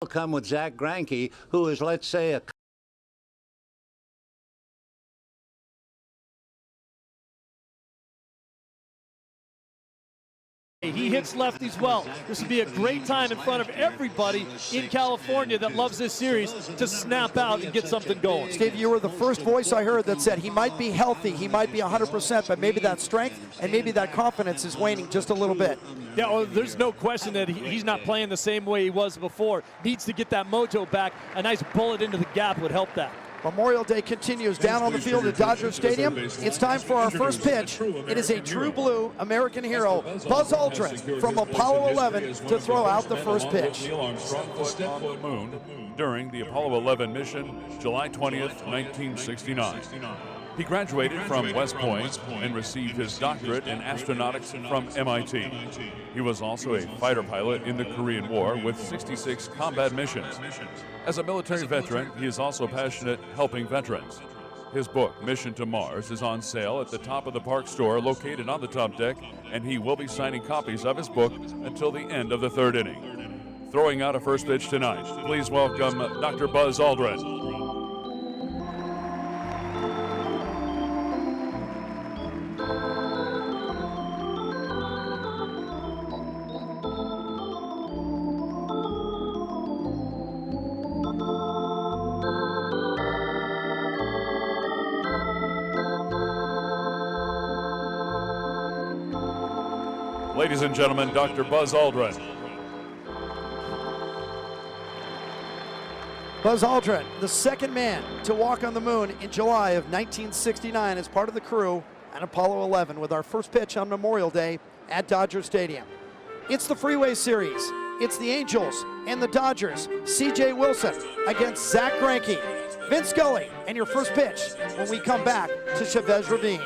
come with Zach Greinke, who is, let's say, a He hits lefties well. This would be a great time in front of everybody in California that loves this series to snap out and get something going. Steve, you were the first voice I heard that said he might be healthy, he might be 100%, but maybe that strength and maybe that confidence is waning just a little bit. Yeah, well, there's no question that he's not playing the same way he was before. Needs to get that mojo back. A nice bullet into the gap would help that. Memorial Day continues down on the field at Dodger Stadium. It's time for our first pitch. It is a true blue American hero, Buzz Aldrin from Apollo 11 to throw out the first pitch. On the moon during the Apollo 11 mission, July 20th, 1969. He graduated from West Point and received his doctorate in astronautics from MIT. He was also a fighter pilot in the Korean War with 66 combat missions. As a military veteran, he is also passionate helping veterans. His book, Mission to Mars, is on sale at the Top of the Park store located on the top deck, and he will be signing copies of his book until the end of the third inning. Throwing out a first pitch tonight, please welcome Dr. Buzz Aldrin. Ladies and gentlemen, Dr. Buzz Aldrin. Buzz Aldrin, the second man to walk on the moon in July of 1969 as part of the crew at Apollo 11 with our first pitch on Memorial Day at Dodger Stadium. It's the Freeway Series. It's the Angels and the Dodgers. C.J. Wilson against Zach Greinke. Vince Scully, and your first pitch when we come back to Chavez Ravine.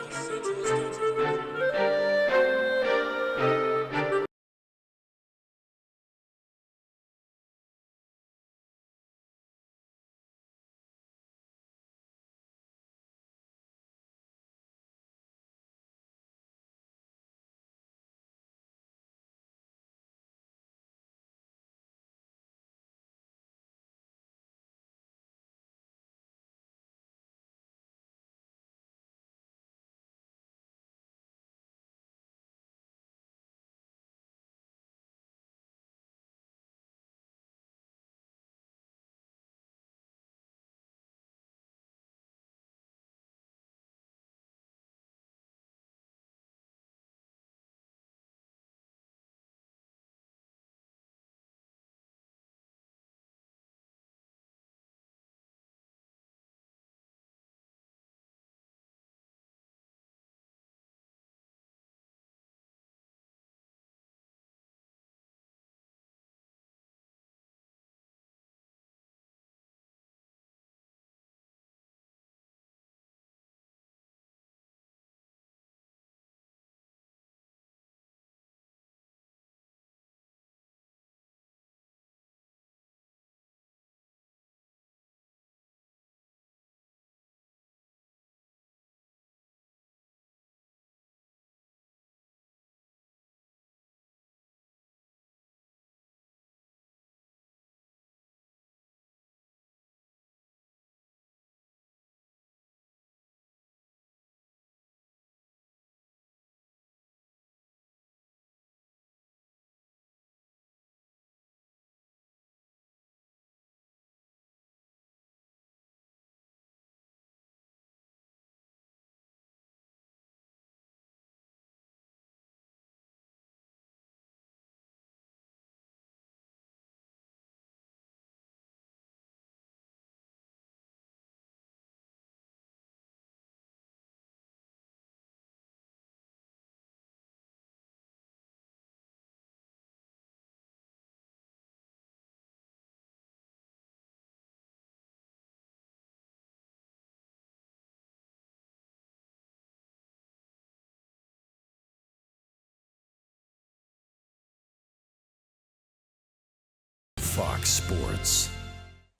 Fox Sports.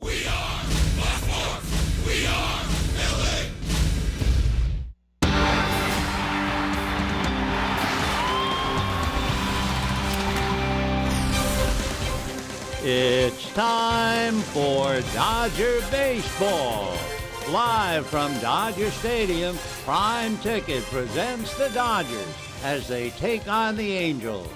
We are Blackmore. We are LA. It's time for Dodger Baseball. Live from Dodger Stadium, Prime Ticket presents the Dodgers as they take on the Angels.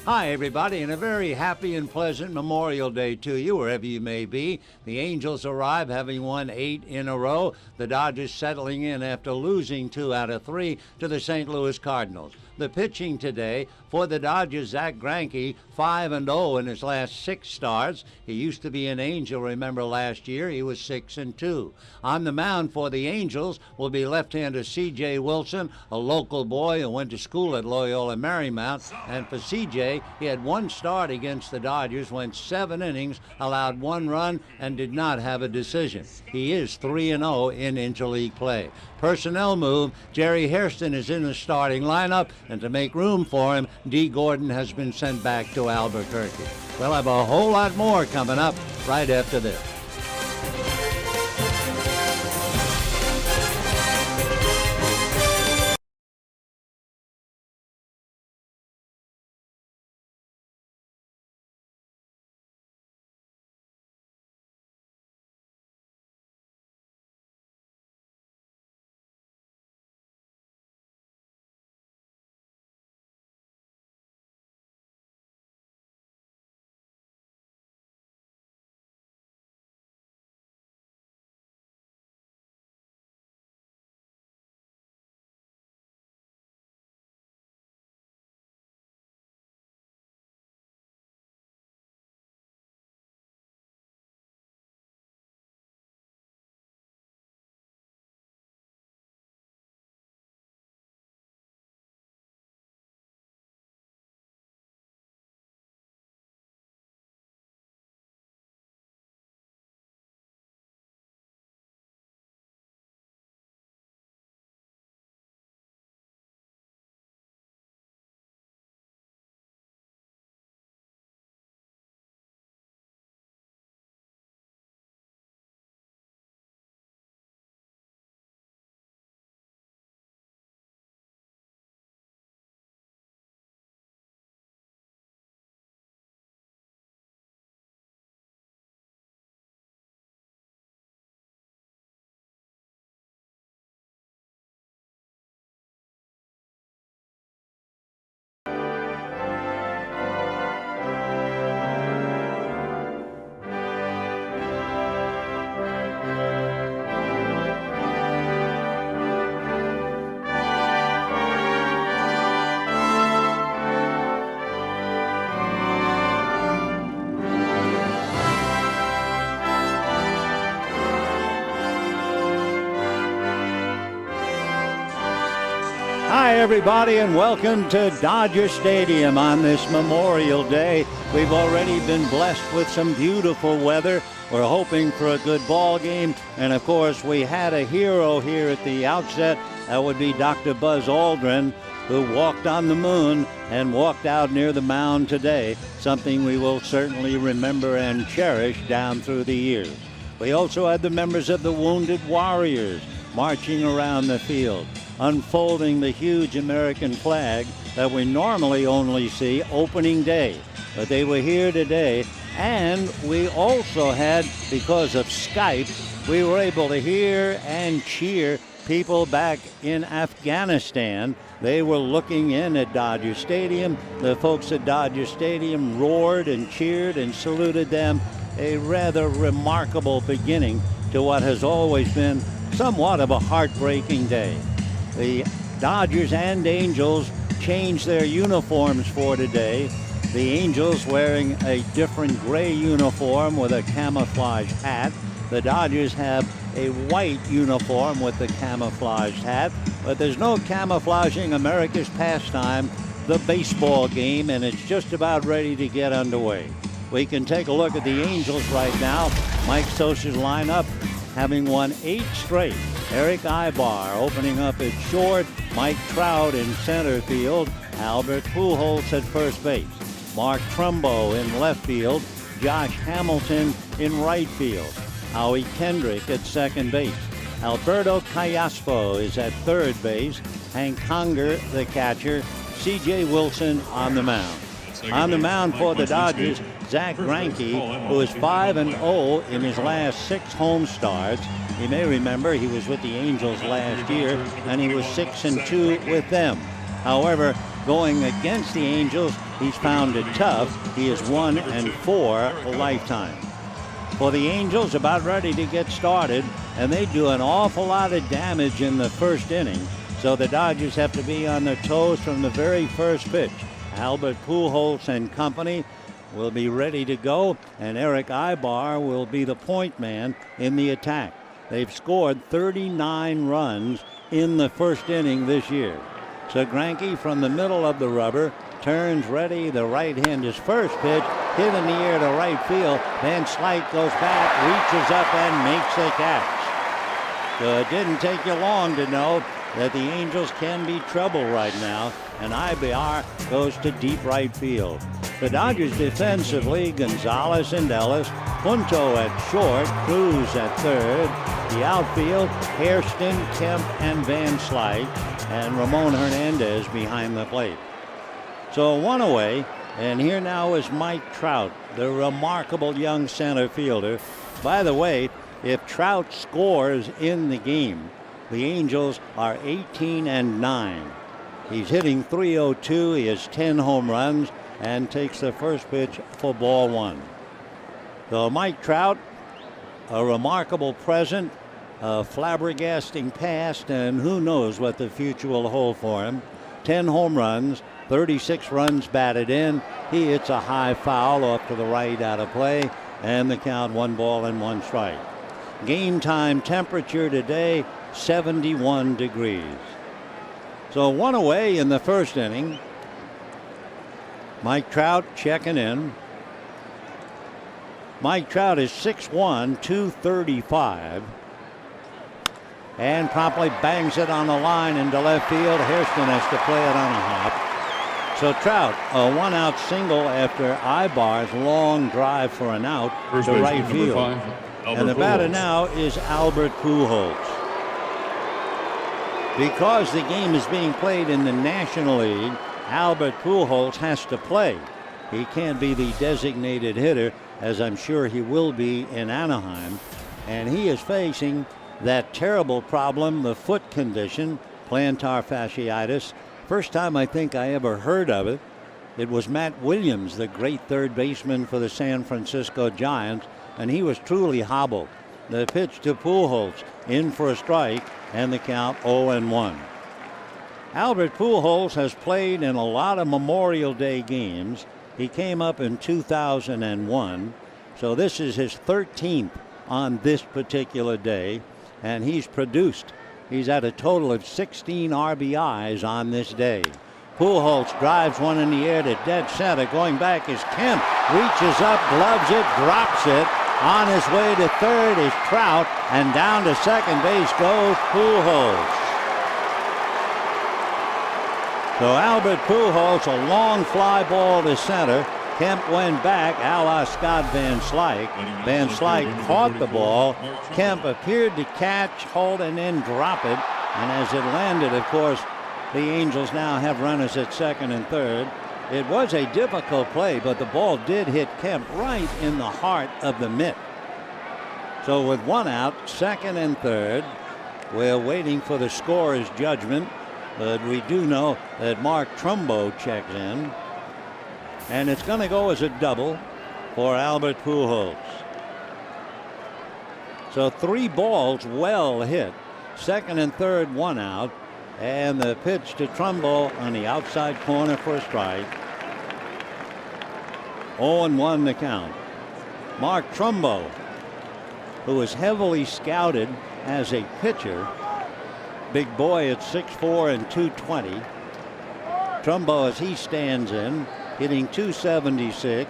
Hi, everybody, and a very happy and pleasant Memorial Day to you, wherever you may be. The Angels arrive having won 8 in a row. The Dodgers settling in after losing 2 out of 3 to the St. Louis Cardinals. The pitching today for the Dodgers, Zack Greinke, 5-0 in his last 6 starts. He used to be an Angel, remember last year. He was 6-2. On the mound for the Angels will be left-hander C.J. Wilson, a local boy who went to school at Loyola Marymount. And for C.J., he had 1 start against the Dodgers, went 7 innings, allowed 1 run, and did not have a decision. He is 3-0 in interleague play. Personnel move, Jerry Hairston is in the starting lineup, and to make room for him, D. Gordon has been sent back to Albuquerque. We'll have a whole lot more coming up right after this. Hi, everybody, and welcome to Dodger Stadium on this Memorial Day. We've already been blessed with some beautiful weather. We're hoping for a good ball game. And, of course, we had a hero here at the outset. That would be Dr. Buzz Aldrin, who walked on the moon and walked out near the mound today, something we will certainly remember and cherish down through the years. We also had the members of the Wounded Warriors marching around the field, unfolding the huge American flag that we normally only see opening day. But they were here today, and we also had, because of Skype, we were able to hear and cheer people back in Afghanistan. They were looking in at Dodger Stadium. The folks at Dodger Stadium roared and cheered and saluted them. A rather remarkable beginning to what has always been somewhat of a heartbreaking day. The Dodgers and Angels changed their uniforms for today. The Angels wearing a different gray uniform with a camouflage hat. The Dodgers have a white uniform with the camouflaged hat, but there's no camouflaging America's pastime, the baseball game, and it's just about ready to get underway. We can take a look at the Angels right now. Mike Sosa's lineup, having won 8 straight. Eric Ibar opening up at short, Mike Trout in center field, Albert Pujols at first base, Mark Trumbo in left field, Josh Hamilton in right field, Howie Kendrick at second base, Alberto Callaspo is at third base, Hank Conger, the catcher, C.J. Wilson on the mound. On the mound for the Dodgers, Zach Greinke, who is 5-0 in his last 6 home starts. You may remember he was with the Angels last year, and he was 6-2 with them. However, going against the Angels, he's found it tough. He is 1-4 lifetime. For the Angels, about ready to get started, and they do an awful lot of damage in the first inning. So the Dodgers have to be on their toes from the very first pitch. Albert Pujols and company will be ready to go, and Eric Ibar will be the point man in the attack. They've scored 39 runs in the first inning this year. So Greinke from the middle of the rubber turns ready. The right-hander's first pitch hit in the air to right field. Van Slyke goes back, reaches up, and makes the catch. So it didn't take you long to know that the Angels can be trouble right now, and Ibar goes to deep right field. The Dodgers defensively, Gonzalez and Ellis, Punto at short, Cruz at third. The outfield, Hairston, Kemp, and Van Slyke, and Ramon Hernandez behind the plate. So 1 away, and here now is Mike Trout, the remarkable young center fielder. By the way, if Trout scores in the game, the Angels are 18-9. He's hitting .302. He has 10 home runs and takes the first pitch for ball 1. So Mike Trout, a remarkable present, a flabbergasting past, and who knows what the future will hold for him. 10 home runs, 36 runs batted in. He hits a high foul off to the right out of play, and the count 1 ball and 1 strike. Game time temperature today, 71 degrees. So 1 away in the first inning. Mike Trout checking in. Mike Trout is 6'1", 235. And promptly bangs it on the line into left field. Hairston has to play it on a hop. So Trout, a 1-out single after Ibar's long drive for an out to right field. And the batter now is Albert Pujols. Because the game is being played in the National League, Albert Pujols has to play. He can't be the designated hitter, as I'm sure he will be in Anaheim. And he is facing that terrible problem, the foot condition, plantar fasciitis. First time I think I ever heard of it. It was Matt Williams, the great third baseman for the San Francisco Giants, and he was truly hobbled. The pitch to Pujols, in for a strike, and the count 0-1. Albert Pujols has played in a lot of Memorial Day games. He came up in 2001, so this is his 13th on this particular day, and he's produced. He's had a total of 16 RBIs on this day. Pujols drives one in the air to dead center. Going back is Kemp. Reaches up, gloves it, drops it. On his way to third is Trout, and down to second base goes Pujols. So Albert Pujols, a long fly ball to center. Kemp went back, a la Scott Van Slyke. Van Slyke caught the ball. Kemp appeared to catch, hold, and then drop it. And as it landed, of course, the Angels now have runners at second and third. It was a difficult play, but the ball did hit Kemp right in the heart of the mitt. So with 1 out, second and third, we're waiting for the scorer's judgment. But we do know that Mark Trumbo checks in. And it's going to go as a double for Albert Pujols. So 3 balls well hit. Second and third, 1 out. And the pitch to Trumbo on the outside corner for a strike. 0-1 the count. Mark Trumbo, who was heavily scouted as a pitcher. Big boy at 6'4" and 220. Trumbo, as he stands in, hitting .276,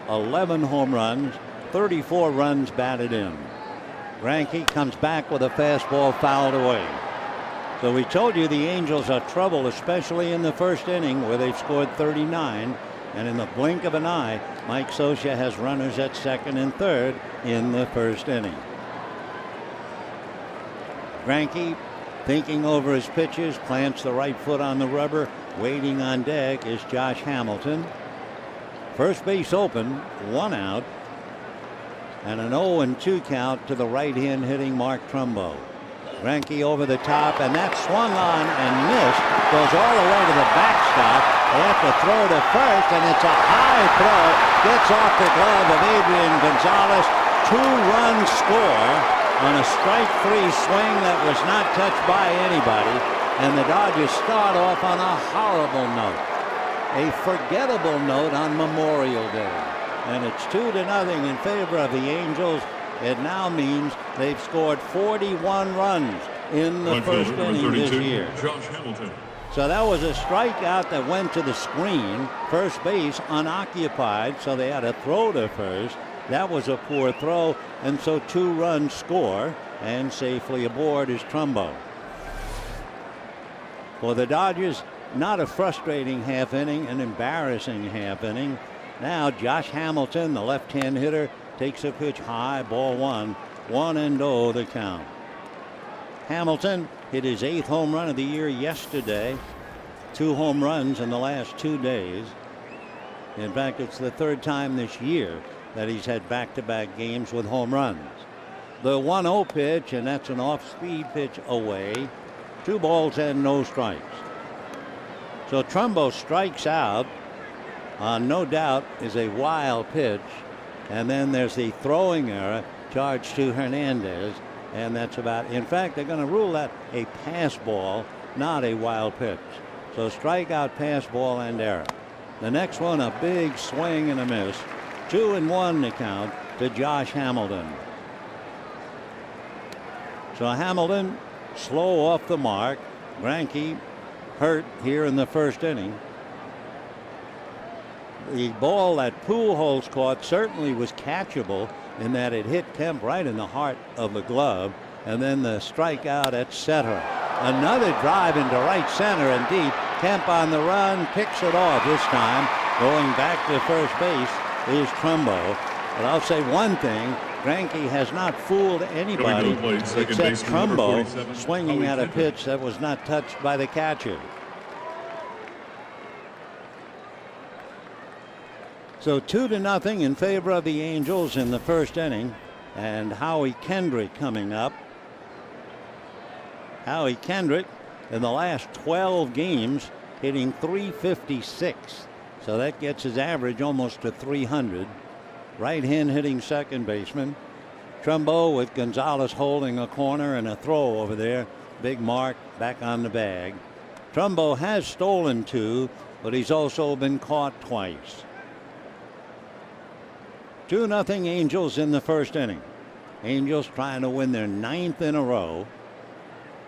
11 home runs, 34 runs batted in. Greinke comes back with a fastball fouled away. So we told you the Angels are trouble, especially in the first inning where they've scored 39. And in the blink of an eye, Mike Scioscia has runners at second and third in the first inning. Greinke, thinking over his pitches, plants the right foot on the rubber. Waiting on deck is Josh Hamilton. First base open, 1 out, and an 0-2 count to the right-hand hitting Mark Trumbo. Greinke over the top, and that swung on and missed. Goes all the way to the backstop. They have to throw to first, and it's a high throw. Gets off the glove of Adrian Gonzalez. 2-run score on a strike-3 swing that was not touched by anybody. And the Dodgers start off on a horrible note. A forgettable note on Memorial Day. And it's 2-0 in favor of the Angels. It now means they've scored 41 runs in the first inning this year. Josh Hamilton. So that was a strikeout that went to the screen. First base unoccupied, so they had to throw to first. That was a poor throw, and so 2-run score, and safely aboard is Trumbo. For the Dodgers, not a frustrating half inning, an embarrassing half inning. Now Josh Hamilton, the left-hand hitter, takes a pitch high, ball 1, 1-0 the count. Hamilton hit his 8th home run of the year yesterday. 2 home runs in the last 2 days. In fact, it's the 3rd time this year that he's had back-to-back games with home runs. The 1-0 pitch, and that's an off-speed pitch away. 2 balls and no strikes. So Trumbo strikes out on no doubt is a wild pitch. And then there's the throwing error charged to Hernandez. And that's about, in fact, they're going to rule that a pass ball, not a wild pitch. So strikeout, pass ball, and error. The next one, a big swing and a miss. 2-1 to count to Josh Hamilton. So Hamilton slow off the mark. Greinke hurt here in the first inning. The ball that Pujols caught certainly was catchable in that it hit Kemp right in the heart of the glove, and then the strikeout at center. Another drive into right center and deep. Kemp on the run, picks it off this time. Going back to first base is Trumbo. But I'll say one thing, Greinke has not fooled anybody except Trumbo swinging at a pitch that was not touched by the catcher. So 2-0 in favor of the Angels in the first inning. And Howie Kendrick coming up. Howie Kendrick in the last 12 games hitting .356. So that gets his average almost to 300. Right hand hitting second baseman. Trumbo with Gonzalez holding a corner and a throw over there. Big Mark back on the bag. Trumbo has stolen 2, but he's also been caught twice. 2-0 Angels in the first inning. Angels trying to win their 9th in a row.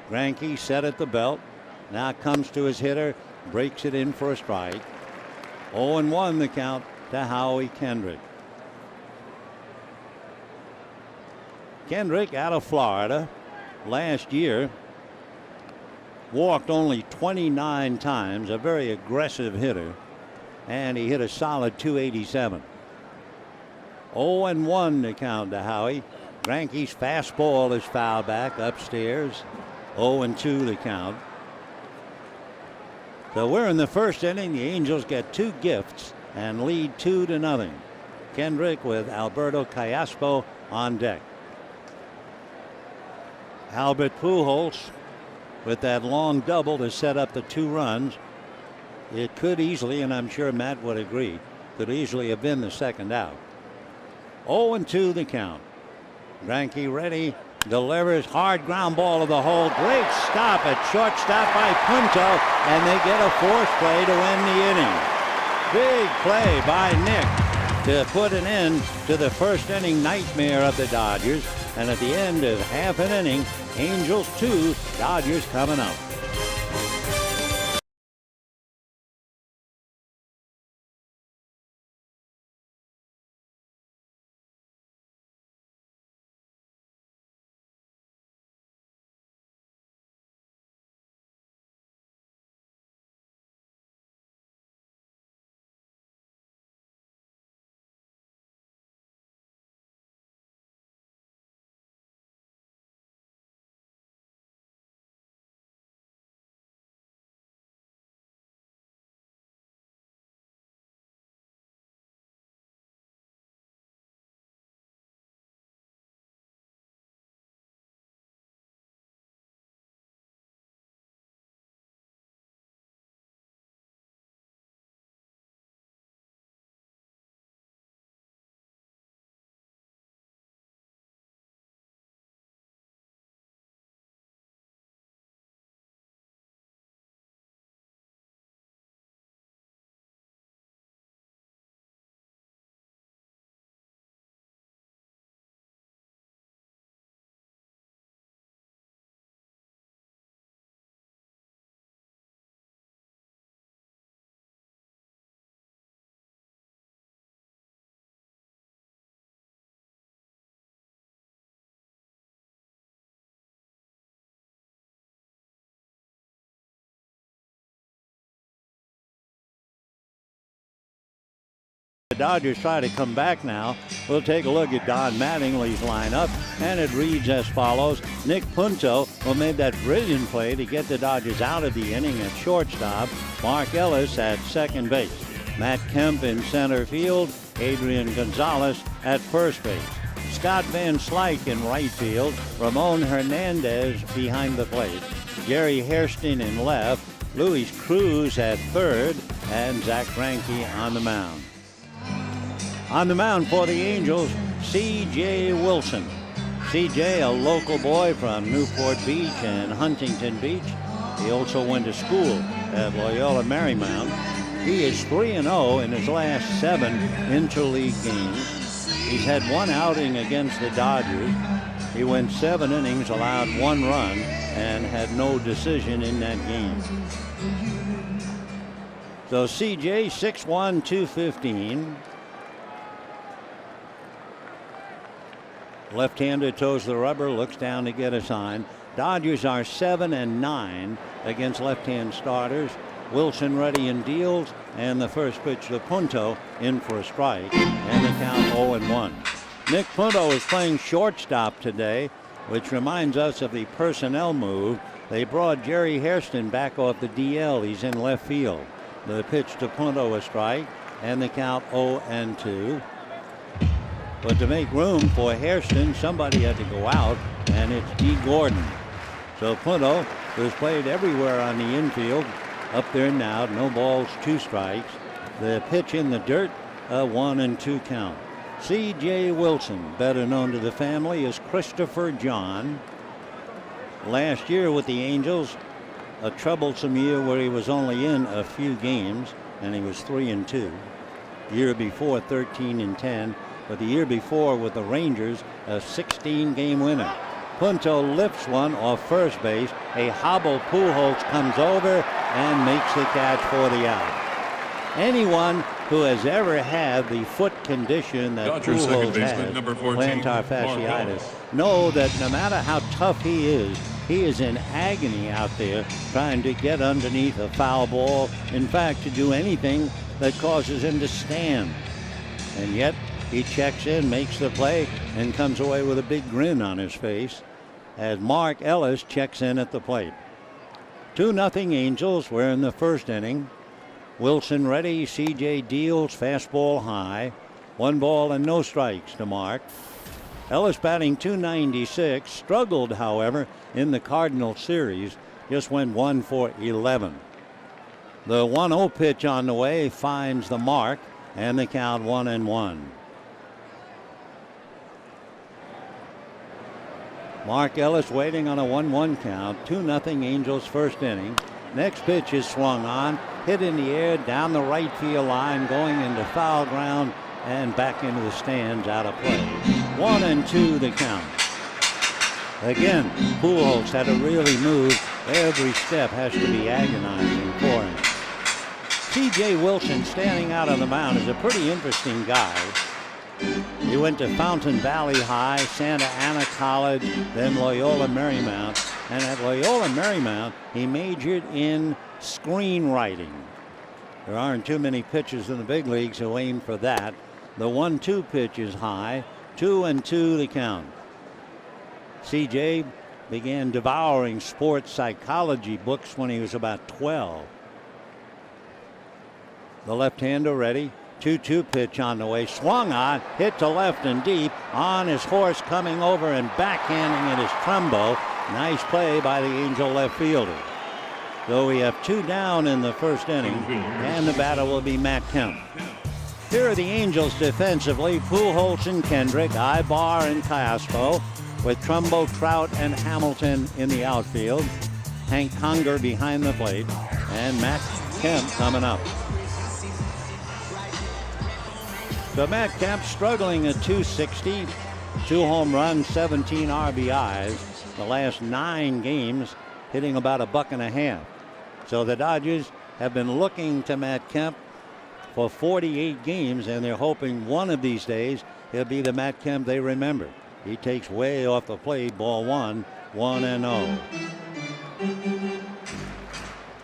Greinke set at the belt. Now comes to his hitter. Breaks it in for a strike. 0-1 the count to Howie Kendrick. Kendrick out of Florida. Last year walked only 29 times. A very aggressive hitter. And he hit a solid .287. 0-1 to count to Howie. Greinke's fastball is fouled back upstairs. 0-2 the count. So we're in the first inning. The Angels get 2 gifts and lead 2-0. Kendrick with Alberto Callaspo on deck. Albert Pujols with that long double to set up the 2 runs. It could easily, and I'm sure Matt would agree, could easily have been the second out. 0-2 the count. Greinke ready, delivers hard ground ball to the hole. Great stop at shortstop by Punto, and they get a force play to win the inning. Big play by Nick to put an end to the first inning nightmare of the Dodgers. And at the end of half an inning, Angels 2, Dodgers coming up. The Dodgers try to come back now. We'll take a look at Don Mattingly's lineup, and it reads as follows. Nick Punto made that brilliant play to get the Dodgers out of the inning at shortstop. Mark Ellis at second base. Matt Kemp in center field. Adrian Gonzalez at first base. Scott Van Slyke in right field. Ramon Hernandez behind the plate. Gary Hairston in left. Luis Cruz at third, and Zach Greinke on the mound. On the mound for the Angels, C.J. Wilson. C.J., a local boy from Newport Beach and Huntington Beach. He also went to school at Loyola Marymount. He is 3-0 in his last 7 interleague games. He's had one outing against the Dodgers. He went 7 innings, allowed 1 run, and had no decision in that game. So C.J. 6'1", 215. Left-hander toes the rubber, looks down to get a sign. Dodgers are 7-9 against left-hand starters. Wilson ready and deals, and the first pitch to Punto in for a strike, and the count 0-1. Nick Punto is playing shortstop today, which reminds us of the personnel move. They brought Jerry Hairston back off the DL. He's in left field. The pitch to Punto a strike, and the count 0-2. But to make room for Hairston, somebody had to go out, and it's D. Gordon. So Punto, who's played everywhere on the infield, up there now, no balls, 2 strikes. The pitch in the dirt, a 1-2 count. C.J. Wilson, better known to the family as Christopher John. Last year with the Angels, a troublesome year where he was only in a few games, and he was 3-2. Year before, 13-10. But the year before with the Rangers, a 16-game winner. Punto lifts one off first base. A hobbled Pujols comes over and makes the catch for the out. Anyone who has ever had the foot condition that Dodgers Pujols has, plantar fasciitis, know that no matter how tough he is in agony out there trying to get underneath a foul ball. In fact, to do anything that causes him to stand. And yet, he checks in, makes the play, and comes away with a big grin on his face as Mark Ellis checks in at the plate. 2-0 Angels. We're in the first inning. Wilson ready. C.J. deals. Fastball high. 1 ball and no strikes to Mark. Ellis batting .296. Struggled, however, in the Cardinal series. Just went 1 for 11. The 1-0 pitch on the way finds the mark, and the count 1-1. Mark Ellis waiting on a 1-1 count. 2-0 Angels first inning. Next pitch is swung on, hit in the air down the right field line, going into foul ground and back into the stands, out of play. 1-2 the count. Again, Pujols had to really move. Every step has to be agonizing for him. C.J. Wilson standing out on the mound is a pretty interesting guy. He went to Fountain Valley High, Santa Ana College, then Loyola Marymount. And at Loyola Marymount, he majored in screenwriting. There aren't too many pitchers in the big leagues who aim for that. The 1-2 pitch is high. 2-2 the count. C.J. began devouring sports psychology books when he was about 12. The left-hander ready. 2-2 pitch on the way. Swung on, hit to left and deep. On his horse, coming over and backhanding it is Trumbo. Nice play by the Angel left fielder. So we have 2 down in the first inning, and the batter will be Matt Kemp. Here are the Angels defensively. Pujols and Kendrick, Ibar and Caspo, with Trumbo, Trout, and Hamilton in the outfield. Hank Conger behind the plate, and Matt Kemp coming up. So Matt Kemp struggling at .260, 2 home runs, 17 RBIs. The last 9 games, hitting about $1.50. So the Dodgers have been looking to Matt Kemp for 48 games, and they're hoping one of these days he'll be the Matt Kemp they remember. He takes way off the plate, ball 1, 1-0.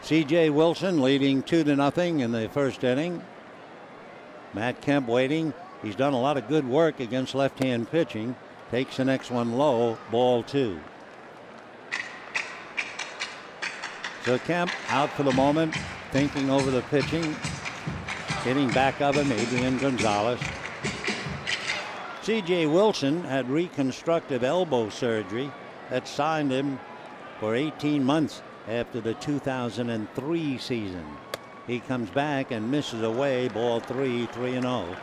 C.J. Wilson leading 2-0 in the first inning. Matt Kemp waiting. He's done a lot of good work against left-hand pitching. Takes the next one low, ball 2. So Kemp out for the moment, thinking over the pitching. Hitting back of him, Adrian Gonzalez. C.J. Wilson had reconstructive elbow surgery that signed him for 18 months after the 2003 season. He comes back and misses away, ball 3, 3-0.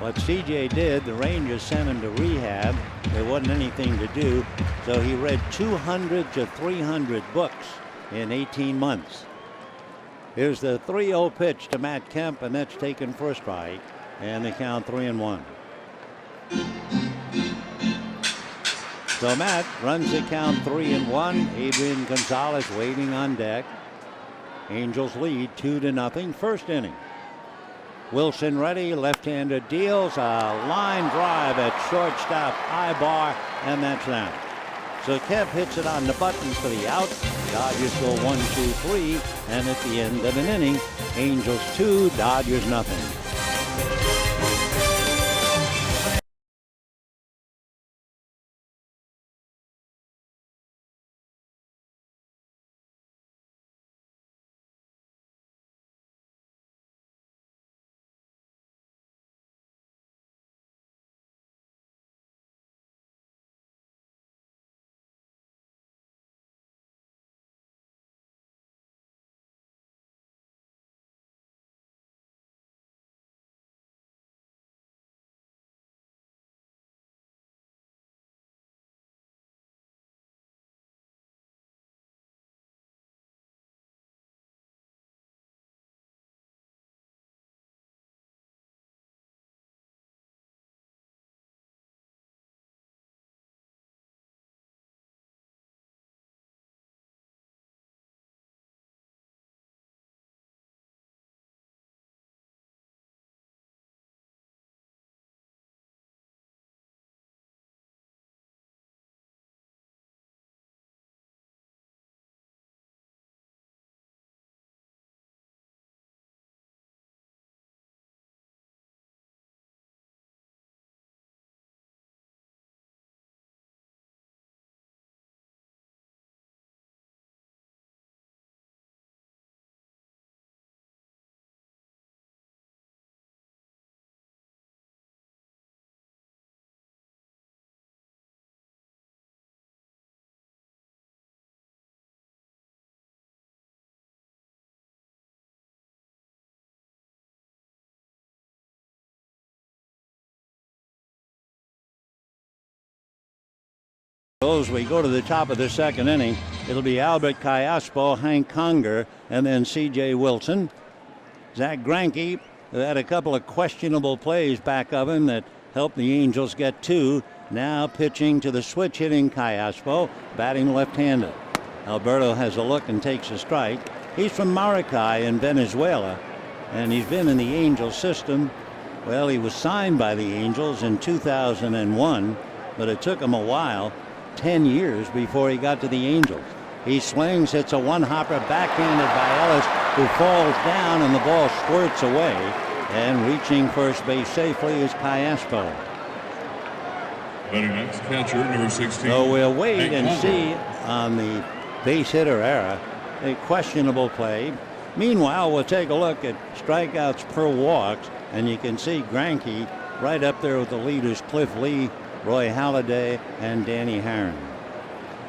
What CJ did, the Rangers sent him to rehab. There wasn't anything to do, so he read 200 to 300 books in 18 months. Here's the 3-0 pitch to Matt Kemp, and that's taken for a strike, and the count 3-1. So Matt runs the count 3-1. Adrian Gonzalez waiting on deck. Angels lead 2-0, first inning. Wilson ready, left-hander deals a line drive at shortstop, high bar, and that's that. So Kemp hits it on the button for the out. Dodgers go 1-2-3, and at the end of an inning, Angels 2, Dodgers nothing. As we go to the top of the second inning, it'll be Albert Callaspo, Hank Conger, and then C.J. Wilson. Zach Greinke had a couple of questionable plays back of him that helped the Angels get 2. Now pitching to the switch-hitting Callaspo, batting left-handed. Alberto has a look and takes a strike. He's from Maracay in Venezuela, and he's been in the Angels system. Well, he was signed by the Angels in 2001, but it took him a while. 10 years before he got to the Angels. He swings, hits a one-hopper backhanded by Ellis, who falls down and the ball squirts away. And reaching first base safely is Callaspo. Batting next, catcher number 16. So we'll wait and see on the base hitter era. A questionable play. Meanwhile, we'll take a look at strikeouts per walks, and you can see Greinke right up there with the leaders, Cliff Lee, Roy Halladay, and Danny Herron.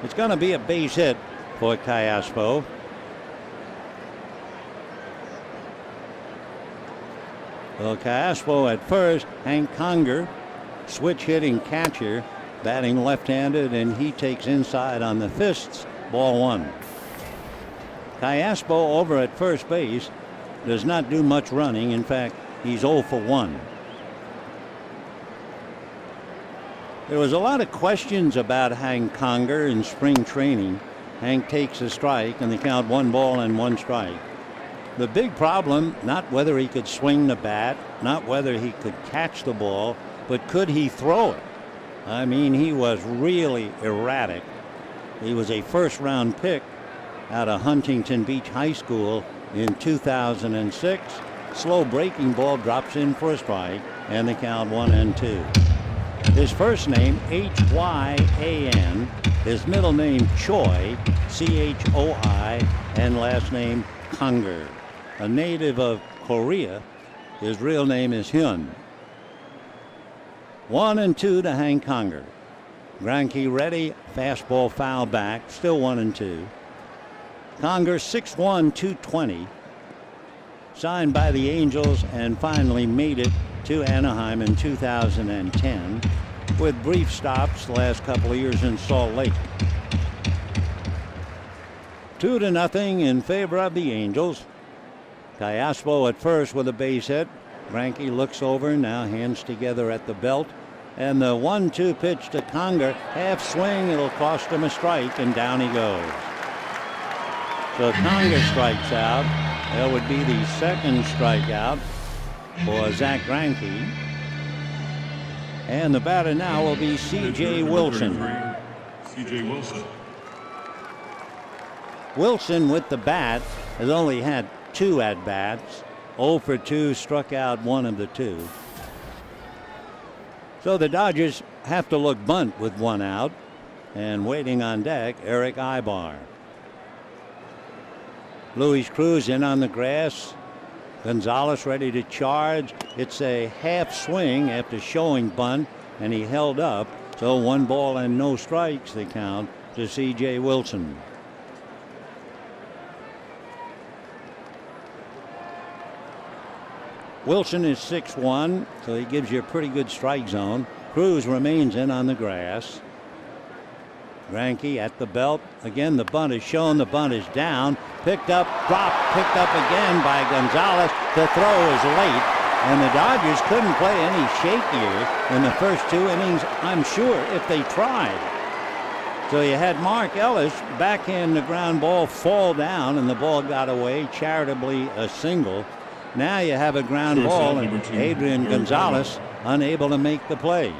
It's going to be a base hit for Callaspo. Well, Callaspo at first, Hank Conger, switch hitting catcher, batting left-handed, and he takes inside on the fists, ball 1. Callaspo over at first base does not do much running. In fact, he's 0 for 1. There was a lot of questions about Hank Conger in spring training. Hank takes a strike, and they count 1 ball and 1 strike. The big problem, not whether he could swing the bat, not whether he could catch the ball, but could he throw it? I mean, he was really erratic. He was a first-round pick out of Huntington Beach High School in 2006. Slow breaking ball drops in for a strike, and the count 1-2. His first name Hyan, his middle name Choi, Choi, and last name Conger. A native of Korea, his real name is Hyun. 1-2 to Hank Conger. Greinke ready, fastball foul back, still 1-2. Conger 6'1", 220. Signed by the Angels and finally made it to Anaheim in 2010 with brief stops the last couple of years in Salt Lake. 2-0 in favor of the Angels. Callaspo at first with a base hit. Greinke looks over, now hands together at the belt. And the 1-2 pitch to Conger, half swing, it'll cost him a strike, and down he goes. So Conger strikes out. That would be the second strikeout for Zach Greinke. And the batter now will be C.J. Wilson. C.J. Wilson. Wilson with the bat has only had 2 at-bats. 0 for 2, struck out 1 of the 2. So the Dodgers have to look bunt with 1 out. And waiting on deck, Eric Ibar. Luis Cruz in on the grass. Gonzalez ready to charge. It's a half swing after showing bunt, and he held up. So 1 ball and no strikes the count to C.J. Wilson. Wilson is 6'1", so he gives you a pretty good strike zone. Cruz remains in on the grass. Greinke at the belt. Again, the bunt is shown. The bunt is down. Picked up, dropped, picked up again by Gonzalez. The throw is late, and the Dodgers couldn't play any shakier in the first 2 innings, I'm sure, if they tried. So you had Mark Ellis backhand the ground ball fall down, and the ball got away, charitably a single. Now you have a ground ball, and Adrian Gonzalez unable to make the play.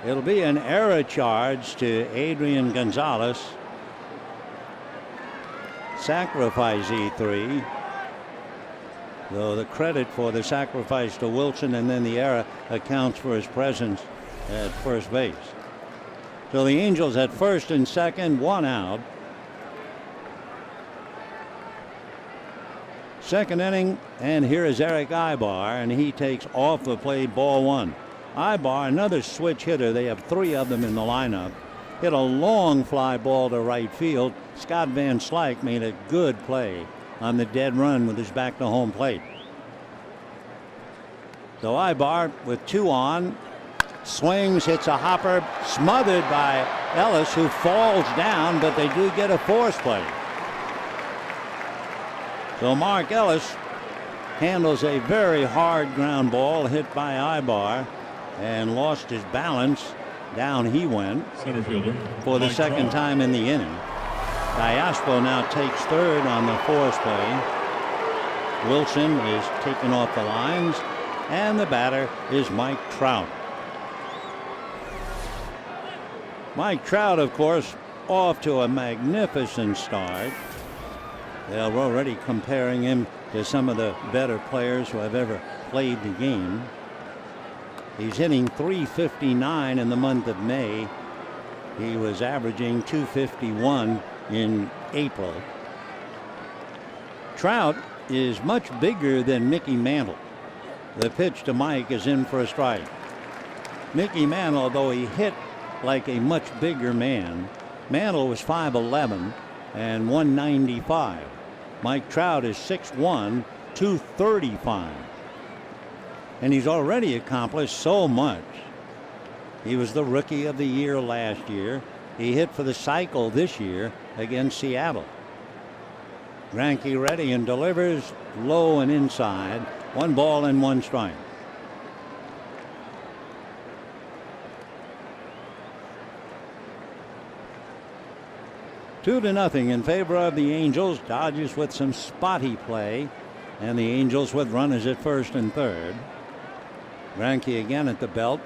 It'll be an error charge to Adrian Gonzalez. Sacrifice E3. Though the credit for the sacrifice to Wilson and then the error accounts for his presence at first base. So the Angels at first and second, 1 out. Second inning, and here is Eric Ibar, and he takes off the plate, ball 1. Ibar, another switch hitter. They have 3 of them in the lineup. Hit a long fly ball to right field. Scott Van Slyke made a good play on the dead run with his back to home plate. So Ibar with 2 on. Swings, hits a hopper, smothered by Ellis, who falls down, but they do get a force play. So Mark Ellis handles a very hard ground ball hit by Ibar and lost his balance. Down he went for the second time in the inning. Callaspo now takes third on the force play. Wilson is taken off the lines, and the batter is Mike Trout. Mike Trout, of course, off to a magnificent start. They're already comparing him to some of the better players who have ever played the game. He's hitting .359 in the month of May. He was averaging .251 in April. Trout is much bigger than Mickey Mantle. The pitch to Mike is in for a strike. Mickey Mantle, although he hit like a much bigger man, Mantle was 5'11 and 195. Mike Trout is 6'1, 235. And he's already accomplished so much. He was the Rookie of the Year last year. He hit for the cycle this year against Seattle. Greinke ready and delivers low and inside. 1 ball and 1 strike. Two to nothing in favor of the Angels. Dodgers with some spotty play, and the Angels with runners at first and third. Greinke again at the belt.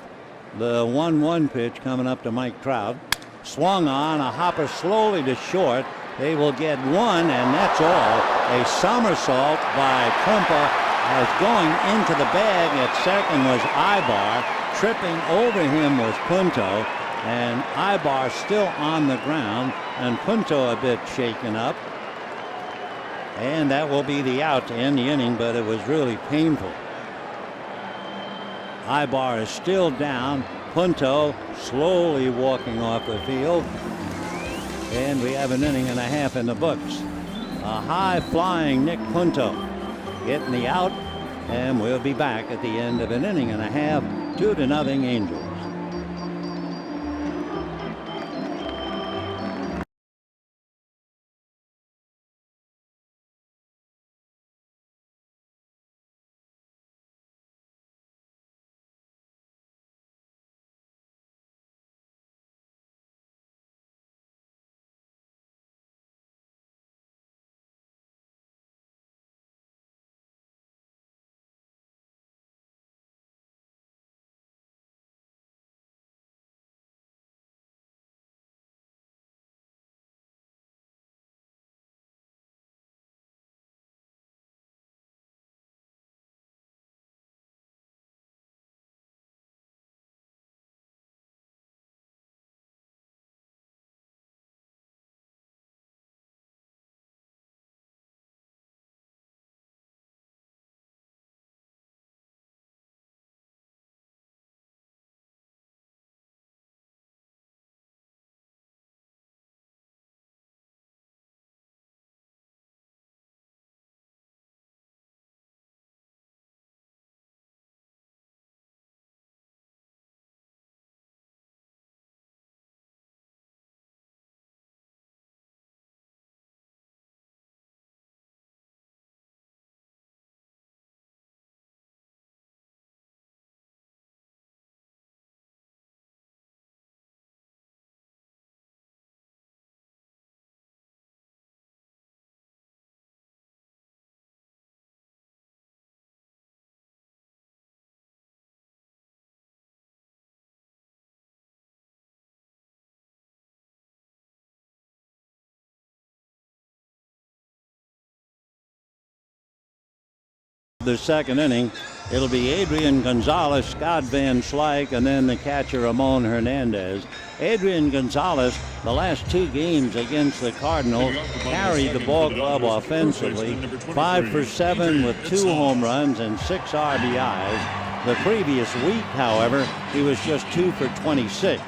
The 1-1 pitch coming up to Mike Trout. Swung on, a hopper slowly to short. They will get one, and that's all. A somersault by Kumpa as going into the bag at second was Ibar. Tripping over him was Punto, and Ibar still on the ground, and Punto a bit shaken up. And that will be the out to end the inning, but it was really painful. Ibar is still down. Punto slowly walking off the field. And we have an inning and a half in the books. A high-flying Nick Punto getting the out, and we'll be back at the end of an inning and a half, 2-0 Angels. The second inning, it'll be Adrian Gonzalez, Scott Van Slyke, and then the catcher Ramon Hernandez. Adrian Gonzalez, the last two games against the Cardinals, carried the ball club offensively, 5 for 7 with 2 home runs and 6 RBIs. The previous week, however, he was just 2 for 26.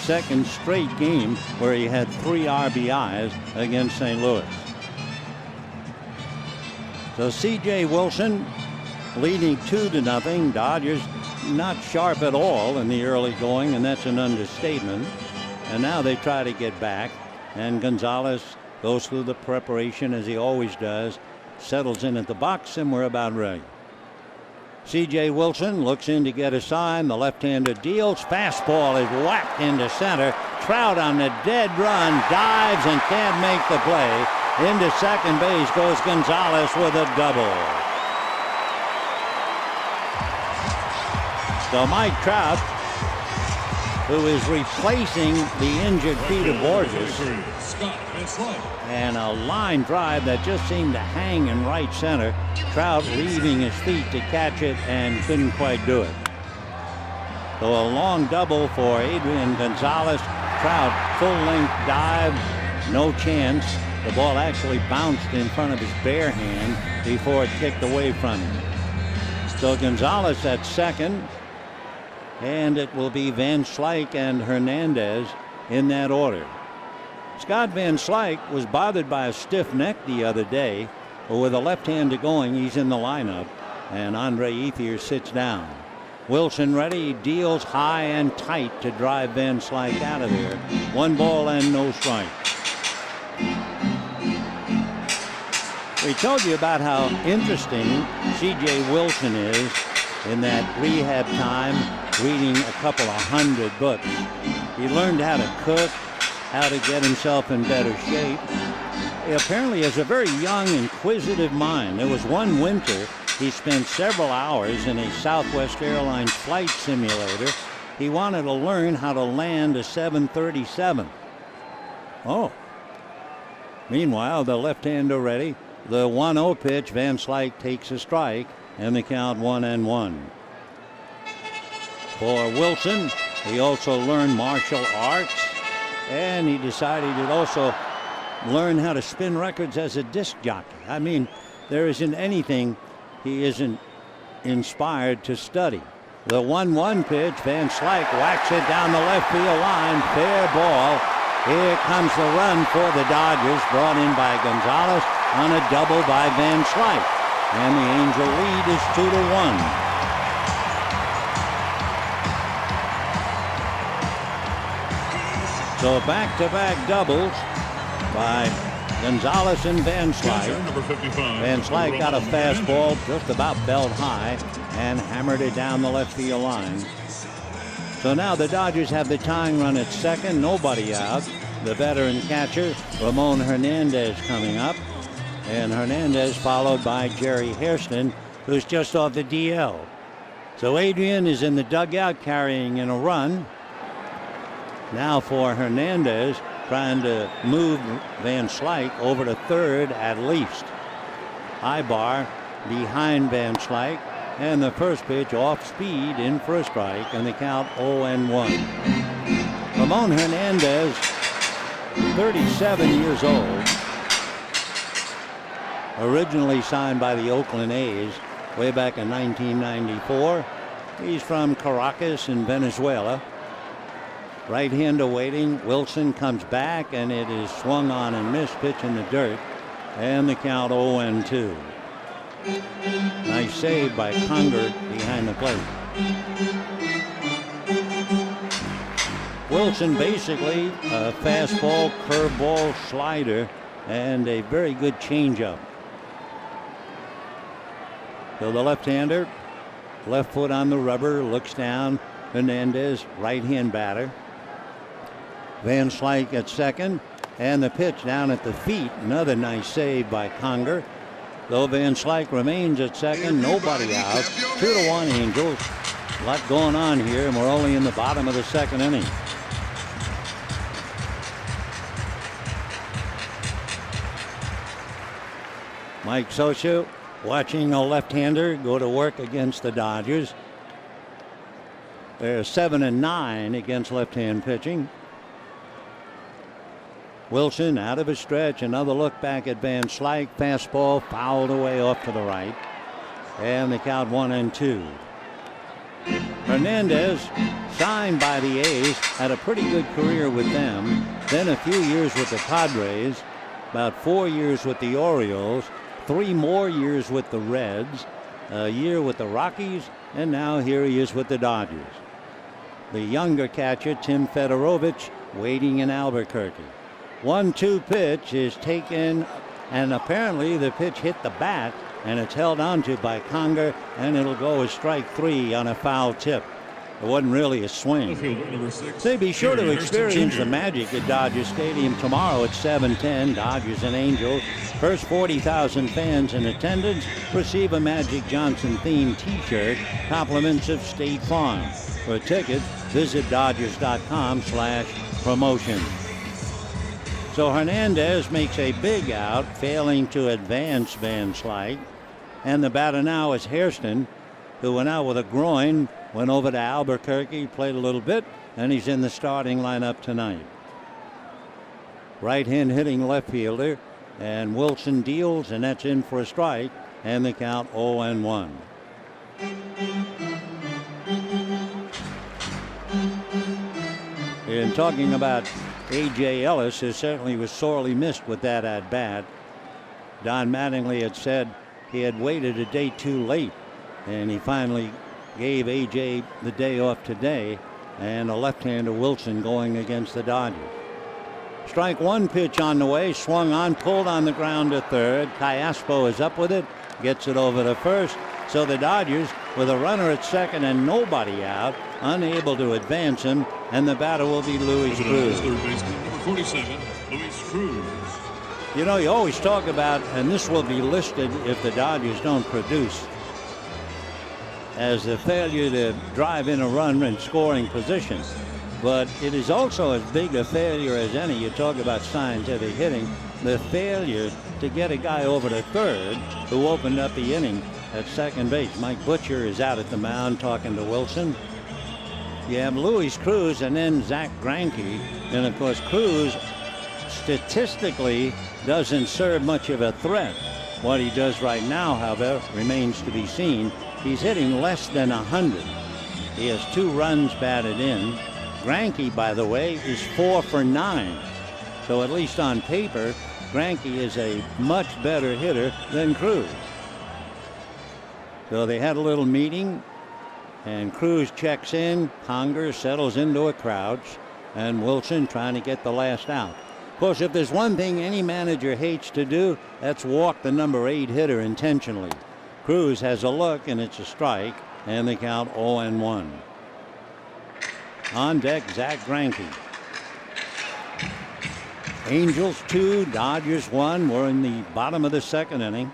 Second straight game where he had 3 RBIs against St. Louis. So C.J. Wilson leading 2-0. Dodgers not sharp at all in the early going, and that's an understatement. And now they try to get back, and Gonzalez goes through the preparation as he always does, settles in at the box, and we're about ready. C.J. Wilson looks in to get a sign. The left-hander deals. Fastball is whacked into center. Trout on the dead run dives and can't make the play. Into second base goes Gonzalez with a double. So Mike Trout, who is replacing the injured Peter Borges, and a line drive that just seemed to hang in right center. Trout leaving his feet to catch it and couldn't quite do it. So a long double for Adrian Gonzalez. Trout full-length dive, no chance. The ball actually bounced in front of his bare hand before it kicked away from him. So Gonzalez at second, and it will be Van Slyke and Hernandez in that order. Scott Van Slyke was bothered by a stiff neck the other day, but with a left-hander going, he's in the lineup, and Andre Ethier sits down. Wilson ready, deals high and tight to drive Van Slyke out of there. 1 ball and no strike. We told you about how interesting C.J. Wilson is in that rehab time, reading a couple of 100 books. He learned how to cook, how to get himself in better shape. He apparently has a very young, inquisitive mind. There was one winter he spent several hours in a Southwest Airlines flight simulator He wanted to learn how to land a 737. Oh. Meanwhile, the left-hander ready. The 1-0 pitch. Van Slyke takes a strike, and the count 1-1. For Wilson, he also learned martial arts, and he decided he'd also learn how to spin records as a disc jockey. I mean, there isn't anything he isn't inspired to study. The 1-1 pitch, Van Slyke whacks it down the left field line. Fair ball. Here comes the run for the Dodgers, brought in by Gonzalez on a double by Van Slyke. And the Angel lead is 2-1. So back-to-back doubles by Gonzalez and Van Slyke. Van Slyke got a fastball just about belt high and hammered it down the left field line. So now the Dodgers have the tying run at second, nobody out. The veteran catcher, Ramon Hernandez, coming up. And Hernandez followed by Jerry Hairston, who's just off the DL. So Adrian is in the dugout carrying in a run. Now for Hernandez, trying to move Van Slyke over to third at least. Ibar behind Van Slyke, and the first pitch off speed in for a strike, and the count 0-1. Ramon Hernandez, 37 years old, originally signed by the Oakland A's way back in 1994. He's from Caracas in Venezuela. Right-hander waiting. Wilson comes back, and it is swung on and missed. Pitch in the dirt, and the count 0-2. Nice save by Conger behind the plate. Wilson basically a fastball, curveball, slider, and a very good changeup. So the left-hander, left foot on the rubber, looks down. Hernandez, right-hand batter. Van Slyke at second, and the pitch down at the feet. Another nice save by Conger. Though Van Slyke remains at second, nobody out. 2-1 Angels. A lot going on here, and we're only in the bottom of the second inning. Mike Scioscia watching a left-hander go to work against the Dodgers. They're 7-9 against left-hand pitching. Wilson out of his stretch. Another look back at Van Slyke. Fastball fouled away off to the right. And the count 1-2. Hernandez, signed by the A's, had a pretty good career with them. Then a few years with the Padres. About 4 years with the Orioles. 3 more years with the Reds. A year with the Rockies. And now here he is with the Dodgers. The younger catcher, Tim Fedorovich, waiting in Albuquerque. 1-2 pitch is taken, and apparently the pitch hit the bat, and it's held onto by Conger, and it'll go as strike 3 on a foul tip. It wasn't really a swing. Say, be sure to experience the magic at Dodger Stadium tomorrow at 7:10. Dodgers and Angels. First 40,000 fans in attendance receive a Magic Johnson themed T-shirt. Compliments of State Farm. For tickets, visit Dodgers.com/promotion. So Hernandez makes a big out, failing to advance Van Slyke. And the batter now is Hairston, who went out with a groin, went over to Albuquerque, played a little bit, and he's in the starting lineup tonight. Right-hand hitting left fielder, and Wilson deals, and that's in for a strike, and the count 0-1. In talking about A.J. Ellis, who certainly was sorely missed with that at-bat. Don Mattingly had said he had waited a day too late, and he finally gave A.J. the day off today, and a left-hander Wilson going against the Dodgers. Strike 1 pitch on the way, swung on, pulled on the ground to third. Callaspo is up with it, gets it over to first. So the Dodgers, with a runner at second and nobody out, unable to advance him, and the batter will be Luis Cruz. Third baseman, number 47, Luis Cruz. You know, you always talk about, and this will be listed if the Dodgers don't produce, as the failure to drive in a run in scoring position. But it is also as big a failure as any. You talk about scientific hitting, the failure to get a guy over to third who opened up the inning at second base. Mike Butcher is out at the mound talking to Wilson. You have Luis Cruz and then Zach Greinke. And of course, Cruz statistically doesn't serve much of a threat. What he does right now, however, remains to be seen. He's hitting less than 100. He has 2 runs batted in. Greinke, by the way, is 4 for 9. So at least on paper, Greinke is a much better hitter than Cruz. So they had a little meeting, and Cruz checks in. Conger settles into a crouch, and Wilson trying to get the last out. Of course, if there's one thing any manager hates to do, that's walk the number 8 hitter intentionally. Cruz has a look, and it's a strike, and they count 0-1. On deck, Zach Greinke. Angels 2, Dodgers 1. We're in the bottom of the second inning.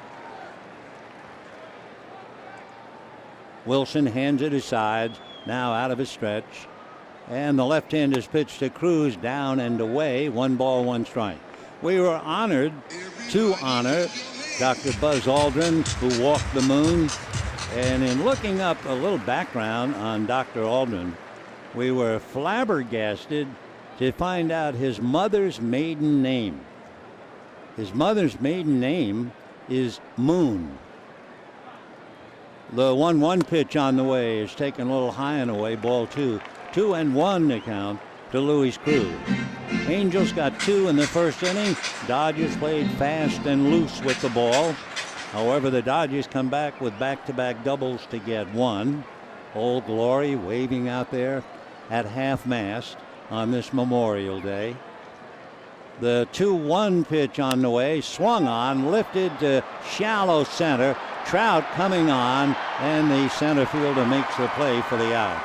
Wilson hands it aside, now out of his stretch. And the left-hander's pitch to Cruz, down and away. 1 ball, 1 strike. We were honored to honor Dr. Buzz Aldrin, who walked the moon. And in looking up a little background on Dr. Aldrin, we were flabbergasted to find out his mother's maiden name. His mother's maiden name is Moon. The 1-1 pitch on the way is taken a little high and away, ball 2. 2-1 to count to Luis Cruz. Angels got 2 in the first inning. Dodgers played fast and loose with the ball. However, the Dodgers come back with back-to-back doubles to get 1. Old Glory waving out there at half-mast on this Memorial Day. The 2-1 pitch on the way, swung on, lifted to shallow center. Trout coming on, and the center fielder makes the play for the out.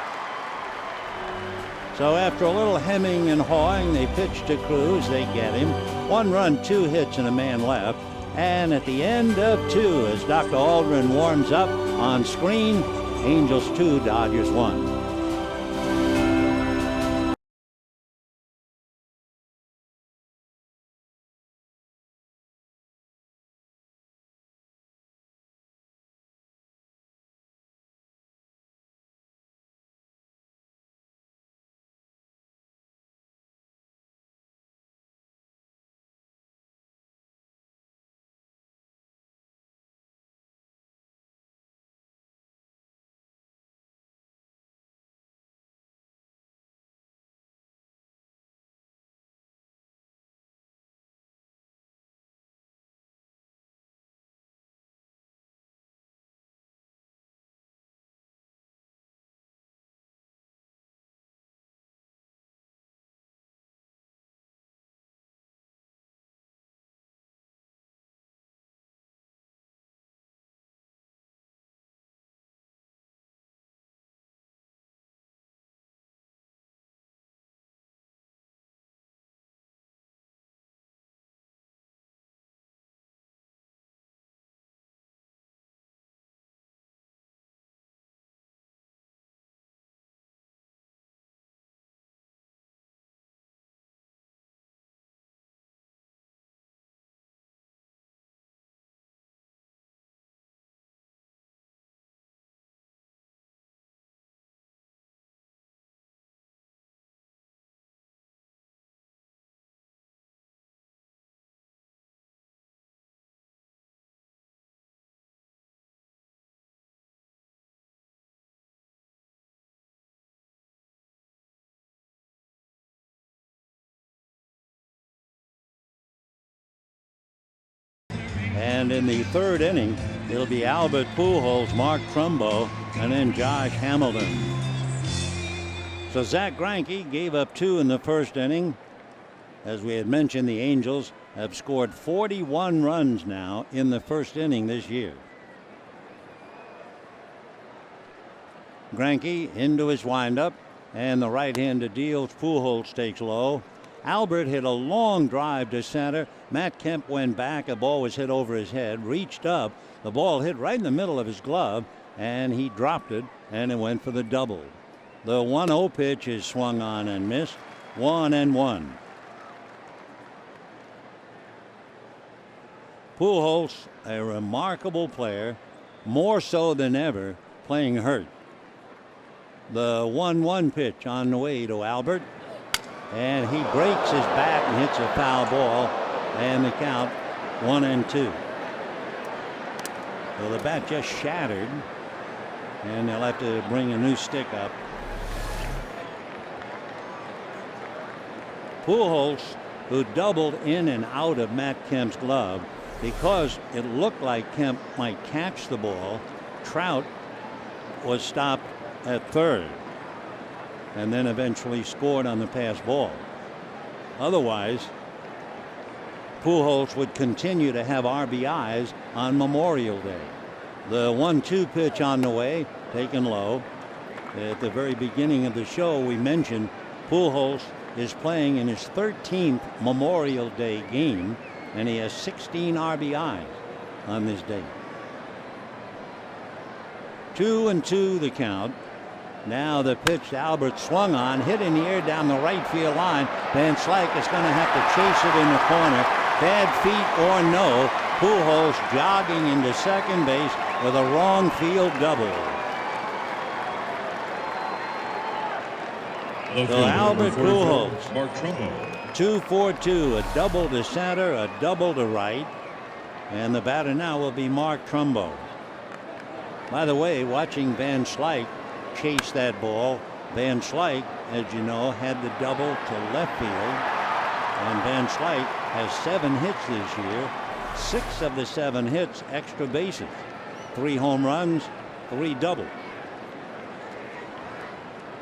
So after a little hemming and hawing, they pitch to Cruz. They get him. 1 run, 2 hits, and a man left. And at the end of 2, as Dr. Aldrin warms up on screen, Angels 2, Dodgers 1. And in the third inning, it'll be Albert Pujols, Mark Trumbo, and then Josh Hamilton. So Zach Greinke gave up 2 in the first inning. As we had mentioned, the Angels have scored 41 runs now in the first inning this year. Greinke into his windup, and the right-hander deals. Pujols takes low. Albert hit a long drive to center. Matt Kemp went back. A ball was hit over his head, reached up. The ball hit right in the middle of his glove. and he dropped it, and it went for the double. The 1-0 pitch is swung on and missed. 1-1. Pujols, a remarkable player, more so than ever, playing hurt. The 1-1 pitch on the way to Albert, and he breaks his bat and hits a foul ball, and the count 1-2. Well, the bat just shattered, and they'll have to bring a new stick up. Pujols, who doubled in and out of Matt Kemp's glove because it looked like Kemp might catch the ball. Trout was stopped at third and then eventually scored on the pass ball. Otherwise, Pujols would continue to have RBIs on Memorial Day. The 1-2 pitch on the way, taken low. At the very beginning of the show, we mentioned Pujols is playing in his 13th Memorial Day game, and he has 16 RBIs on this day. 2-2 the count. Now the pitch to Albert swung on, hit in the air down the right field line. Van Slyke is going to have to chase it in the corner. Bad feet or no, Pujols jogging into second base with a wrong field double. So Albert Pujols, Mark Trumbo. 2-4-2, a double to center, a double to right, and the batter now will be Mark Trumbo. By the way, watching Van Slyke chase that ball, Van Slyke, as you know, had the double to left field, and Van Slyke has 7 hits this year. 6 of the 7 hits extra bases, 3 home runs, 3 doubles.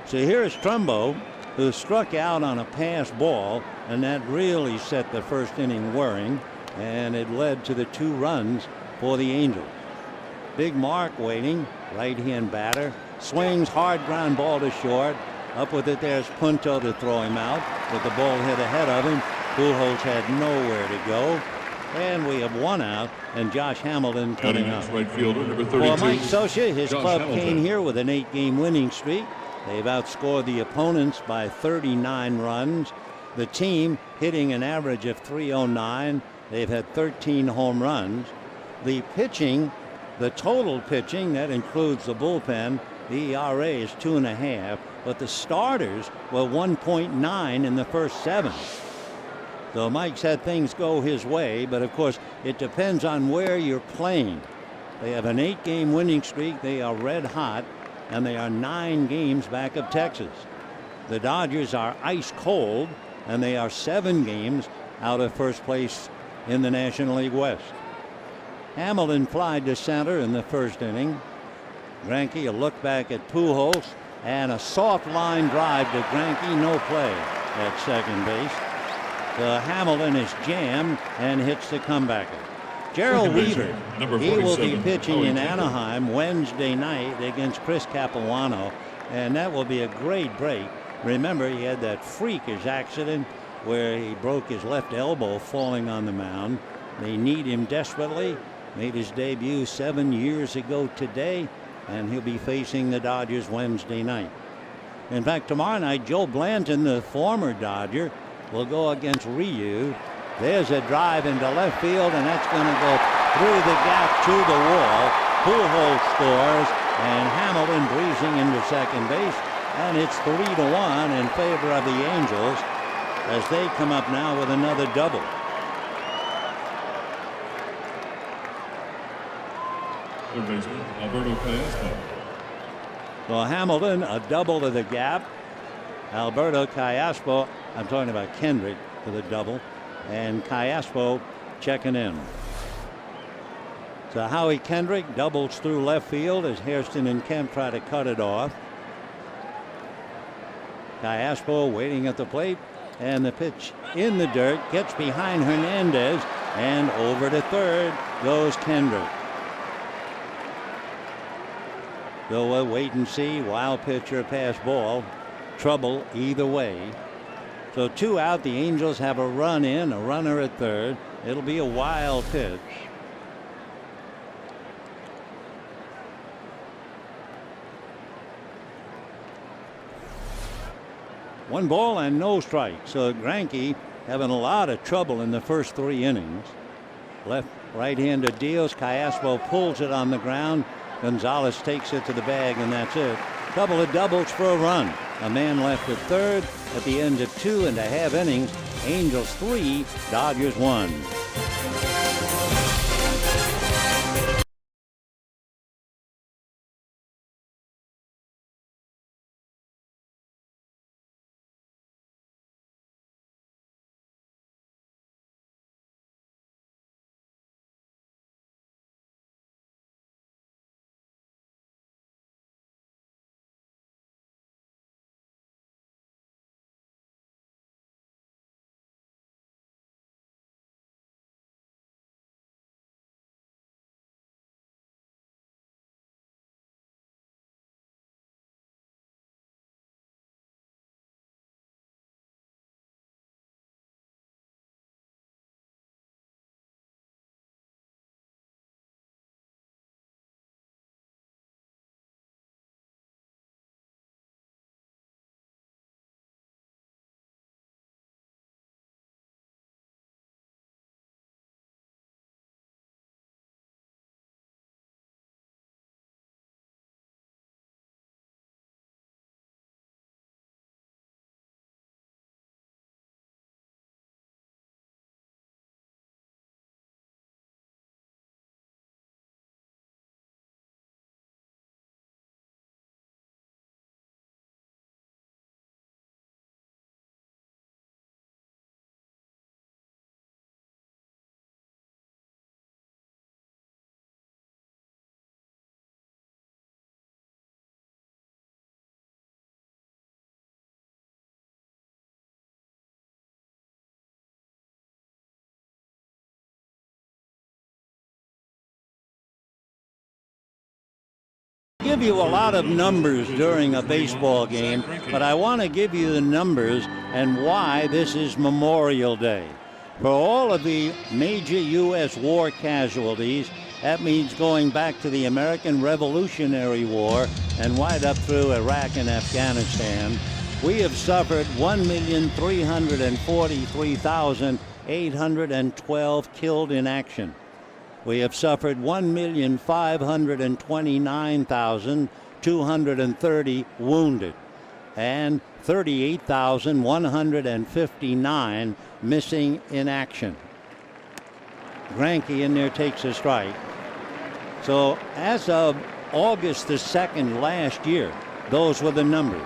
So here's Trumbo, who struck out on a pass ball, and that really set the first inning whirring, and it led to the 2 runs for the Angels. Big Mark waiting, right-hand batter, swings, hard ground ball to short. Up with it, there's Punto to throw him out, with the ball hit ahead of him. Pujols had nowhere to go, and we have 1 out, and Josh Hamilton coming up. Right fielder, number 32. For Mike Scioscia, his Josh club Hamilton. came here with an 8-game winning streak. They've outscored the opponents by 39 runs. The team hitting an average of .309. They've had 13 home runs. The pitching, the total pitching, that includes the bullpen, the ERA is 2.5, but the starters were 1.9 in the first 7. So Mike's had things go his way, but of course it depends on where you're playing. They have an 8-game winning streak. They are red hot, and they are 9 games back of Texas. The Dodgers are ice cold, and they are 7 games out of first place in the National League West. Hamilton flied to center in the first inning. Greinke a look back at Pujols, and a soft line drive to Greinke, no play at second base. The Hamilton is jammed and hits the comebacker. Gerald Weaver, Number he will be 47, pitching in Howie Kendrick. Anaheim Wednesday night against Chris Capuano, and that will be a great break. Remember, he had that freakish accident where he broke his left elbow falling on the mound. They need him desperately. Made his debut 7 years ago today, and he'll be facing the Dodgers Wednesday night. In fact, tomorrow night, Joe Blanton, the former Dodger, will go against Ryu. There's a drive into left field, and that's going to go through the gap to the wall. Pujols scores, and Hamilton breezing into second base, and it's 3-1 in favor of the Angels as they come up now with another double. Third baseman, Alberto Callaspo. So Hamilton, a double to the gap. Alberto Callaspo, I'm talking about Kendrick for the double, and Callaspo checking in. So Howie Kendrick doubles through left field as Hairston and Kemp try to cut it off. Callaspo waiting at the plate, and the pitch in the dirt gets behind Hernandez, and over to third goes Kendrick. So we'll wait and see. Wild pitch or pass ball. Trouble either way. So 2 out. The Angels have a run in, a runner at third. It'll be a wild pitch. 1 ball and no strikes. So Greinke having a lot of trouble in the first 3 innings. Right-hander deals. Callaspo pulls it on the ground. Gonzalez takes it to the bag, and that's it. Couple of doubles for a run. A man left at third at the end of 2.5 innings. Angels 3, Dodgers 1. Give you a lot of numbers during a baseball game, but I want to give you the numbers and why this is Memorial Day. For all of the major U.S. war casualties, that means going back to the American Revolutionary War and right up through Iraq and Afghanistan, we have suffered 1,343,812 killed in action. We have suffered 1,529,230 wounded and 38,159 missing in action. Greinke in there takes a strike. So as of August the 2nd last year, those were the numbers.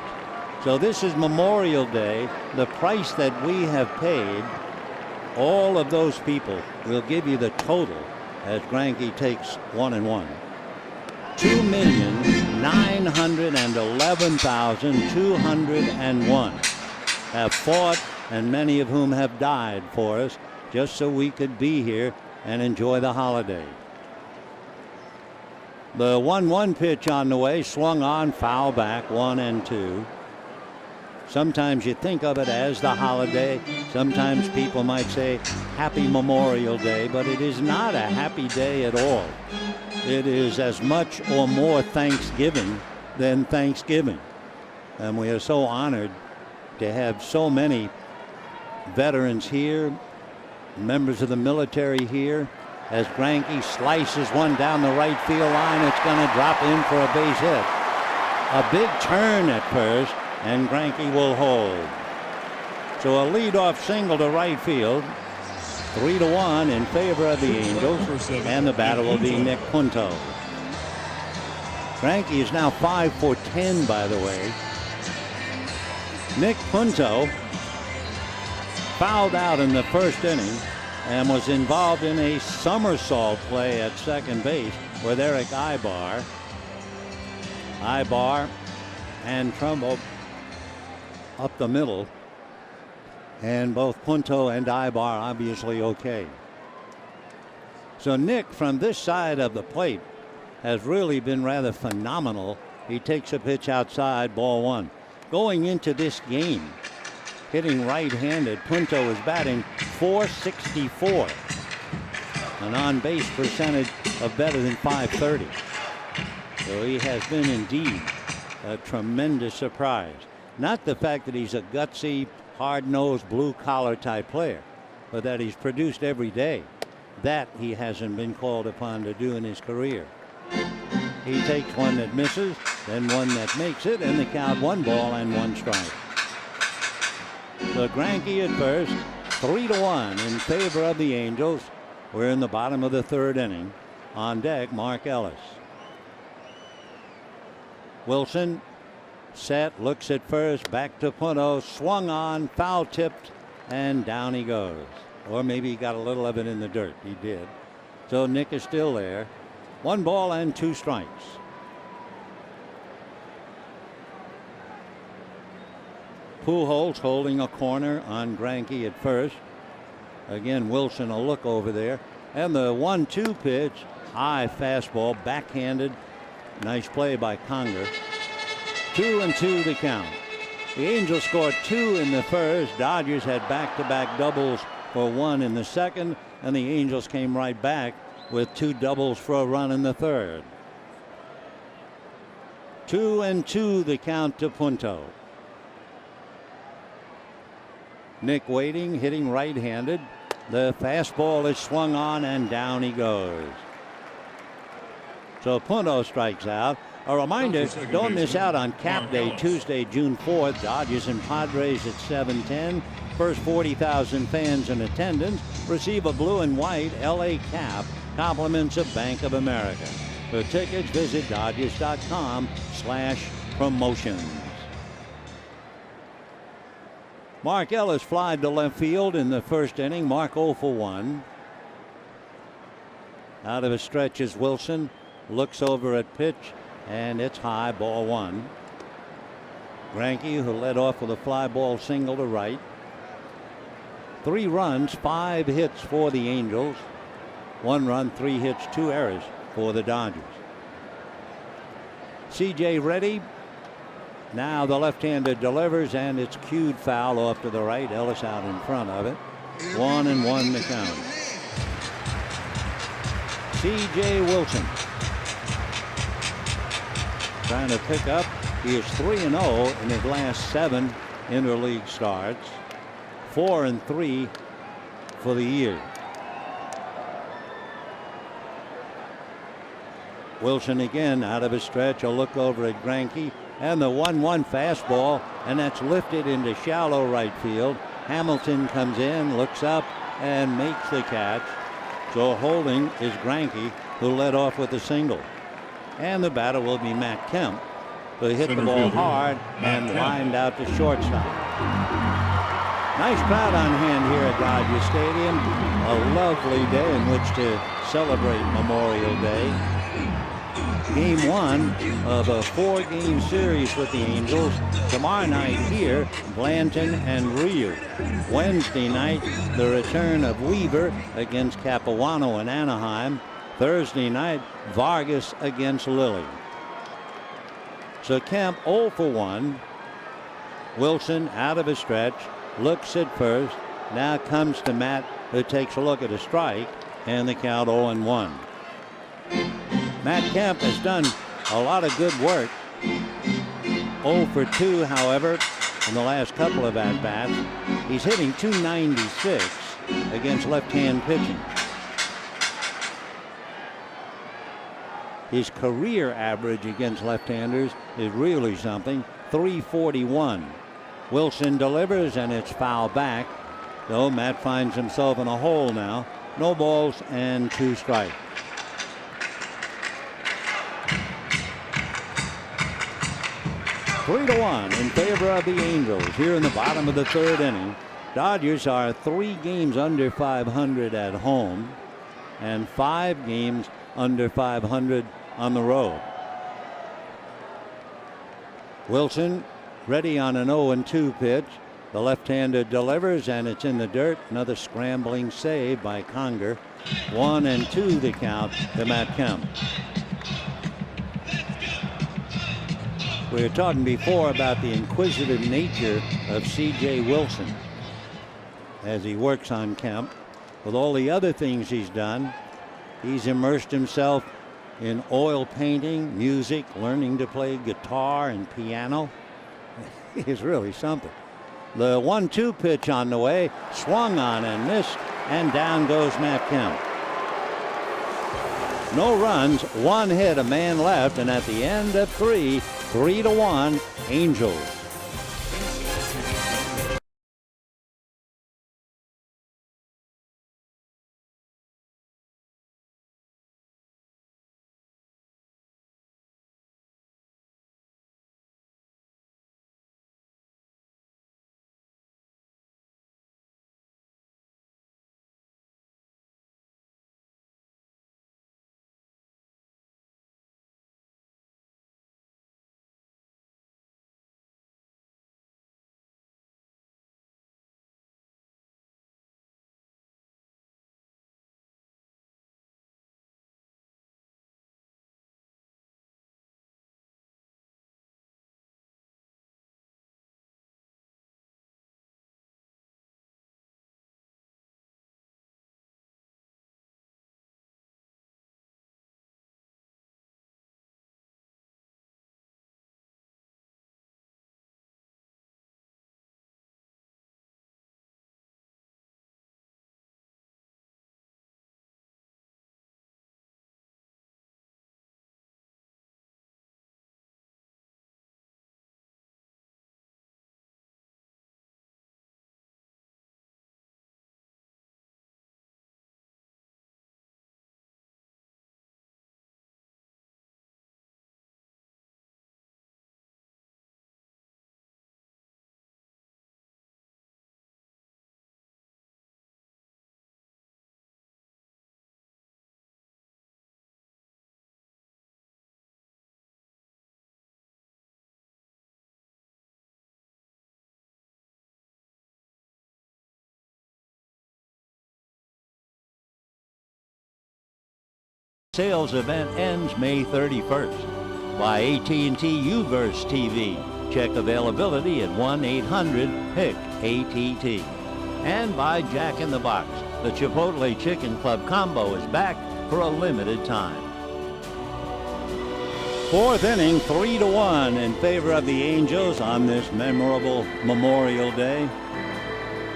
So this is Memorial Day. The price that we have paid, all of those people will give you the total as Greinke takes 1-1. 2,911,201 have fought, and many of whom have died for us, just so we could be here and enjoy the holiday. The 1-1 pitch on the way, swung on, foul back, 1-2. Sometimes you think of it as the holiday. Sometimes people might say Happy Memorial Day, but it is not a happy day at all. It is as much or more Thanksgiving than Thanksgiving. And we are so honored to have so many veterans here, members of the military here. As Greinke slices one down the right field line, it's going to drop in for a base hit. A big turn at first, and Greinke will hold. So a leadoff single to right field, 3-1 in favor of the Angels, and the batter will be Nick Punto. Greinke is now 5 for 10, by the way. Nick Punto fouled out in the first inning and was involved in a somersault play at second base with Eric Ibar. Ibar and Trumbo up the middle, and both Punto and Ibar obviously okay. So Nick from this side of the plate has really been rather phenomenal. He takes a pitch outside, ball 1. Going into this game, hitting right-handed, Punto is batting .464, an on-base percentage of better than .530. So he has been indeed a tremendous surprise. Not the fact that he's a gutsy, hard-nosed, blue-collar type player, but that he's produced every day. That he hasn't been called upon to do in his career. He takes one that misses, then one that makes it, and the count 1 ball and 1 strike. So Greinke at first, 3-1 in favor of the Angels. We're in the bottom of the 3rd inning. On deck, Mark Ellis. Wilson set, looks at first, back to Punto, swung on, foul tipped, and down he goes. Or maybe he got a little of it in the dirt. He did. So Nick is still there. 1 ball and 2 strikes. Pujols holding a corner on Greinke at first. Again, Wilson a look over there. And the 1-2 pitch, high fastball, backhanded. Nice play by Conger. 2-2 the count. The Angels scored 2 in the first. Dodgers had back-to-back doubles for 1 in the second, and the Angels came right back with 2 doubles for a run in the third. 2-2 the count to Punto. Nick waiting, hitting right-handed. The fastball is swung on and down he goes. So Punto strikes out. A reminder, don't miss out on Cap Day Tuesday, June 4th. Dodgers and Padres at 7:10. First 40,000 fans in attendance receive a blue and white LA cap, compliments of Bank of America. For tickets, visit Dodgers.com/promotions. Mark Ellis flied to left field in the first inning. Mark 0 for 1. Out of a stretch is Wilson. Looks over at pitch, and it's high, ball 1. Greinke, who led off with a fly ball single to right. 3 runs, 5 hits for the Angels. 1 run, 3 hits, 2 errors for the Dodgers. C.J. ready. Now the left-hander delivers, and it's cued foul off to the right. Ellis out in front of it. 1-1 the count. C.J. Wilson trying to pick up. He is 3-0 in his last 7 interleague starts. 4-3 for the year. Wilson again out of his stretch. A look over at Greinke. And the 1-1 fastball, and that's lifted into shallow right field. Hamilton comes in, looks up, and makes the catch. So holding is Greinke, who led off with a single. And the batter will be Matt Kemp, who hit the ball hard and lined out to shortstop. Nice crowd on hand here at Dodger Stadium. A lovely day in which to celebrate Memorial Day. Game 1 of a 4-game series with the Angels. Tomorrow night here, Blanton and Ryu. Wednesday night, the return of Weaver against Capuano in Anaheim. Thursday night, Vargas against Lilly. So Kemp 0 for 1. Wilson out of a stretch, looks at first. Now comes to Matt, who takes a look at a strike, and the count 0-1. Matt Kemp has done a lot of good work. 0 for 2, however, in the last couple of at-bats. He's hitting .296 against left-hand pitching. His career average against left-handers is really something, .341. Wilson delivers, and it's foul back. So Matt finds himself in a hole now. No balls and 2 strikes. 3-1 in favor of the Angels here in the bottom of the 3rd inning. Dodgers are 3 games under .500 at home and 5 games under .500 on the road. Wilson ready on an 0-2 pitch. The left-hander delivers, and it's in the dirt. Another scrambling save by Conger. 1-2 the count to Matt Kemp. We were talking before about the inquisitive nature of C.J. Wilson as he works on Kemp. With all the other things he's done, he's immersed himself in oil painting, music, learning to play guitar and piano. is really something. The 1-2 pitch on the way, swung on and missed, and down goes Matt Kemp. No runs, 1 hit, a man left, and at the end of 3-1, Angels. Sales event ends May 31st. By AT&T U-verse TV. Check availability at 1-800-PIC-ATT. And by Jack in the Box. The Chipotle Chicken Club combo is back for a limited time. 4th inning, 3-1 in favor of the Angels on this memorable Memorial Day.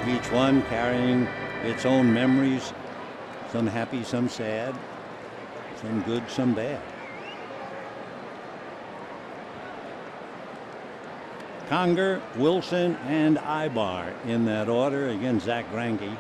Each one carrying its own memories, some happy, some sad. Some good, some bad. Conger, Wilson, and Ibar in that order against Zach Greinke.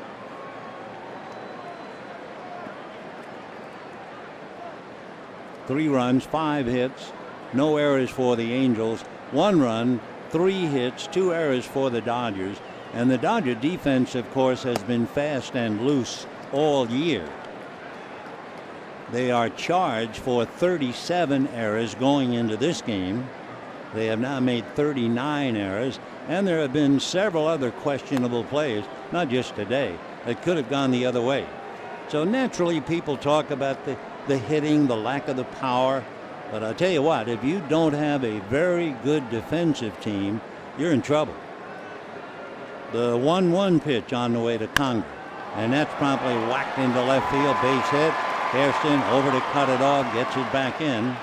Three runs, 5 hits, no errors for the Angels. 1 run, 3 hits, 2 errors for the Dodgers. And the Dodger defense, of course, has been fast and loose all year. They are charged for 37 errors going into this game. They have now made 39 errors, and there have been several other questionable plays, not just today, that could have gone the other way. So naturally, people talk about the hitting, the lack of the power. But I'll tell you what, if you don't have a very good defensive team, you're in trouble. The 1-1 pitch on the way to Conger, and that's promptly whacked into left field, base hit. Hairston over to cut it off, gets it back in.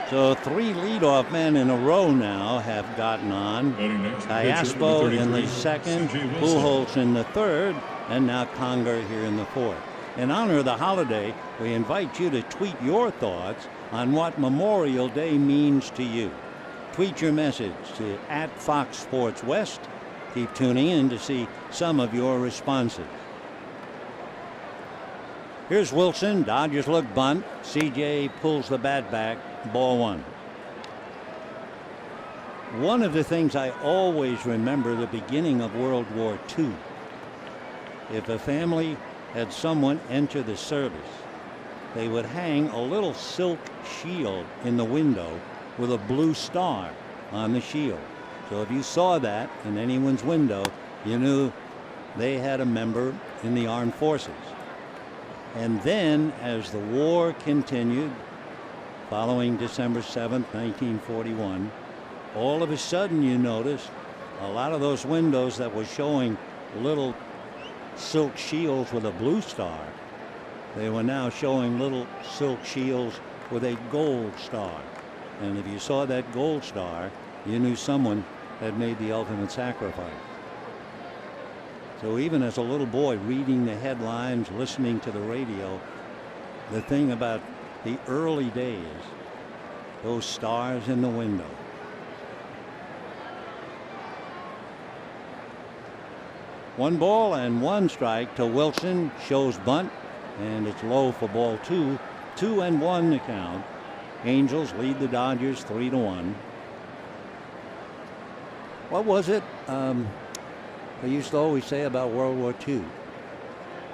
So 3 leadoff men in a row now have gotten on. Cayaspo in the second, Pujols in the third, and now Conger here in the fourth. In honor of the holiday, we invite you to tweet your thoughts on what Memorial Day means to you. Tweet your message to @FoxSportsWest. Keep tuning in to see some of your responses. Here's Wilson. Dodgers look bunt. CJ pulls the bat back. Ball 1. One of the things I always remember the beginning of World War II. If a family had someone enter the service, they would hang a little silk shield in the window with a blue star on the shield. So if you saw that in anyone's window, you knew they had a member in the armed forces. And then as the war continued, following December 7th, 1941, all of a sudden you noticed a lot of those windows that were showing little silk shields with a blue star, they were now showing little silk shields with a gold star. And if you saw that gold star, you knew someone had made the ultimate sacrifice. So even as a little boy reading the headlines, listening to the radio, the thing about the early days, those stars in the window. One ball and one strike to Wilson, shows bunt, and it's low for ball two. 2-1 the count. Angels lead the Dodgers 3-1. What was it they used to always say about World War II?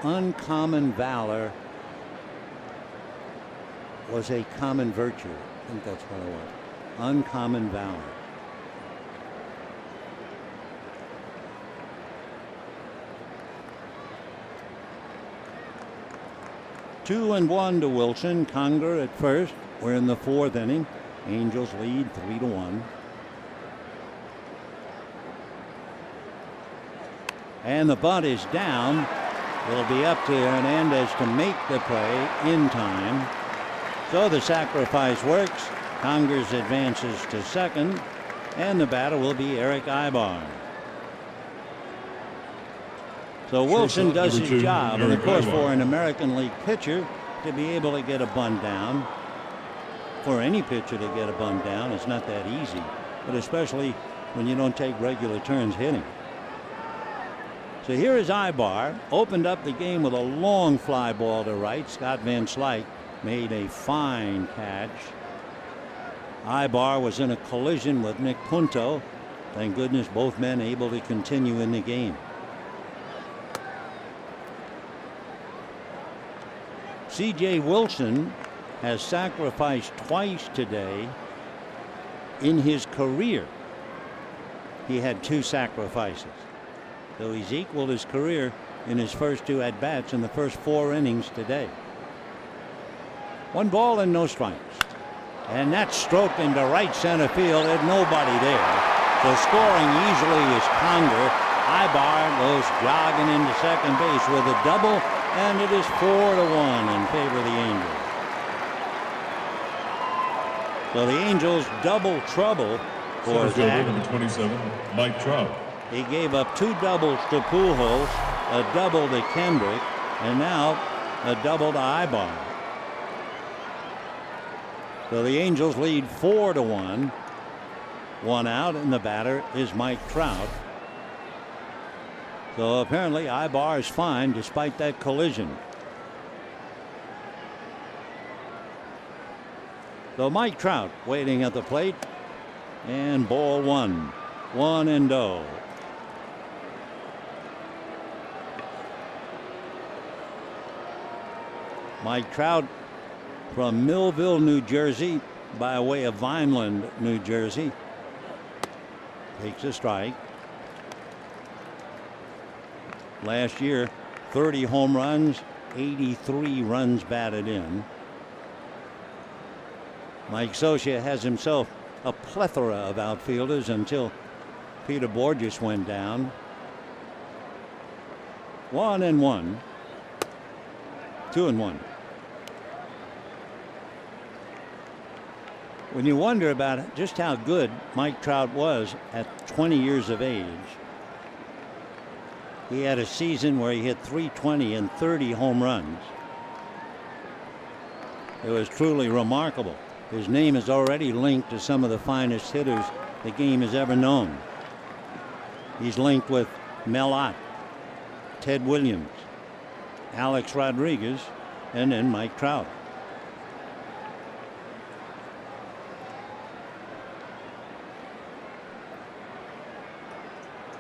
Uncommon valor was a common virtue. I think that's what it was. Uncommon valor. Two and one to Wilson. Conger at first. We're in the fourth inning. Angels lead 3-1. And the bunt is down. It'll be up to Hernandez to make the play in time. So the sacrifice works. Congers advances to second. And the batter will be Eric Ibar. So Wilson does his job. And of course, for an American League pitcher to be able to get a bunt down, for any pitcher to get a bunt down, it's not that easy. But especially when you don't take regular turns hitting. So here is Ibar. Opened up the game with a long fly ball to right. Scott Van Slyke made a fine catch. Ibar was in a collision with Nick Punto. Thank goodness both men able to continue in the game. C.J. Wilson has sacrificed twice today in his career. He had 2 sacrifices. So he's equaled his career in his first 2 at-bats in the first 4 innings today. 1 ball and no strikes. And that stroke into right center field. There's nobody there. So scoring easily is Conger. Ibar goes jogging into second base with a double, and it is 4-1 in favor of the Angels. So the Angels double trouble for Zach. Number 27, Mike Trout. He gave up 2 doubles to Pujols, a double to Kendrick, and now a double to Ibar. So the Angels lead 4-1. 1 out, and the batter is Mike Trout. So apparently Ibar is fine despite that collision. So Mike Trout waiting at the plate, and ball 1. 1-0. Mike Trout from Millville, New Jersey, by way of Vineland, New Jersey, takes a strike. Last year, 30 home runs, 83 runs batted in. Mike Scioscia has himself a plethora of outfielders until Peter Borges went down. 1-1. 2-1. When you wonder about just how good Mike Trout was at 20 years of age, he had a season where he hit .320 and 30 home runs. It was truly remarkable. His name is already linked to some of the finest hitters the game has ever known. He's linked with Mel Ott, Ted Williams, Alex Rodriguez, and then Mike Trout.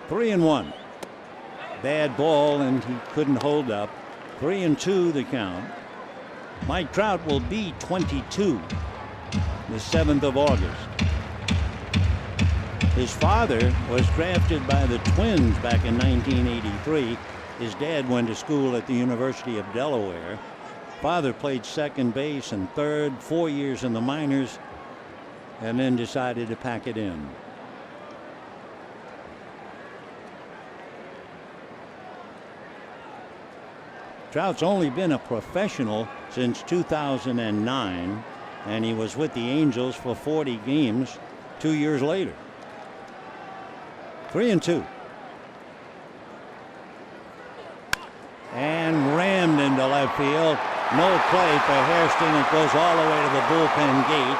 Three and 1. Bad ball, and he couldn't hold up. 3-2 the count. Mike Trout will be 22 the 7th of August. His father was drafted by the Twins back in 1983. His dad went to school at the University of Delaware. Father played second base and third, 4 years in the minors, and then decided to pack it in. Trout's only been a professional since 2009. and he was with the Angels for 40 games 2 years later. 3-2. And rammed into left field. No play for Hairston. It goes all the way to the bullpen gate.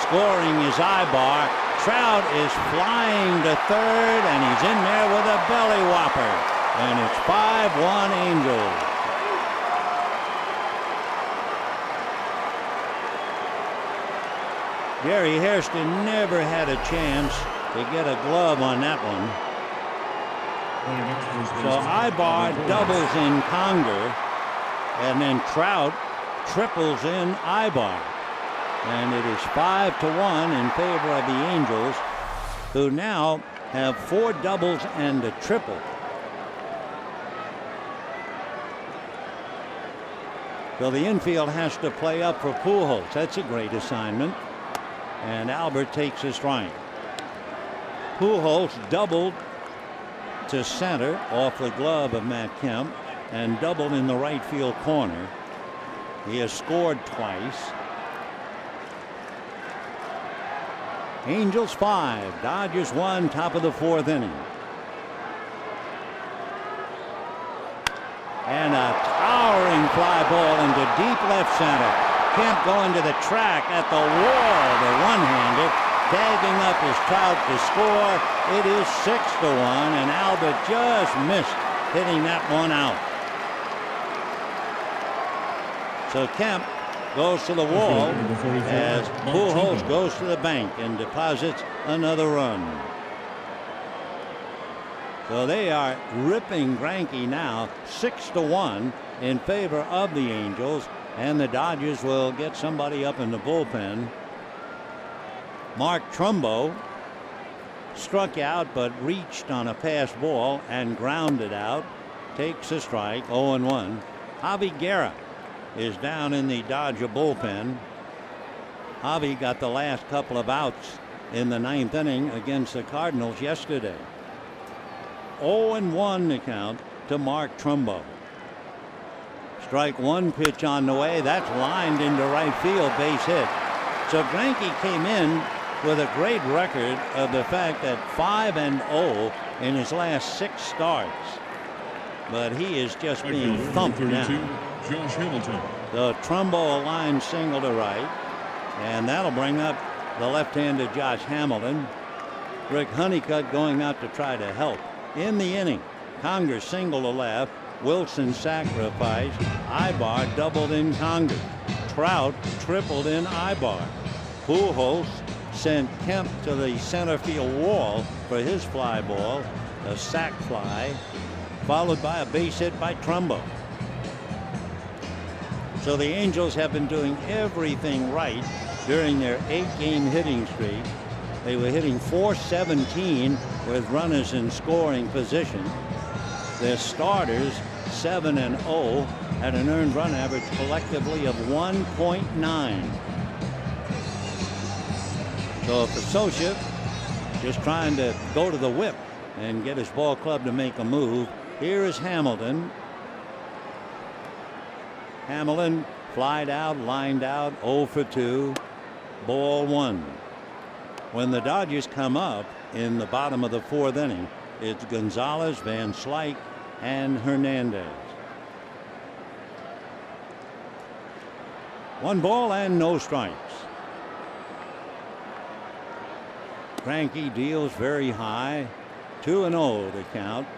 Scoring is Ibar. Trout is flying to third, and he's in there with a belly whopper. And it's 5-1 Angels. Gary Hairston never had a chance to get a glove on that one. So Ibar doubles in Conger, and then Trout triples in Ibar. And it is 5-1 in favor of the Angels, who now have 4 doubles and a triple. So the infield has to play up for Pujols. That's a great assignment. And Albert takes a strike. Pujols doubled to center off the glove of Matt Kemp and doubled in the right field corner. He has scored twice. Angels 5, Dodgers 1, top of the 4th inning. And a towering fly ball into deep left center. Kemp going to the track at the wall, the one-hander, tagging up his Trout to score. It is 6-1, and Albert just missed hitting that one out. So Kemp goes to the wall as Pujols goes to the bank and deposits another run. So they are ripping Greinke now 6-1 in favor of the Angels, and the Dodgers will get somebody up in the bullpen. Mark Trumbo struck out but reached on a pass ball and grounded out. Takes a strike, 0-1. Javi Guerra is down in the Dodger bullpen. Javi got the last couple of outs in the 9th inning against the Cardinals yesterday. 0-1 the count to Mark Trumbo. Strike one pitch on the way. That's lined into right field, base hit. So Greinke came in with a great record of the fact that 5-0 in his last 6 starts. But he is just being thumped now. Josh Hamilton. The Trumbo line single to right, and that'll bring up the left-handed Josh Hamilton. Rick Honeycutt going out to try to help. In the inning, Conger single to left. Wilson sacrificed. Ibar doubled in Conger. Trout tripled in Ibar. Pujols sent Kemp to the center field wall for his fly ball, a sac fly, followed by a base hit by Trumbo. So the Angels have been doing everything right during their 8-game hitting streak. They were hitting .417 with runners in scoring position. Their starters, 7-0, had an earned run average collectively of 1.9. So for Socia, just trying to go to the whip and get his ball club to make a move. Here is Hamilton. Hamilton flied out, lined out, 0 for 2, ball 1. When the Dodgers come up in the bottom of the 4th inning, it's Gonzalez, Van Slyke, and Hernandez. 1 ball and no strikes. Greinke deals very high, 2-0 the count.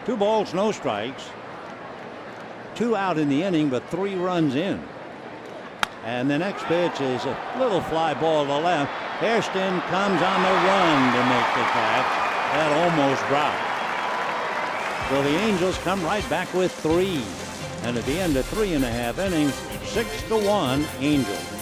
Two balls, no strikes. 2 out in the inning, but 3 runs in. And the next pitch is a little fly ball to left. Hairston comes on the run to make the catch. That almost dropped. So the Angels come right back with 3. And at the end of 3.5 innings, 6-1 Angels.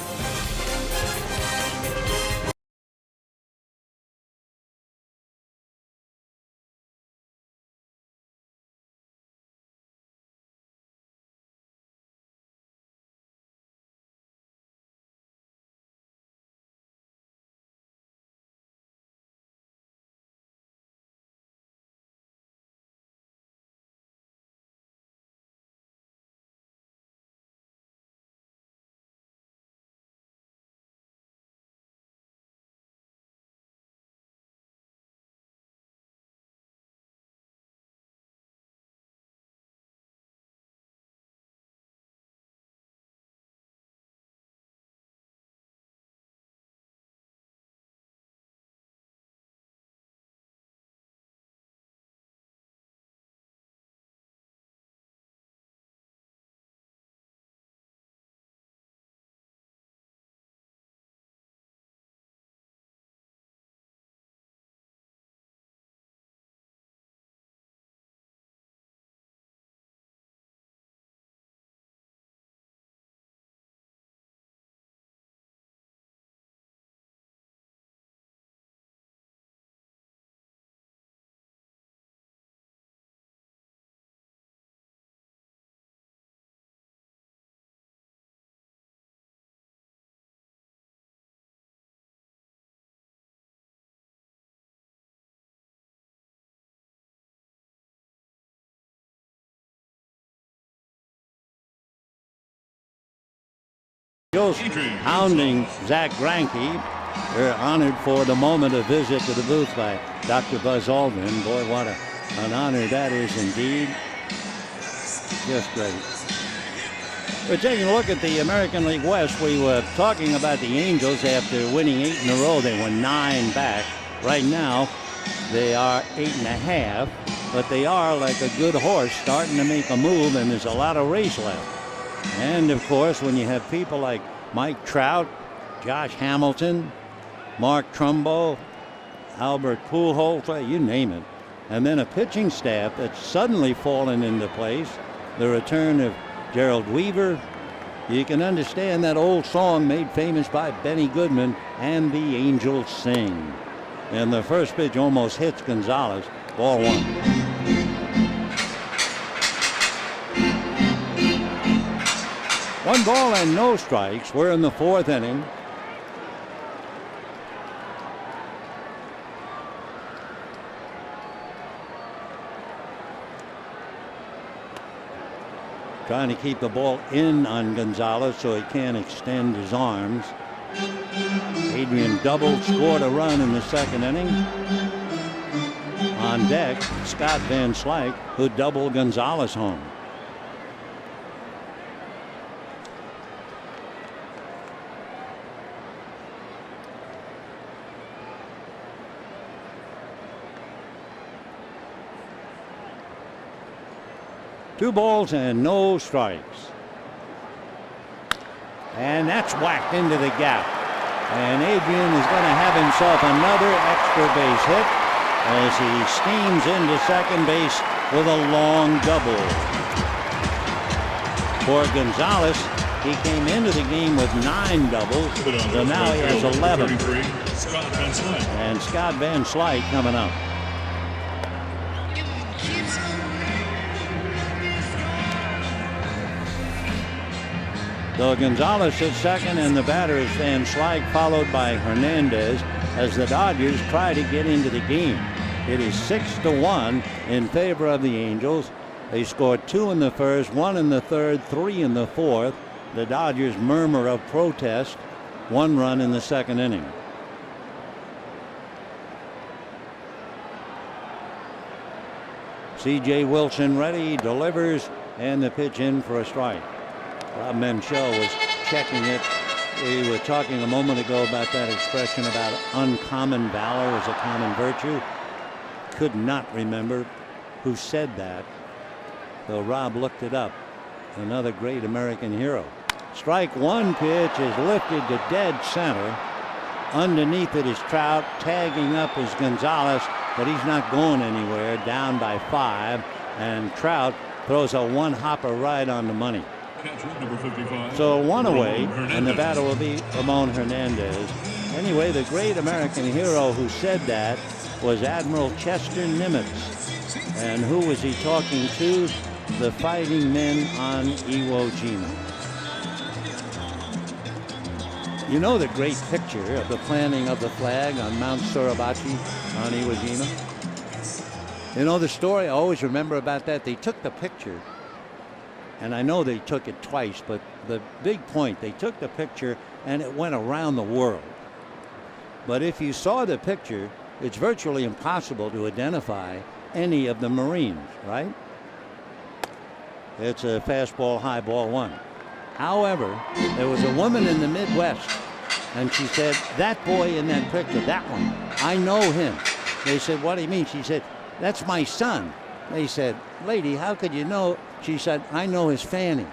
Angels hounding Zach Greinke. We're honored for the moment of visit to the booth by Dr. Buzz Aldrin. Boy, what an honor that is indeed. Just great. We're taking a look at the American League West. We were talking about the Angels after winning 8 in a row. They were 9 back. Right now, they are 8.5, but they are like a good horse starting to make a move, and there's a lot of race left. And of course, when you have people like Mike Trout, Josh Hamilton, Mark Trumbo, Albert Pujols, you name it, and then a pitching staff that's suddenly fallen into place, the return of Gerald Weaver, you can understand that old song made famous by Benny Goodman, And the Angels Sing. And the first pitch almost hits Gonzalez, ball 1. One ball and no strikes. We're in the 4th inning. Trying to keep the ball in on Gonzalez so he can't extend his arms. Adrian doubled, scored a run in the 2nd inning. On deck, Scott Van Slyke, who doubled Gonzalez home. Two balls and no strikes. And that's whacked into the gap. And Adrian is going to have himself another extra base hit as he steams into second base with a long double. For Gonzalez, he came into the game with 9 doubles, so now he has 11. And Scott Van Slyke coming up. So Gonzalez at second, and the batter is Van Slyke, followed by Hernandez as the Dodgers try to get into the game. It is 6-1 in favor of the Angels. They scored 2 in the first, 1 in the third, 3 in the fourth. The Dodgers murmur of protest, 1 run in the 2nd inning. C.J. Wilson ready, delivers, and the pitch in for a strike. Rob Menchel was checking it. We were talking a moment ago about that expression about uncommon valor as a common virtue. Could not remember who said that, though Rob looked it up. Another great American hero. Strike 1 pitch is lifted to dead center. Underneath it is Trout. Tagging up is Gonzalez, but he's not going anywhere. Down by 5, and Trout throws a one-hopper right on the money. So 1 away, and the batter will be Ramon Hernandez. Anyway, the great American hero who said that was Admiral Chester Nimitz. And who was he talking to? The fighting men on Iwo Jima. You know the great picture of the planting of the flag on Mount Suribachi on Iwo Jima? You know the story I always remember about that? They took the picture. And I know they took it twice, but the big point, they took the picture and it went around the world. But if you saw the picture, it's virtually impossible to identify any of the Marines, right? It's a fastball, high ball 1. However, there was a woman in the Midwest, and she said, that boy in that picture, that one, I know him. They said, what do you mean? She said, that's my son. They said, lady, how could you know? She said, I know his fanny.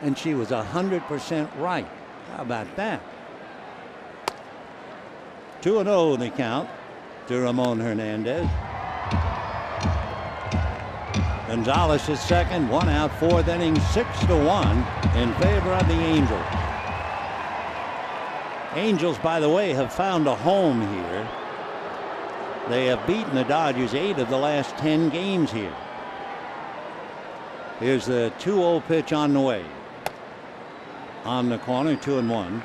And she was 100% right. How about that? 2-0 the count to Ramon Hernandez. Gonzalez is second, 1 out, 4th inning, 6-1 in favor of the Angels. Angels, by the way, have found a home here. They have beaten the Dodgers 8 of the last 10 games here. Here's the 2-0 pitch on the way. On the corner, 2-1.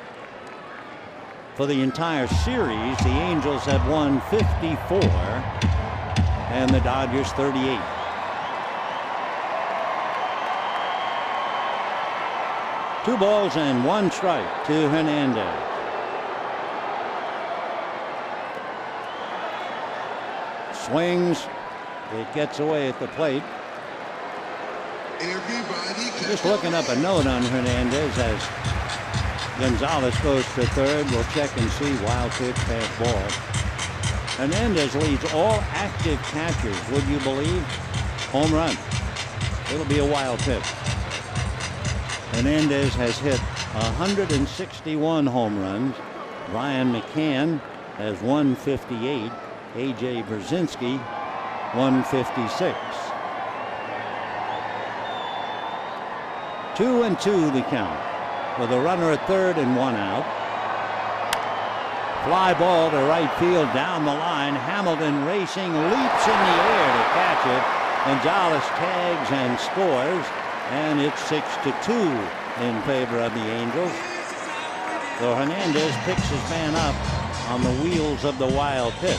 For the entire series, the Angels have won 54 and the Dodgers 38. 2 balls and 1 strike to Hernandez. Swings. It gets away at the plate. Just looking up a note on Hernandez as Gonzalez goes to third. We'll check and see. Wild pitch, pass ball. Hernandez leads all active catchers, would you believe? Home run. It'll be a wild pitch. Hernandez has hit 161 home runs. Brian McCann has 158. A.J. Brzezinski, 156. 2-2 the count, with a runner at third and 1 out. Fly ball to right field down the line. Hamilton racing, leaps in the air to catch it. Gonzalez tags and scores, and it's 6-2 in favor of the Angels. So Hernandez picks his man up on the wheels of the wild pitch.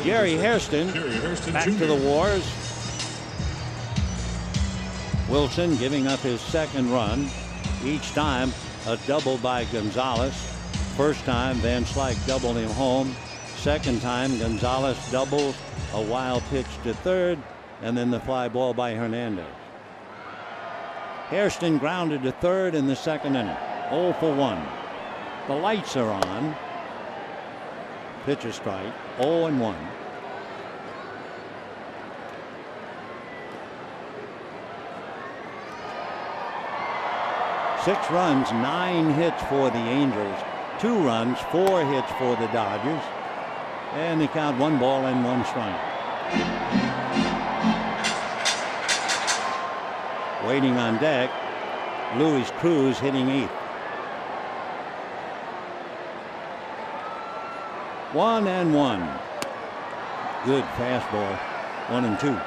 Jerry Hairston back to the Wars. Wilson giving up his second run. Each time a double by Gonzalez. First time Van Slyke doubled him home. Second time Gonzalez doubles, a wild pitch to third, and then the fly ball by Hernandez. Hairston grounded to third in the second inning. 0 for 1. The lights are on. Pitch a strike. 0-1. Six runs, 9 hits for the Angels. 2 runs, 4 hits for the Dodgers. And they count 1 ball and 1 strike. Waiting on deck, Luis Cruz hitting 8th. 1-1. Good fastball. 1-2.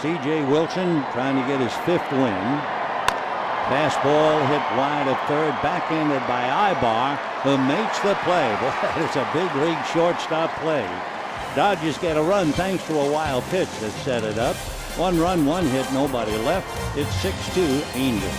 C.J. Wilson trying to get his 5th win. Fastball hit wide at third, backhanded by Ibar, who makes the play. Boy, that is a big league shortstop play. Dodgers get a run thanks to a wild pitch that set it up. 1 run, 1 hit, nobody left. It's 6-2 Angels.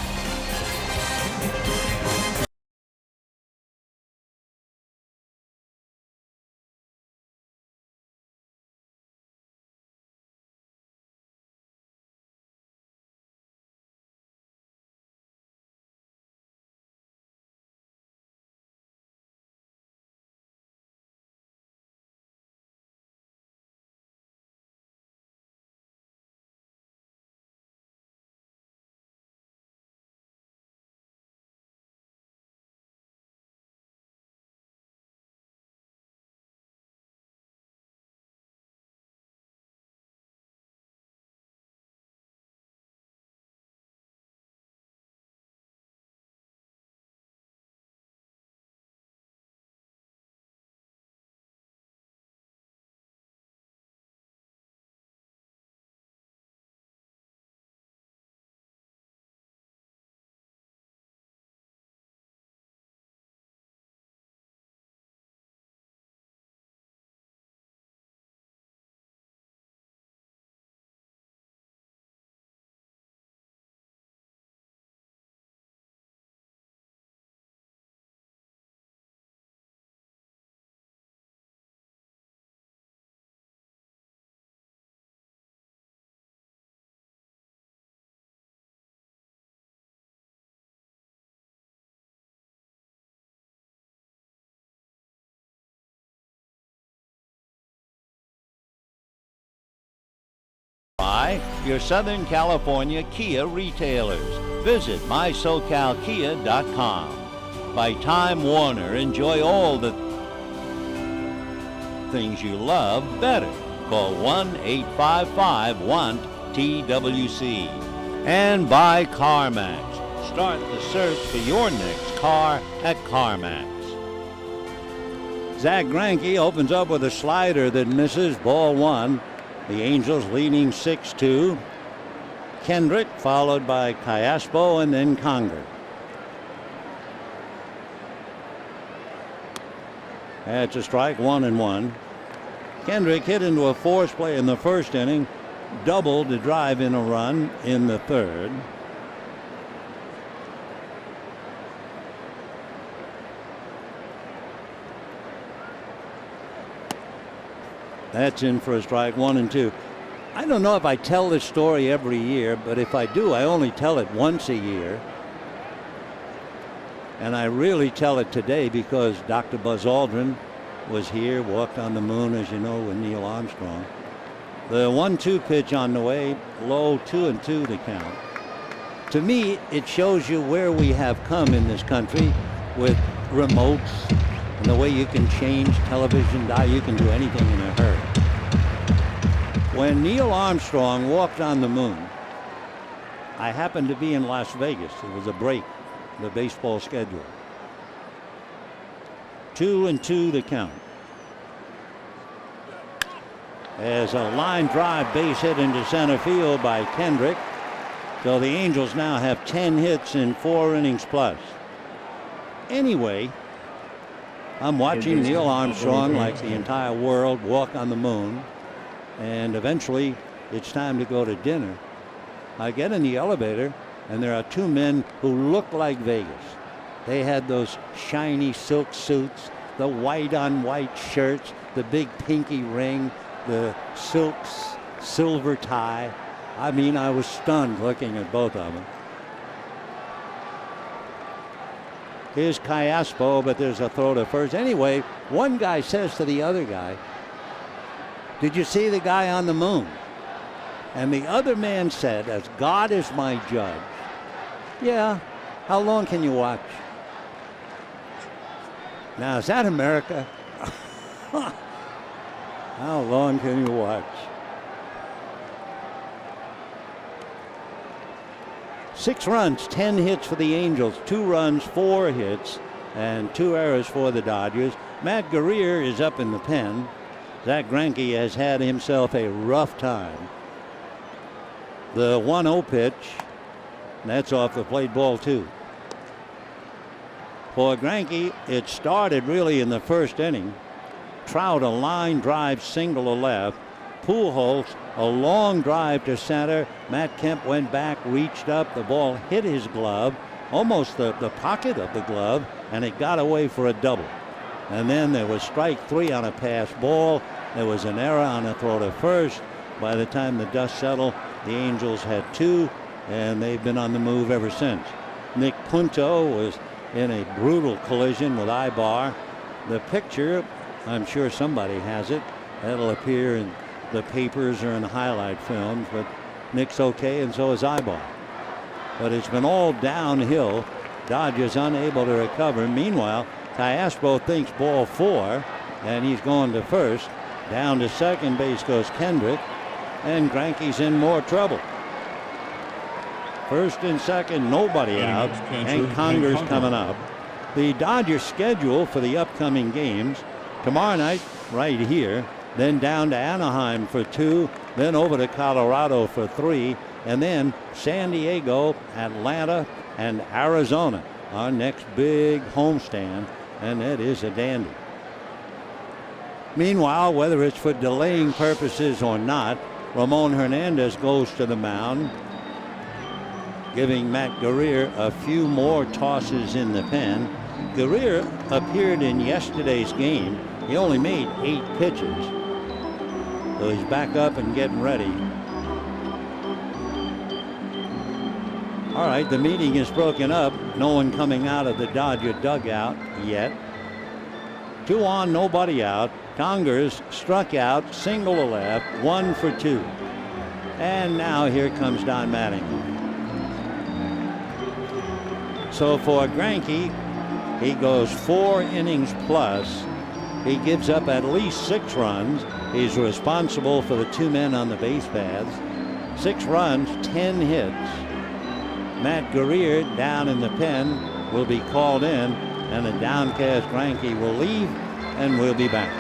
Your Southern California Kia retailers. Visit mysocalkia.com. By Time Warner, enjoy all the things you love better. Call 1-855-WANT-TWC. And by CarMax. Start the search for your next car at CarMax. Zach Greinke opens up with a slider that misses. Ball 1. The Angels leading 6-2. Kendrick, followed by Cayaspo, and then Conger. That's a strike, 1-1. Kendrick hit into a force play in the first inning, doubled to drive in a run in the third. That's in for a strike, 1-2. I don't know if I tell this story every year, but if I do, I only tell it once a year. And I really tell it today because Dr. Buzz Aldrin was here, walked on the moon, as you know, with Neil Armstrong. The 1-2 pitch on the way, low, 2-2 to count. To me, it shows you where we have come in this country with remotes and the way you can change television dial. You can do anything in a hurry. When Neil Armstrong walked on the moon, I happened to be in Las Vegas. It was a break, the baseball schedule. 2-2 to count. As a line drive base hit into center field by Kendrick. So the Angels now have 10 hits in 4 innings plus. Anyway, I'm watching Neil Armstrong, like the entire world, walk on the moon. And eventually it's time to go to dinner. I get in the elevator and there are two men who look like Vegas. They had those shiny silk suits, the white on white shirts, the big pinky ring, the silver tie. I mean, I was stunned looking at both of them. Here's Cayaspo, but there's a throw to first. Anyway, one guy says to the other guy, "Did you see the guy on the moon?" And the other man said, "As God is my judge." Yeah, how long can you watch? Now, is that America? How long can you watch? 6 runs, 10 hits for the Angels, 2 runs, 4 hits, and 2 errors for the Dodgers. Matt Guerrier is up in the pen. Zach Greinke has had himself a rough time. The 1-0 pitch, that's off the plate, ball 2. For Greinke, it started really in the first inning. Trout a line drive single to left. Pujols a long drive to center. Matt Kemp went back, reached up. The ball hit his glove, almost the pocket of the glove, and it got away for a double. And then there was strike 3 on a pass ball. There was an error on a throw to first. By the time the dust settled, the Angels had 2, and they've been on the move ever since. Nick Punto was in a brutal collision with Ibar. The picture, I'm sure somebody has it. That'll appear in the papers or in the highlight films, but Nick's okay, and so is Ibar. But it's been all downhill. Dodgers unable to recover. Meanwhile, Cayaspo thinks ball 4, and he's going to first. Down to second base goes Kendrick, and Greinke's in more trouble. First and second, nobody out, and Conger's coming up. The Dodgers schedule for the upcoming games: tomorrow night right here, then down to Anaheim for 2, then over to Colorado for 3, and then San Diego, Atlanta, and Arizona, our next big homestand, and it is a dandy. Meanwhile, whether it's for delaying purposes or not, Ramon Hernandez goes to the mound, giving Matt Guerrier a few more tosses in the pen. Guerrier appeared in yesterday's game. He only made 8 pitches. So he's back up and getting ready. All right, the meeting is broken up. No one coming out of the Dodger dugout yet. 2 on, nobody out. Conger's struck out, single to left, 1 for 2. And now here comes Don Mattingly. So for Greinke, he goes 4 innings plus. He gives up at least 6 runs. He's responsible for the 2 men on the base paths. 6 runs, 10 hits. Matt Guerrier down in the pen will be called in, and a downcast Greinke will leave, and we'll be back.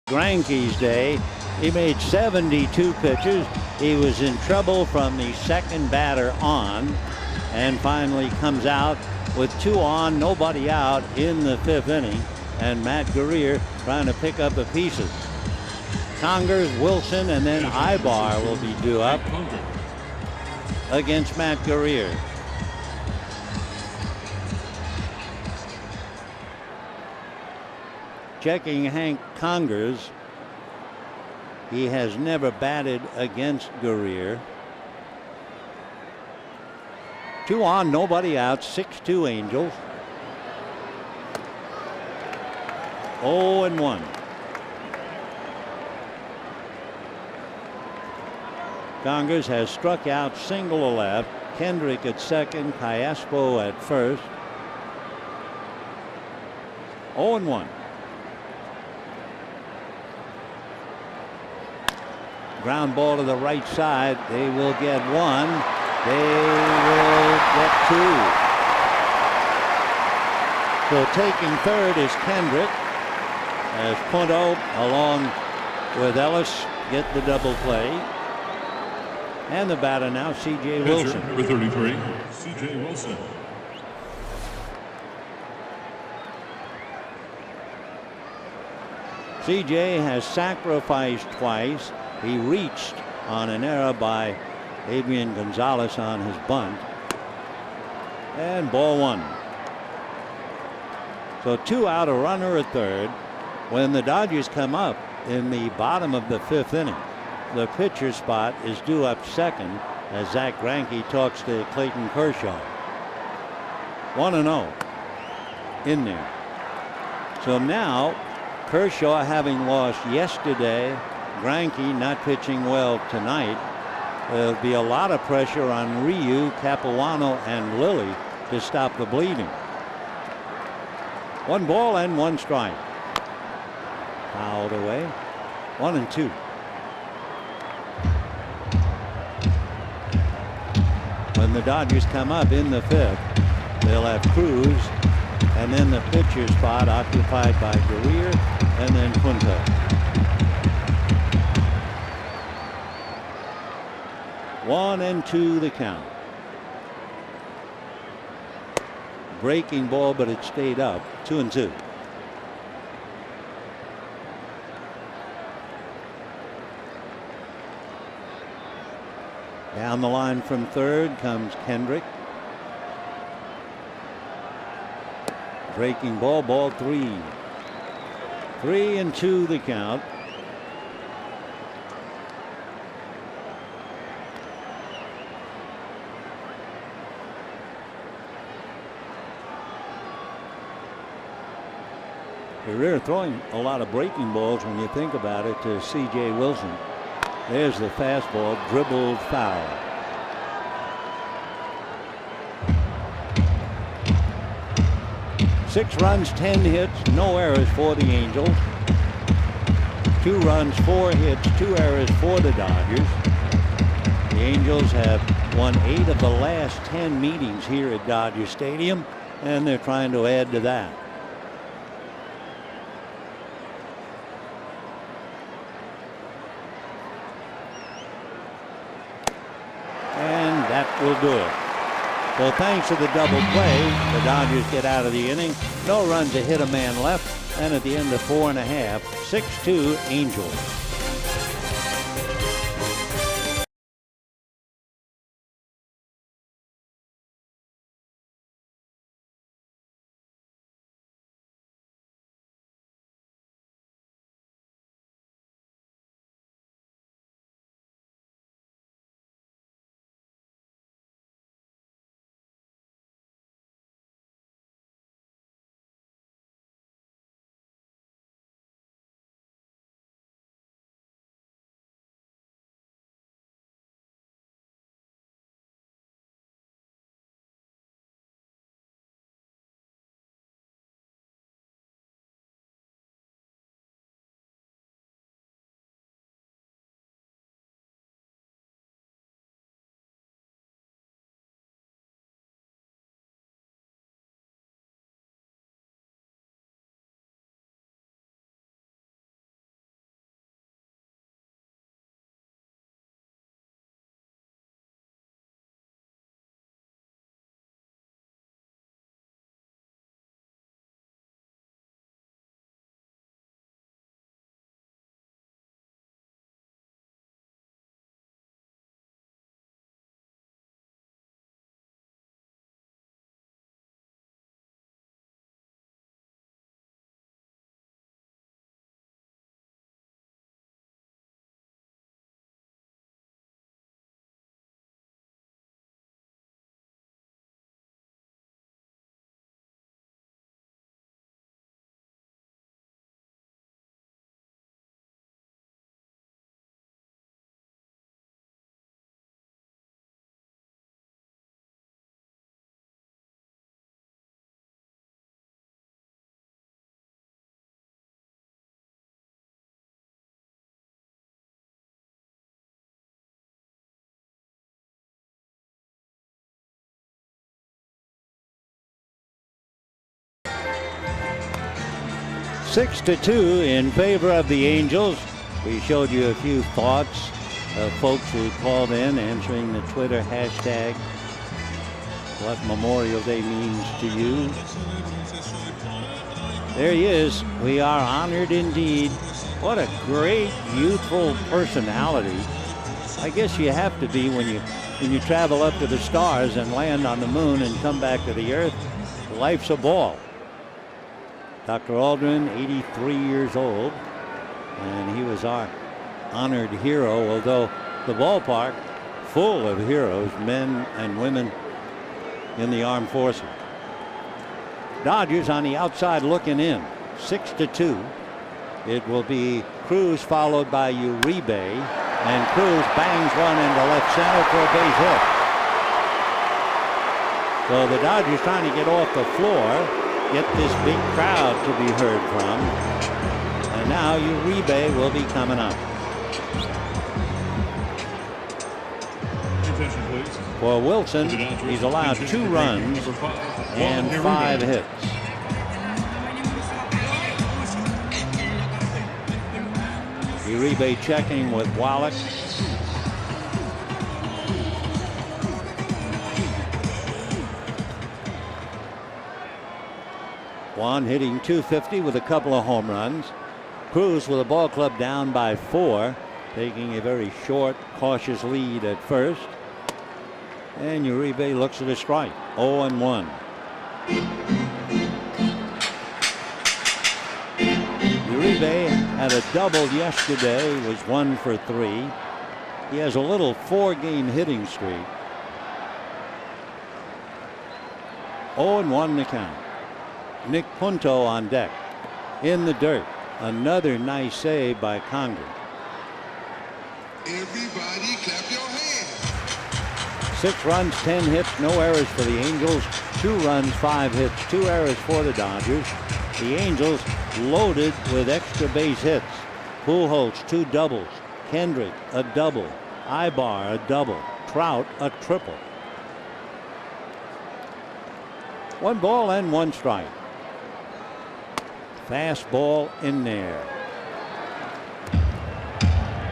Greinke's day. He made 72 pitches. He was in trouble from the second batter on, and finally comes out with 2 on, nobody out in the 5th inning, and Matt Guerrier trying to pick up the pieces. Congers, Wilson, and then Ibar will be due up against Matt Guerrier. Checking Hank Congers. He has never batted against Guerrier. 2 on, nobody out, 6-2 Angels. 0-1. Congers has struck out single to left. Kendrick at second, Callaspo at first. 0-1. Ground ball to the right side. They will get 1. They will get 2. So taking third is Kendrick, as Punto along with Ellis get the double play. And the batter now, C.J. Wilson. Number 33, C.J. Wilson. C.J. has sacrificed twice. He reached on an error by Adrian Gonzalez on his bunt. And ball 1. So 2 out, a runner at third. When the Dodgers come up in the bottom of the 5th inning, the pitcher spot is due up second as Zach Greinke talks to Clayton Kershaw. 1-0 in there. So now Kershaw, having lost yesterday, Greinke not pitching well tonight, there'll be a lot of pressure on Ryu, Capuano, and Lilly to stop the bleeding. 1 ball and 1 strike. Fouled away. 1-2. When the Dodgers come up in the 5th, they'll have Cruz, and then the pitcher spot occupied by Guerrier and then Punto. 1-2 the count. Breaking ball, but it stayed up. 2-2. Down the line from third comes Kendrick. Breaking ball, ball 3. 3-2 the count. Guerrier throwing a lot of breaking balls when you think about it to C.J. Wilson. There's the fastball, dribbled foul. Six runs, 10 hits, no errors for the Angels. 2 runs, 4 hits, 2 errors for the Dodgers. The Angels have won 8 of the last 10 meetings here at Dodger Stadium, and they're trying to add to that. That will do it. So thanks to the double play, the Dodgers get out of the inning. No runs, a hit, a man left, and at the end of 4.5, 6-2 Angels. 6-2 in favor of the Angels. We showed you a few thoughts of folks who called in answering the Twitter hashtag, what Memorial Day means to you. There he is. We are honored indeed. What a great youthful personality. I guess you have to be when you travel up to the stars and land on the moon and come back to the earth. Life's a ball. Dr. Aldrin, 83 years old, and he was our honored hero, although the ballpark full of heroes, men and women in the armed forces. Dodgers on the outside looking in, 6-2. It will be Cruz followed by Uribe, and Cruz bangs one into left center for a base hit. So the Dodgers trying to get off the floor, get this big crowd to be heard from, and now Uribe will be coming up. Attention, please. For Wilson, he's allowed 2 runs and 5 hits. Uribe checking with Wallach. Juan hitting .250 with a couple of home runs. Cruz with a ball club down by 4, taking a very short, cautious lead at first. And Uribe looks at a strike. 0-1. Uribe had a double yesterday, was 1 for 3. He has a little 4-game hitting streak. 0-1 the count. Nick Punto on deck. In the dirt. Another nice save by Conger. Everybody clap your hands. 6 runs, 10 hits, no errors for the Angels. 2 runs, 5 hits, 2 errors for the Dodgers. The Angels loaded with extra base hits. Pujols 2 doubles. Kendrick a double. Ibar a double. Trout a triple. 1 ball and 1 strike. Fastball in there.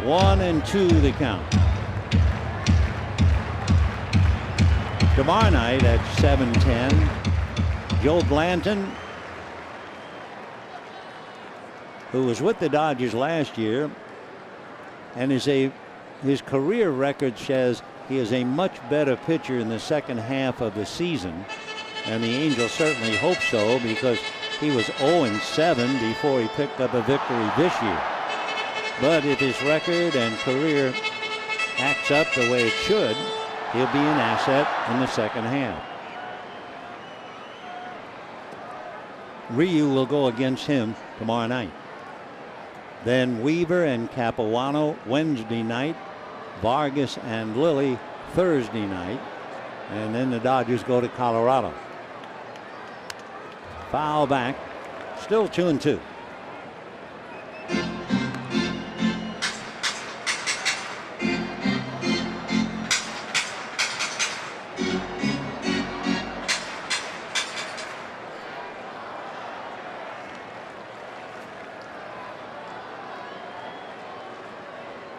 1-2 the count. Tomorrow night at 7:10, Joe Blanton, who was with the Dodgers last year, and his career record says he is a much better pitcher in the second half of the season, and the Angels certainly hope so, because he was 0-7 before he picked up a victory this year. But if his record and career acts up the way it should, he'll be an asset in the second half. Ryu will go against him tomorrow night. Then Weaver and Capuano Wednesday night. Vargas and Lilly Thursday night. And then the Dodgers go to Colorado. Foul back. Still 2-2.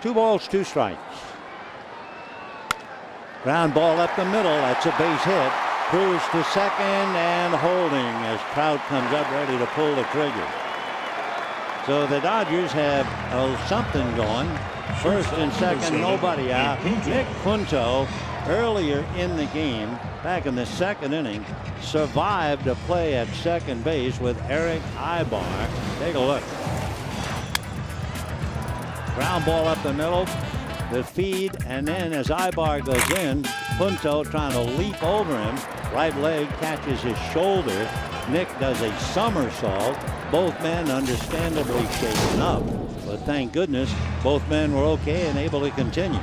Two balls, 2 strikes. Ground ball up the middle. That's a base hit. Cruz to second and holding as Trout comes up ready to pull the trigger. So the Dodgers have something going. First and second, nobody out. Nick Punto, earlier in the game, back in the second inning, survived a play at second base with Eric Ibar. Take a look. Ground ball up the middle, the feed, and then as Ibar goes in, Punto trying to leap over him. Right leg catches his shoulder. Nick does a somersault. Both men understandably shaken up, but thank goodness both men were okay and able to continue.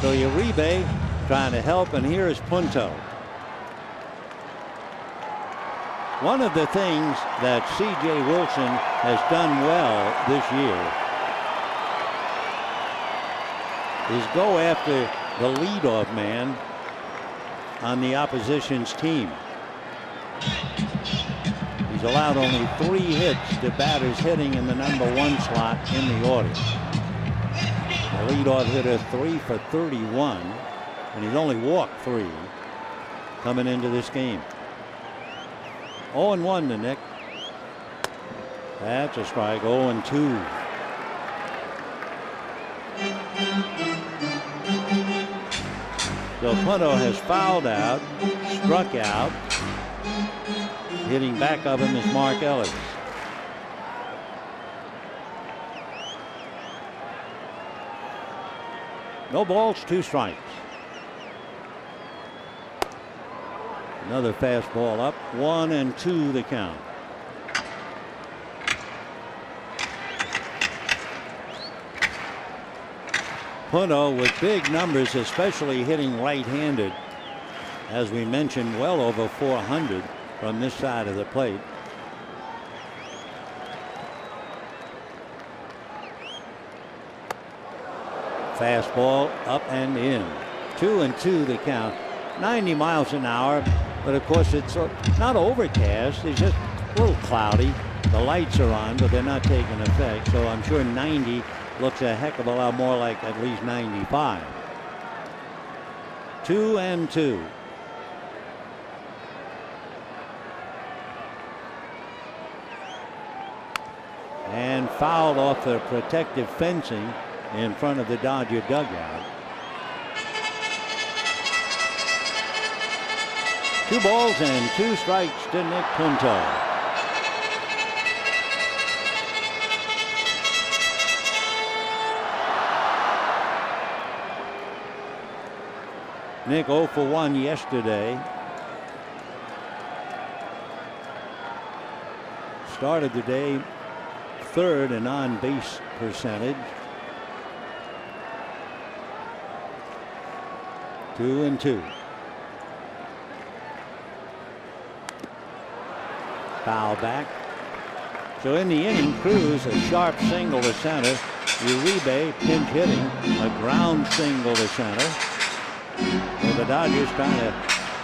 So Uribe trying to help, and here is Punto. One of the things that C.J. Wilson has done well this year is go after the leadoff man on the opposition's team. He He's allowed only 3 hits to batters hitting in the #1 slot in the order. The leadoff hitter 3 for 31, and he's only walked 3 coming into this game. 0-1 to Nick. That's a strike. 0-2. So Punto has fouled out, struck out. Hitting back of him is Mark Ellis. No balls, 2 strikes. Another fastball up. 1-2 the count. Punto with big numbers, especially hitting right-handed. As we mentioned, well over 400 from this side of the plate. Fastball up and in. 2-2 the count. 90 miles an hour, but of course it's not overcast. It's just a little cloudy. The lights are on, but they're not taking effect. So I'm sure 90 looks a heck of a lot more like at least 95. 2-2. And fouled off the protective fencing in front of the Dodger dugout. 2 balls and 2 strikes to Nick Punto. Nick 0 for 1 yesterday. Started the day 3rd in on-base percentage. 2-2. Foul back. So in the inning, Cruz a sharp single to center. Uribe pinch hitting a ground single to center. Well, the Dodgers trying to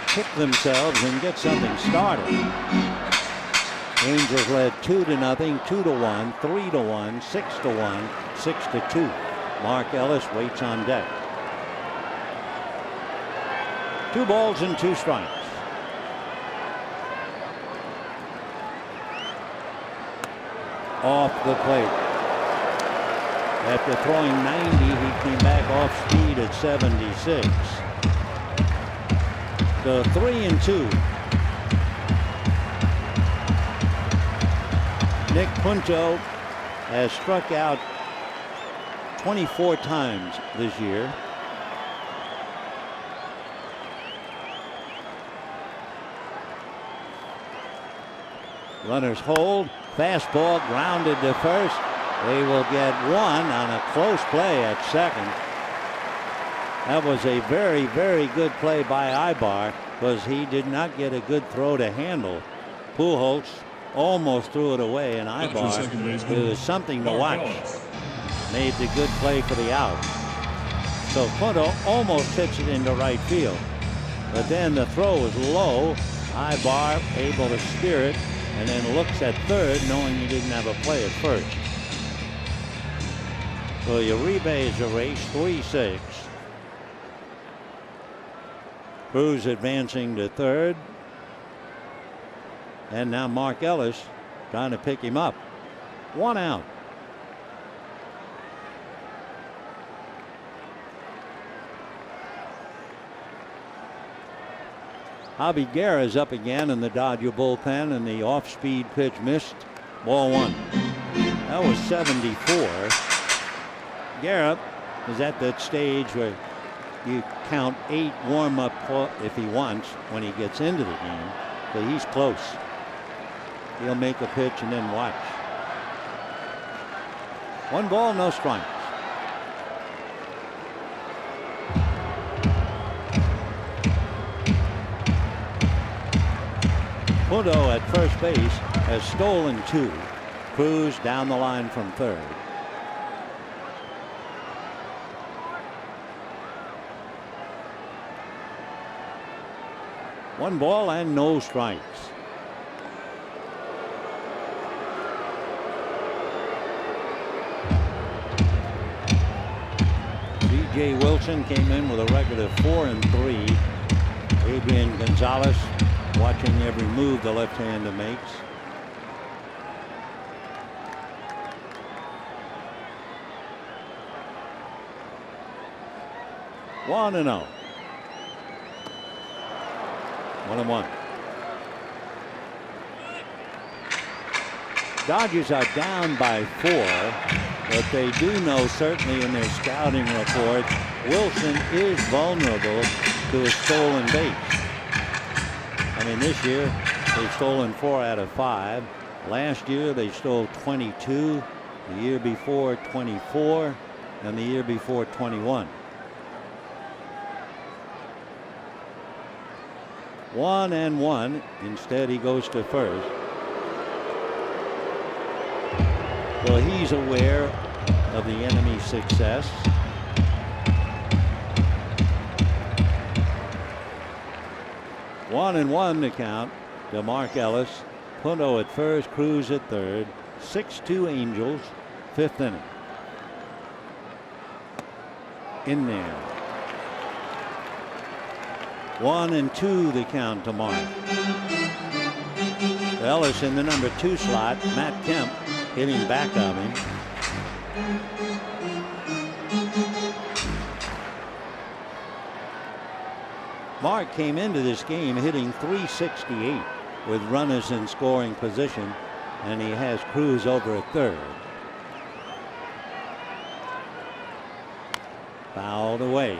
kick themselves and get something started. Angels led 2-0, 2-1, 3-1, 6-1, 6-2. Mark Ellis waits on deck. 2 balls and 2 strikes. Off the plate. After throwing 90, he came back off speed at 76. So 3-2. Nick Punto has struck out 24 times this year. Runners hold. Fastball grounded to first. They will get 1 on a close play at second. That was a very, very good play by Ibar because he did not get a good throw to handle. Pujols almost threw it away, and Ibar, it was something to watch, made the good play for the out. So Punto almost hits it into right field. But then the throw was low. Ibar able to steer it, and then looks at third, knowing he didn't have a play at first. So Uribe is erased, 3-6. Cruz advancing to third. And now Mark Ellis trying to pick him up. 1 out. Javi Guerra is up again in the Dodger bullpen, and the off-speed pitch missed. Ball 1. That was 74. Guerra is at that stage where you count 8 warm-up if he wants when he gets into the game. But he's close. He'll make a pitch and then watch. 1 ball, no strikes. Punto at first base has stolen 2. Cruz down the line from third. One ball and no strikes. C.J. Wilson came in with a record of 4-3. Adrian Gonzalez watching every move the left-hander makes. One and 0. 1-1. Dodgers are down by 4, but they do know certainly in their scouting report Wilson is vulnerable to a stolen base. I mean, this year they've stolen 4 out of 5. Last year they stole 22. The year before 24, and the year before 21. 1-1. Instead, he goes to first. Well, he's aware of the enemy's success. One and 1 to count to Mark Ellis. Punto at first, Cruz at third. 6-2 Angels, 5th inning. In there. 1-2 the count to Mark. Ellis in the number 2 slot. Matt Kemp hitting back of him. Mark came into this game hitting .368 with runners in scoring position, and he has Cruz over at third. Fouled away.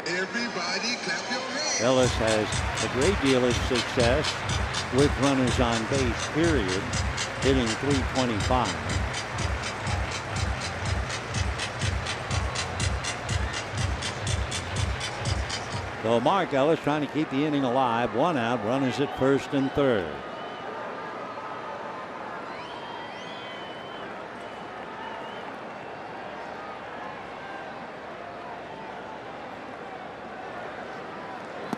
Everybody clap your hands. Ellis has a great deal of success with runners on base, period, hitting .325. So Mark Ellis trying to keep the inning alive. 1 out, runners at first and third.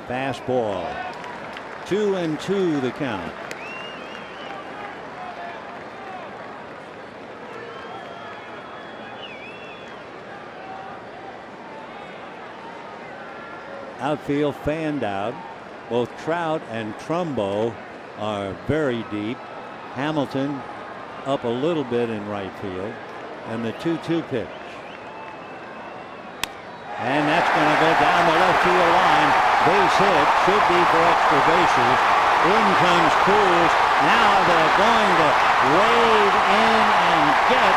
Fastball. 2-2 the count. Outfield fanned out. Both Trout and Trumbo are very deep. Hamilton up a little bit in right field. And the 2-2 pitch. And that's going to go down the left field line. Base hit, should be for extra bases. In comes Cruz. Now they're going to wade in and get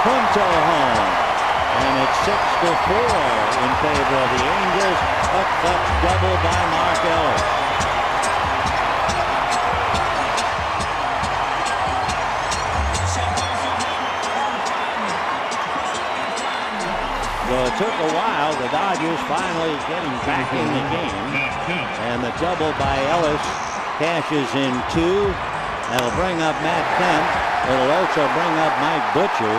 Punto home. And it's 6-4 in favor of the Angels. A clutch double by Mark Ellis. So it took a while. The Dodgers finally getting back in the game. And the double by Ellis cashes in 2. That'll bring up Matt Kemp. It'll also bring up Mike Butcher.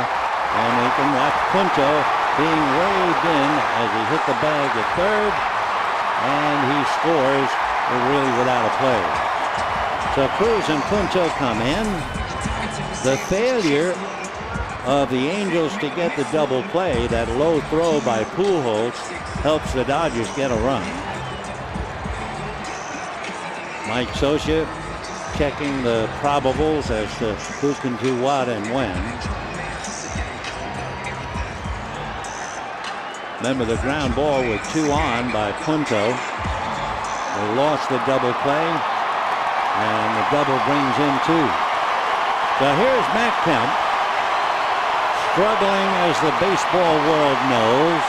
And we can watch Punto being waved in as he hit the bag at third. And he scores really without a play. So Cruz and Punto come in. The failure of the Angels to get the double play, that low throw by Pujols, helps the Dodgers get a run. Mike Scioscia checking the probables as to who can do what and when. Remember the ground ball with 2 on by Punto. They lost the double play, and the double brings in 2. So here's Matt Kemp, struggling as the baseball world knows,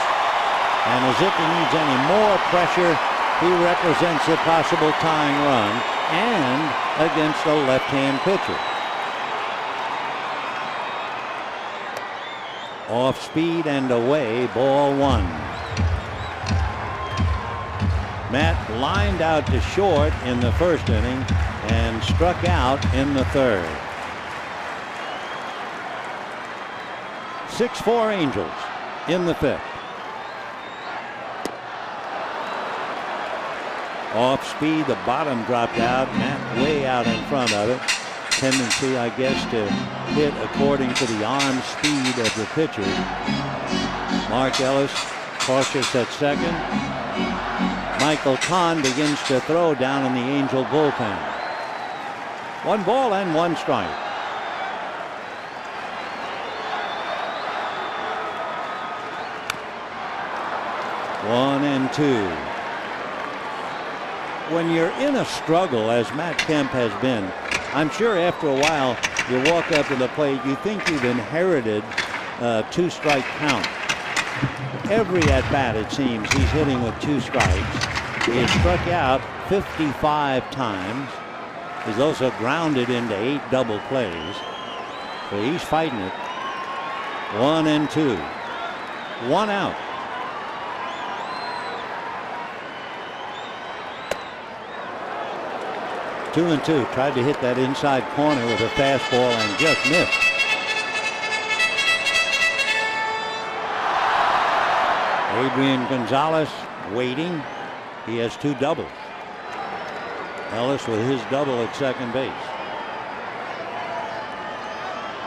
and as if he needs any more pressure, he represents a possible tying run, and against a left-hand pitcher. Off speed and away, ball 1. Matt lined out to short in the first inning and struck out in the third. 6-4 Angels in the 5th. Off speed, the bottom dropped out. Matt way out in front of it. tendency, I guess, to hit according to the arm speed of the pitcher. Mark Ellis cautious at second. Michael Kahn begins to throw down in the Angel bullpen. 1 ball and 1 strike. One and 2. When you're in a struggle, as Matt Kemp has been, I'm sure after a while you walk up to the plate, you think you've inherited a 2-strike count. Every at-bat, it seems, he's hitting with 2 strikes. He has struck out 55 times. He's also grounded into 8 double plays. So he's fighting it. 1 and 2. 1 out. Two and 2. Tried to hit that inside corner with a fastball and just missed. Adrian Gonzalez waiting. He has 2 doubles. Ellis with his double at second base.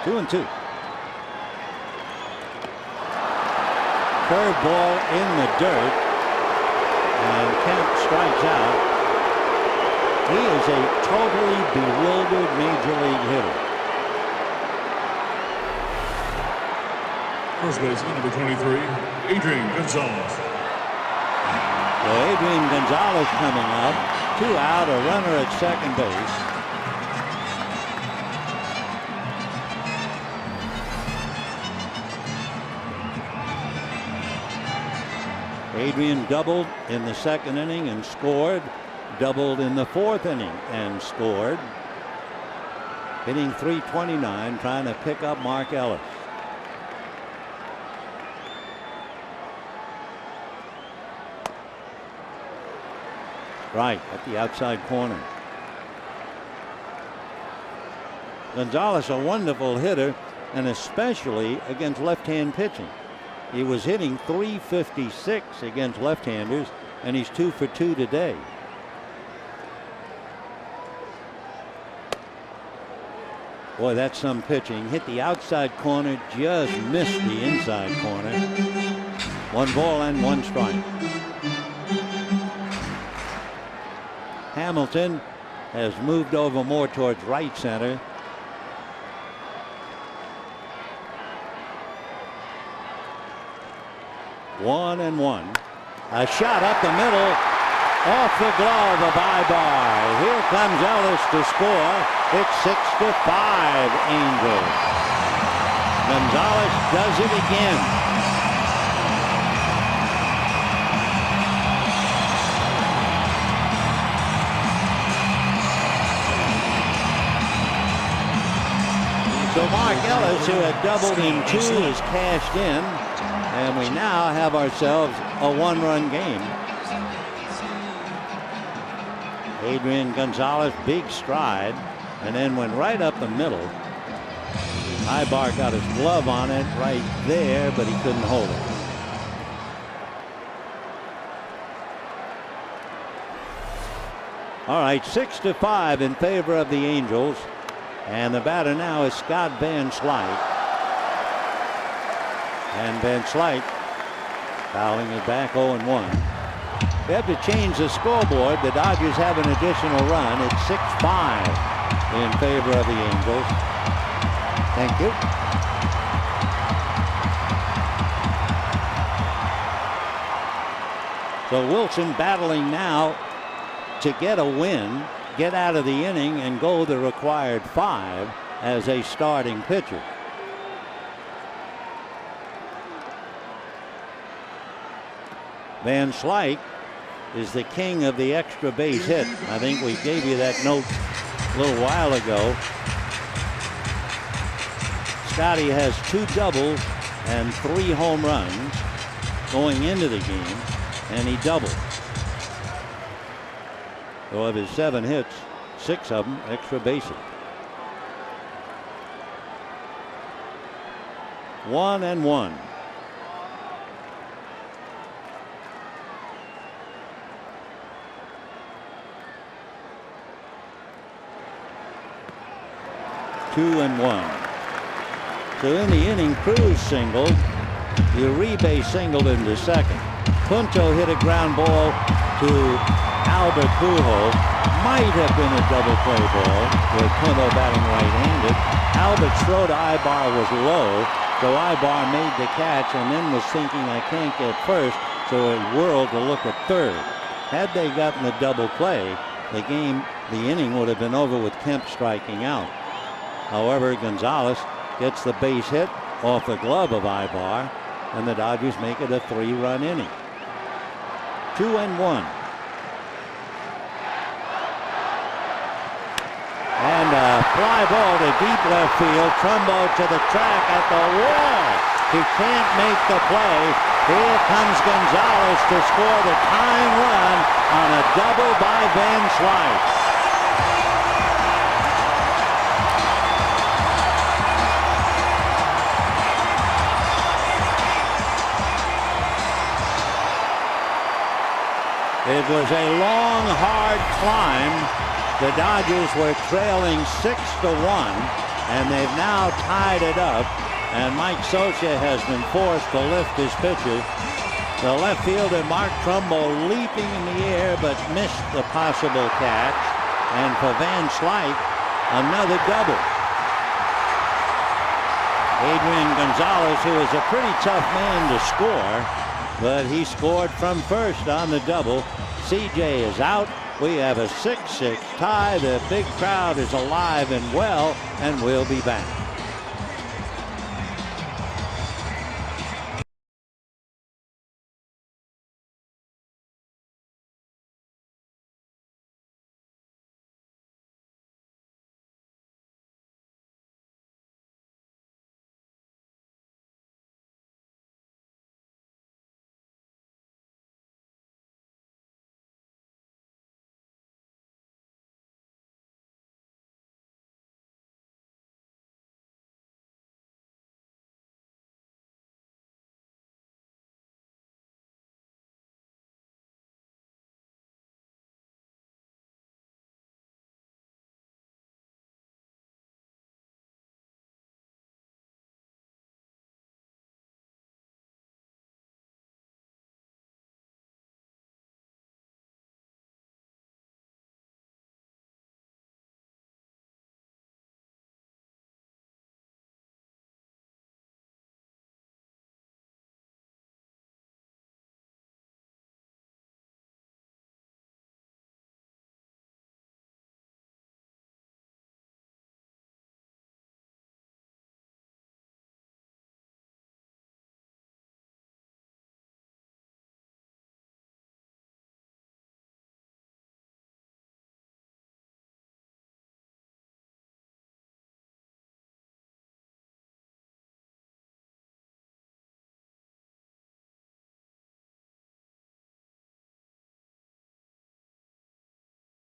2 and 2. Curveball in the dirt. And Kemp strikes out. He is a totally bewildered major league hitter. First baseman, number 23, Adrian Gonzalez. So Adrian Gonzalez coming up. 2 out, a runner at second base. Adrian doubled in the second inning and scored. Doubled in the 4th inning and scored. Hitting .329, trying to pick up Mark Ellis. Right at the outside corner. Gonzalez, a wonderful hitter, and especially against left-hand pitching. He was hitting .356 against left-handers, and he's 2 for 2 today. Boy, that's some pitching. Hit the outside corner, just missed the inside corner. 1 ball and 1 strike. Hamilton has moved over more towards right center. One and 1. A shot up the middle. Off the glove of Ibar. Here comes Ellis to score. It's 6-5 Angels. Gonzalez does it again. So Mark Ellis, who had doubled in 2, is cashed in. And we now have ourselves a 1-run game. Adrian Gonzalez, big stride, and then went right up the middle. Ibar got his glove on it right there, but he couldn't hold it. All right, 6-5 in favor of the Angels, and the batter now is Scott Van Slyke. And Van Slyke fouling it back 0-1. We have to change the scoreboard. The Dodgers have an additional run. It's 6-5 in favor of the Angels. Thank you. So Wilson battling now to get a win, get out of the inning, and go the required 5 as a starting pitcher. Van Slyke is the king of the extra base hit. I think we gave you that note a little while ago. Scotty has 2 doubles and 3 home runs going into the game, and he doubled. So of his 7 hits, 6 of them extra bases. 1-1. 2-1. So in the inning, Cruz singled. Uribe singled into second. Punto hit a ground ball to Albert Pujols. Might have been a double play ball with Punto batting right-handed. Albert's throw to Ibar was low, so Ibar made the catch and then was thinking, I can't get first, so he whirled to look at third. Had they gotten the double play, the inning would have been over with Kemp striking out. However, Gonzalez gets the base hit off the glove of Ibar, and the Dodgers make it a 3-run inning. 2-1. And a fly ball to deep left field. Trumbo to the track at the wall. He can't make the play. Here comes Gonzalez to score the tying run on a double by Van Slyke. It was a long, hard climb. The Dodgers were trailing 6-1, and they've now tied it up. And Mike Scioscia has been forced to lift his pitches. The left fielder, Mark Trumbo, leaping in the air, but missed the possible catch. And for Van Slyke, another double. Adrian Gonzalez, who is a pretty tough man to score, but he scored from first on the double. CJ is out. We have a 6-6 tie. The big crowd is alive and well, and we'll be back.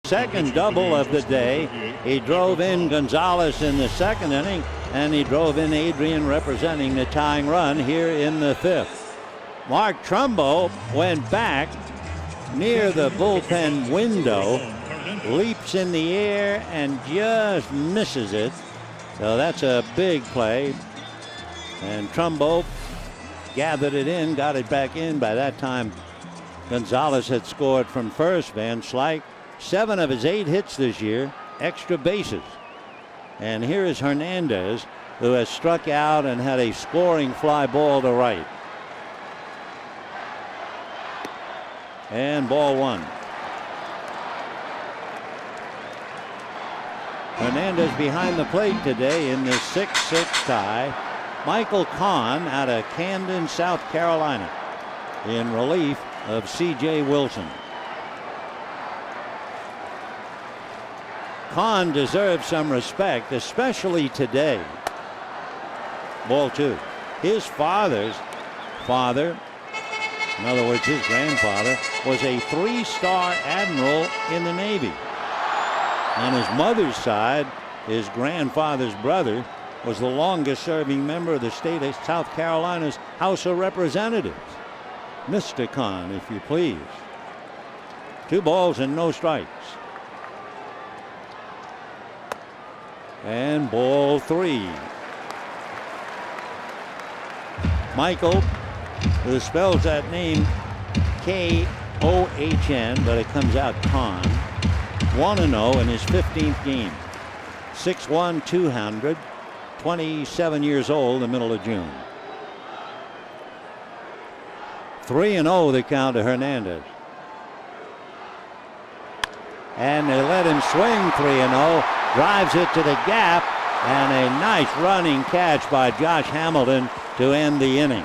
Second double of the day. He drove in Gonzalez in the second inning, and he drove in Adrian representing the tying run here in the fifth. Mark Trumbo went back near the bullpen window, leaps in the air and just misses it. So that's a big play. And Trumbo gathered it in, got it back in. By that time, Gonzalez had scored from first. Van Slyke, 7 of his 8 hits this year, extra bases. And here is Hernandez, who has struck out and had a scoring fly ball to right. And ball 1. Hernandez behind the plate today in the 6-6 tie. Michael Kahn out of Camden, South Carolina, in relief of C.J. Wilson. Kahn deserves some respect, especially today. Ball 2. His father's father, in other words, his grandfather, was a 3-star admiral in the Navy. On his mother's side, his grandfather's brother was the longest serving member of the state of South Carolina's House of Representatives. Mr. Kahn, if you please. 2 balls and no strikes. And ball 3. Michael, who spells that name K-O-H-N, but it comes out Kahn. 1-0 in his 15th game. 6'1", 200, 27 years old, the middle of June. 3-0 the count to Hernandez. And they let him swing 3-0. Drives it to the gap, and a nice running catch by Josh Hamilton to end the inning.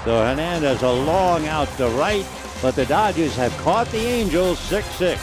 So Hernandez a long out to right, but the Dodgers have caught the Angels 6-6.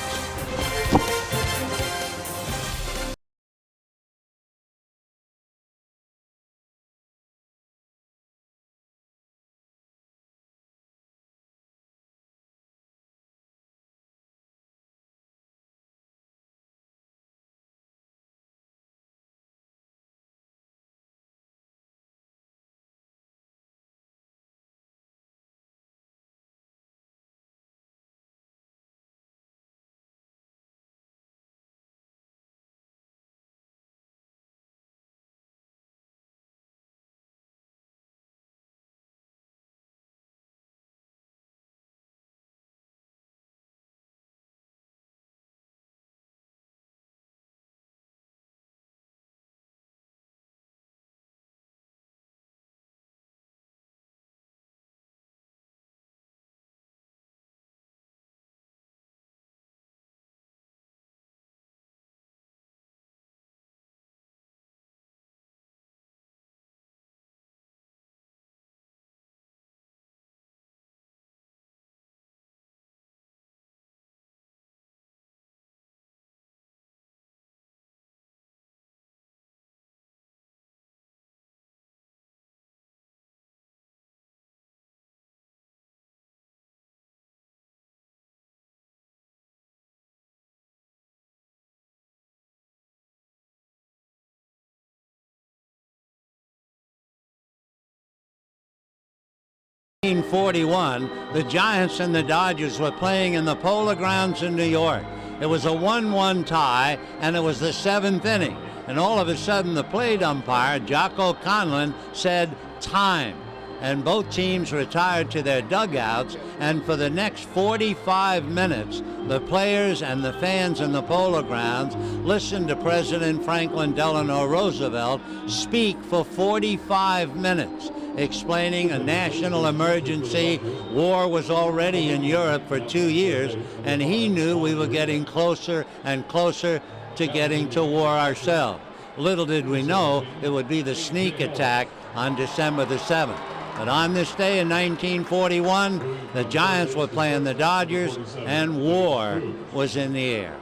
In 1941, the Giants and the Dodgers were playing in the Polo Grounds in New York. It was a 1-1 tie, and it was the 7th inning. And all of a sudden, the plate umpire, Jocko Conlon, said, "Time." And both teams retired to their dugouts, and for the next 45 minutes, the players and the fans in the Polo Grounds listened to President Franklin Delano Roosevelt speak for 45 minutes, explaining a national emergency. War was already in Europe for 2 years, and he knew we were getting closer and closer to getting to war ourselves. Little did we know it would be the sneak attack on December the 7th. But on this day in 1941, the Giants were playing the Dodgers, and war was in the air.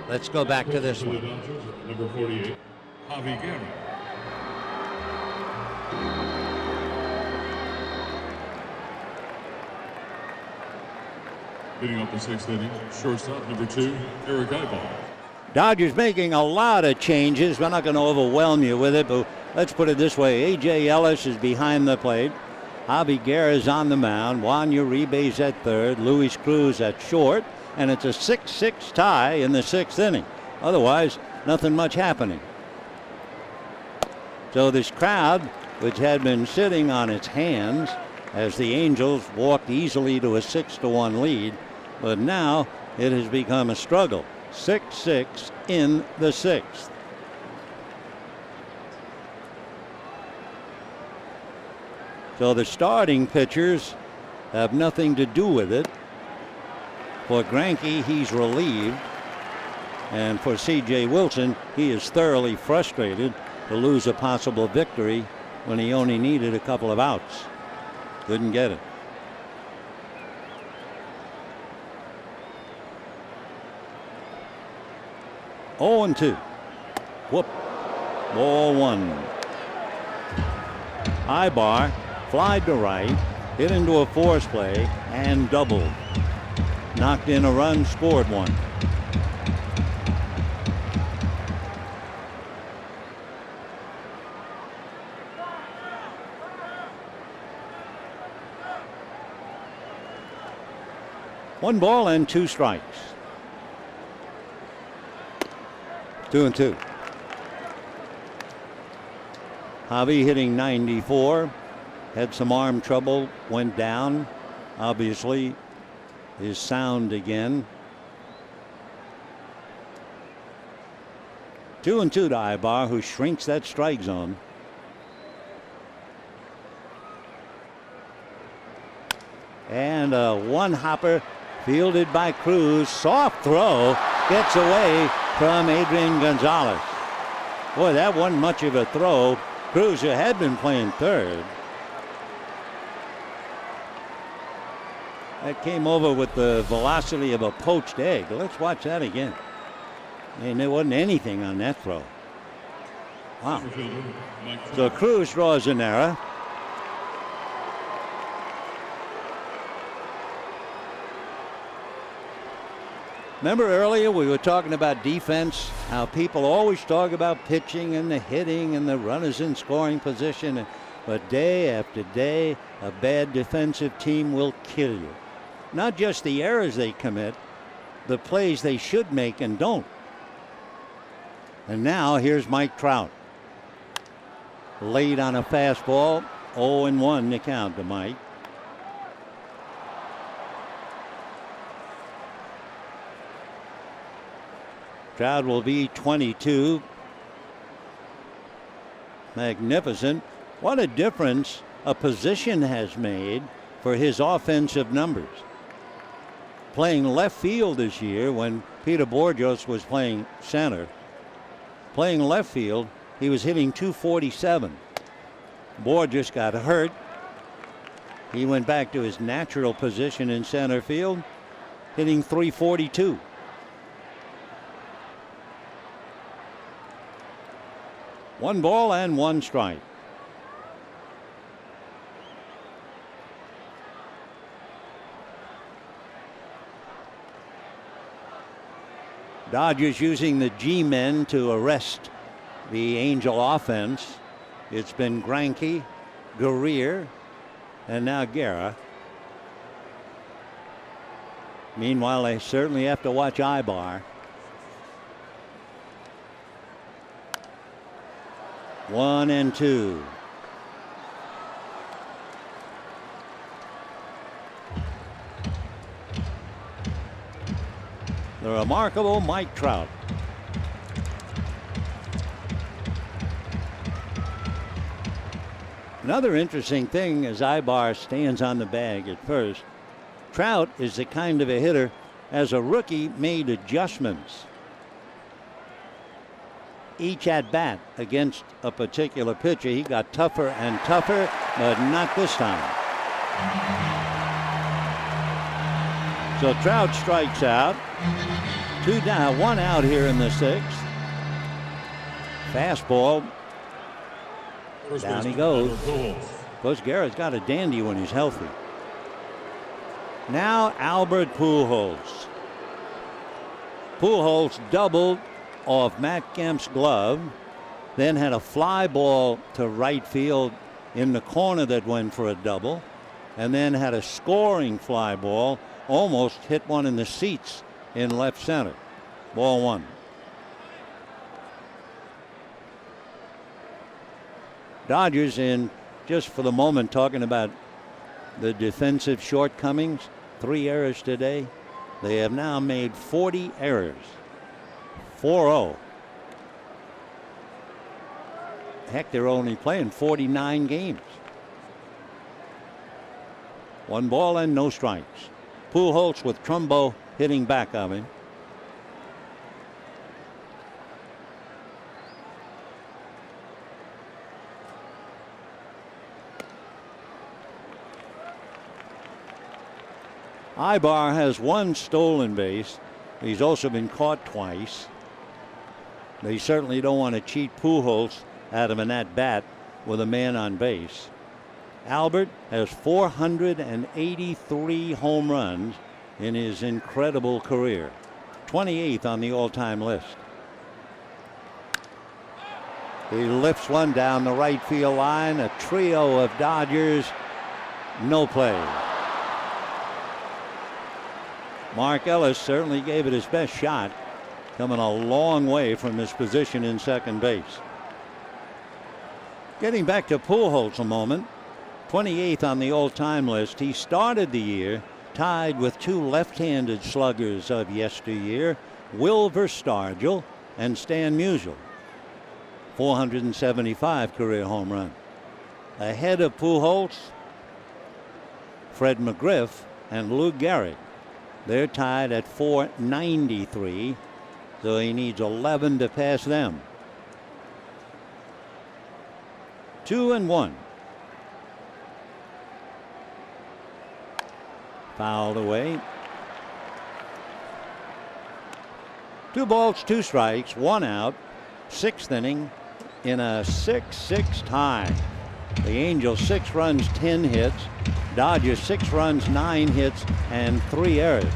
Let's go back to this one. Number 48, Javi Guerra. Leading up the 6th inning, shortstop number 2, Eric Eibal. Dodgers making a lot of changes. We're not going to overwhelm you with it, but let's put it this way. A.J. Ellis is behind the plate. Javi Guerra is on the mound. Juan Uribe's at third. Luis Cruz at short. And it's a 6-6 tie in the 6th inning. Otherwise, nothing much happening. So this crowd, which had been sitting on its hands as the Angels walked easily to a 6-1 lead, but now it has become a struggle. 6-6 in the 6th. So the starting pitchers have nothing to do with it. For Greinke, he's relieved. And for C.J. Wilson, he is thoroughly frustrated to lose a possible victory when he only needed a couple of outs. Couldn't get it. Oh, and 2. Whoop. Ball 1. Ibar flied to right, hit into a force play, and doubled. Knocked in a run, scored one. One ball and 2 strikes. 2-2. Javi hitting 94. Had some arm trouble, went down. Obviously, is sound again. 2-2 to Ibar, who shrinks that strike zone. And a one-hopper fielded by Cruz. Soft throw gets away from Adrian Gonzalez. Boy, that wasn't much of a throw. Cruz, who had been playing third, that came over with the velocity of a poached egg. Let's watch that again. And there wasn't anything on that throw. Wow. So Cruz draws an error. Remember earlier we were talking about defense, how people always talk about pitching and the hitting and the runners in scoring position. But day after day, a bad defensive team will kill you. Not just the errors they commit, the plays they should make and don't. And now here's Mike Trout. Late on a fastball, 0-1 the count to Mike. Trout will be 22. Magnificent. What a difference a position has made for his offensive numbers. Playing left field this year when Peter Bourjos was playing center. Playing left field, he was hitting .247. Bourjos got hurt. He went back to his natural position in center field, hitting .342. One ball and one strike. Dodgers using the G-men to arrest the Angel offense. It's been Greinke, Guerrier, and now Guerra. Meanwhile, they certainly have to watch Ibar. 1-2. The remarkable Mike Trout. Another interesting thing as Ibar stands on the bag at first. Trout is the kind of a hitter, as a rookie, made adjustments each at bat against a particular pitcher. He got tougher and tougher, but not this time. So Trout strikes out. 2 down, 1 out here in the 6th. Fastball. Down he goes. Of course, Garrett's got a dandy when he's healthy. Now Albert Pujols. Pujols doubled off Matt Kemp's glove, then had a fly ball to right field in the corner that went for a double, and then had a scoring fly ball, almost hit one in the seats in left center. Ball 1. Dodgers, in just for the moment talking about the defensive shortcomings, 3 errors today. They have now made 40 errors. 4-0. Heck, they're only playing 49 games. 1 ball and no strikes. Pujols with Trumbo hitting back of him. Ibar has 1 stolen base. He's also been caught twice. They certainly don't want to cheat Pujols out of an at-bat with a man on base. Albert has 483 home runs in his incredible career. 28th on the all-time list. He lifts one down the right field line. A trio of Dodgers. No play. Mark Ellis certainly gave it his best shot, coming a long way from his position in second base. Getting back to Pujols a moment, 28th on the all-time list. He started the year tied with two left-handed sluggers of yesteryear, Wilver Stargell and Stan Musial. 475 career home runs. Ahead of Pujols, Fred McGriff and Lou Gehrig. They're tied at 493, so he needs 11 to pass them. 2-1. Fouled away. 2 balls, 2 strikes, 1 out. 6th inning in a 6-6 tie. The Angels 6 runs, 10 hits. Dodgers 6 runs, 9 hits, and 3 errors.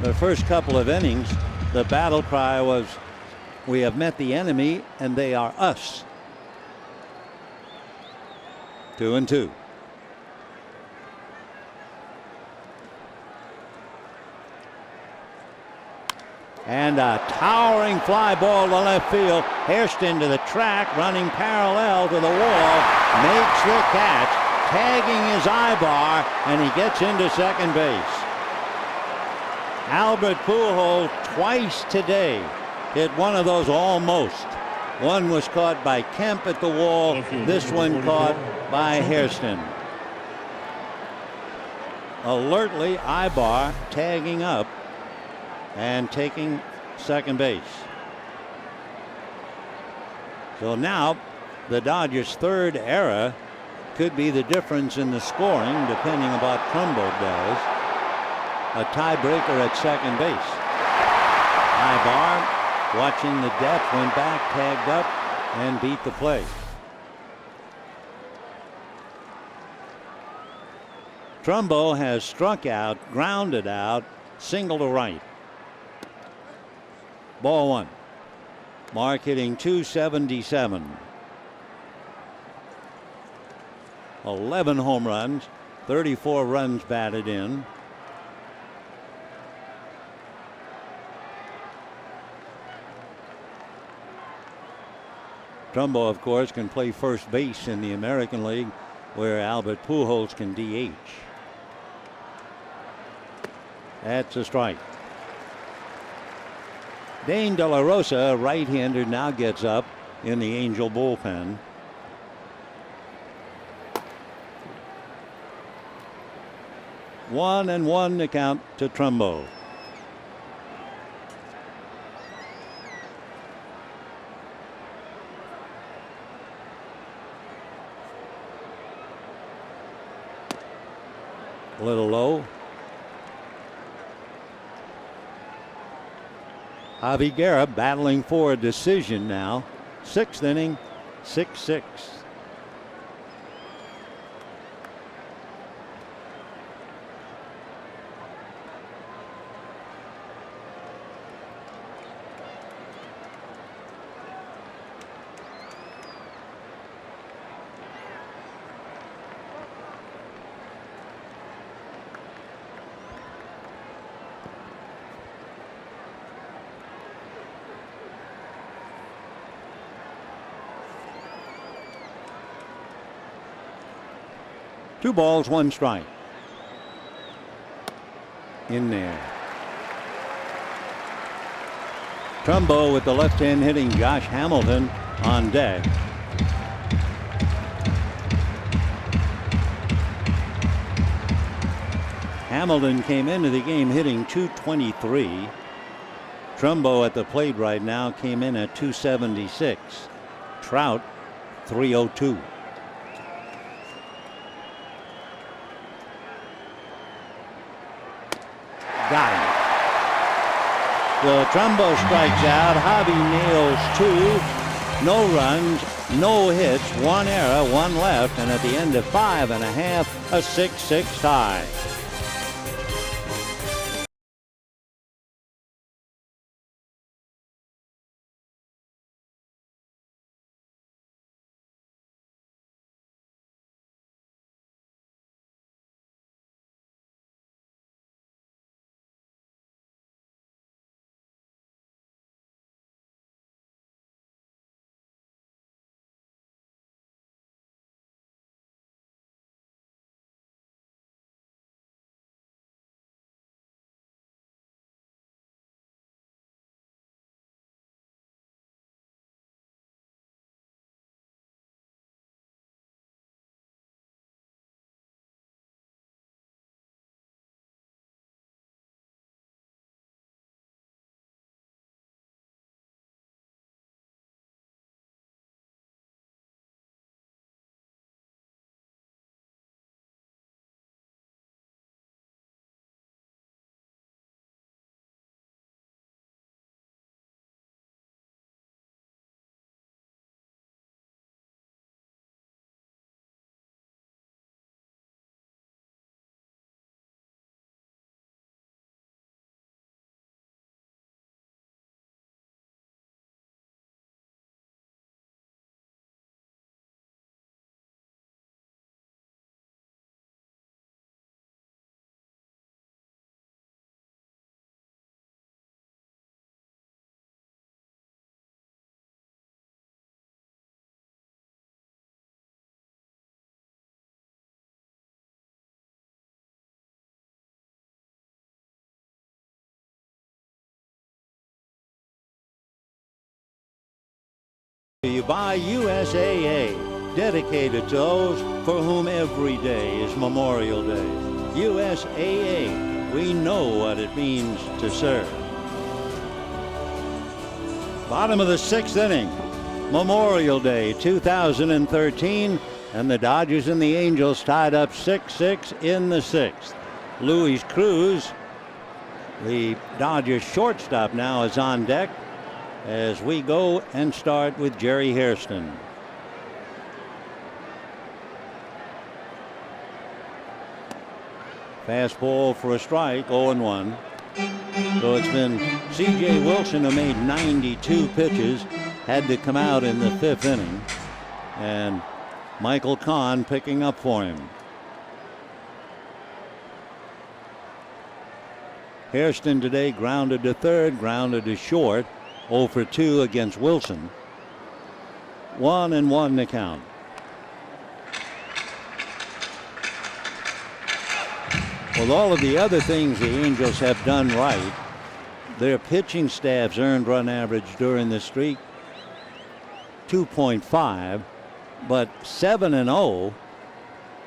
The first couple of innings, the battle cry was, "We have met the enemy and they are us." 2-2. And a towering fly ball to left field. Hairston to the track, running parallel to the wall, makes the catch, tagging his bar, and he gets into second base. Albert Pujols twice today hit one of those almost. One was caught by Kemp at the wall. This one caught by Hairston. Alertly, Ibar tagging up and taking second base. So now the Dodgers' third error could be the difference in the scoring, depending on what Trumbo does. A tiebreaker at second base. Ibar, watching the depth, went back, tagged up, and beat the play. Trumbo has struck out, grounded out, single to right. Ball 1. Mark hitting .277. 11 home runs, 34 runs batted in. Trumbo, of course, can play first base in the American League, where Albert Pujols can DH. That's a strike. Dane De La Rosa, right-hander, now gets up in the Angel bullpen. One and one to count to Trumbo. A little low. Javi Guerra battling for a decision now. 6th inning, 6-6. Two balls, one strike. In there. Trumbo with the left hand hitting Josh Hamilton on deck. Hamilton came into the game hitting .223. Trumbo at the plate right now came in at .276. Trout .302. Got him. So Trumbo strikes out. Javi nails 2. No runs, no hits, 1 error, 1 left, and at the end of 5 1/2, a 6-6 tie. You by USAA, dedicated to those for whom every day is Memorial Day. USAA, we know what it means to serve. Bottom of the 6th inning, Memorial Day 2013, and the Dodgers and the Angels tied up 6-6 in the 6th. Luis Cruz, the Dodgers shortstop, now is on deck as we go and start with Jerry Hairston. Fastball for a strike, 0-1. So it's been C.J. Wilson, who made 92 pitches, had to come out in the 5th inning, and Michael Kahn picking up for him. Hairston today grounded to third, grounded to short, 0 for 2 against Wilson. 1-1 the count. With all of the other things the Angels have done right, their pitching staff's earned run average during the streak 2.5, but 7-0,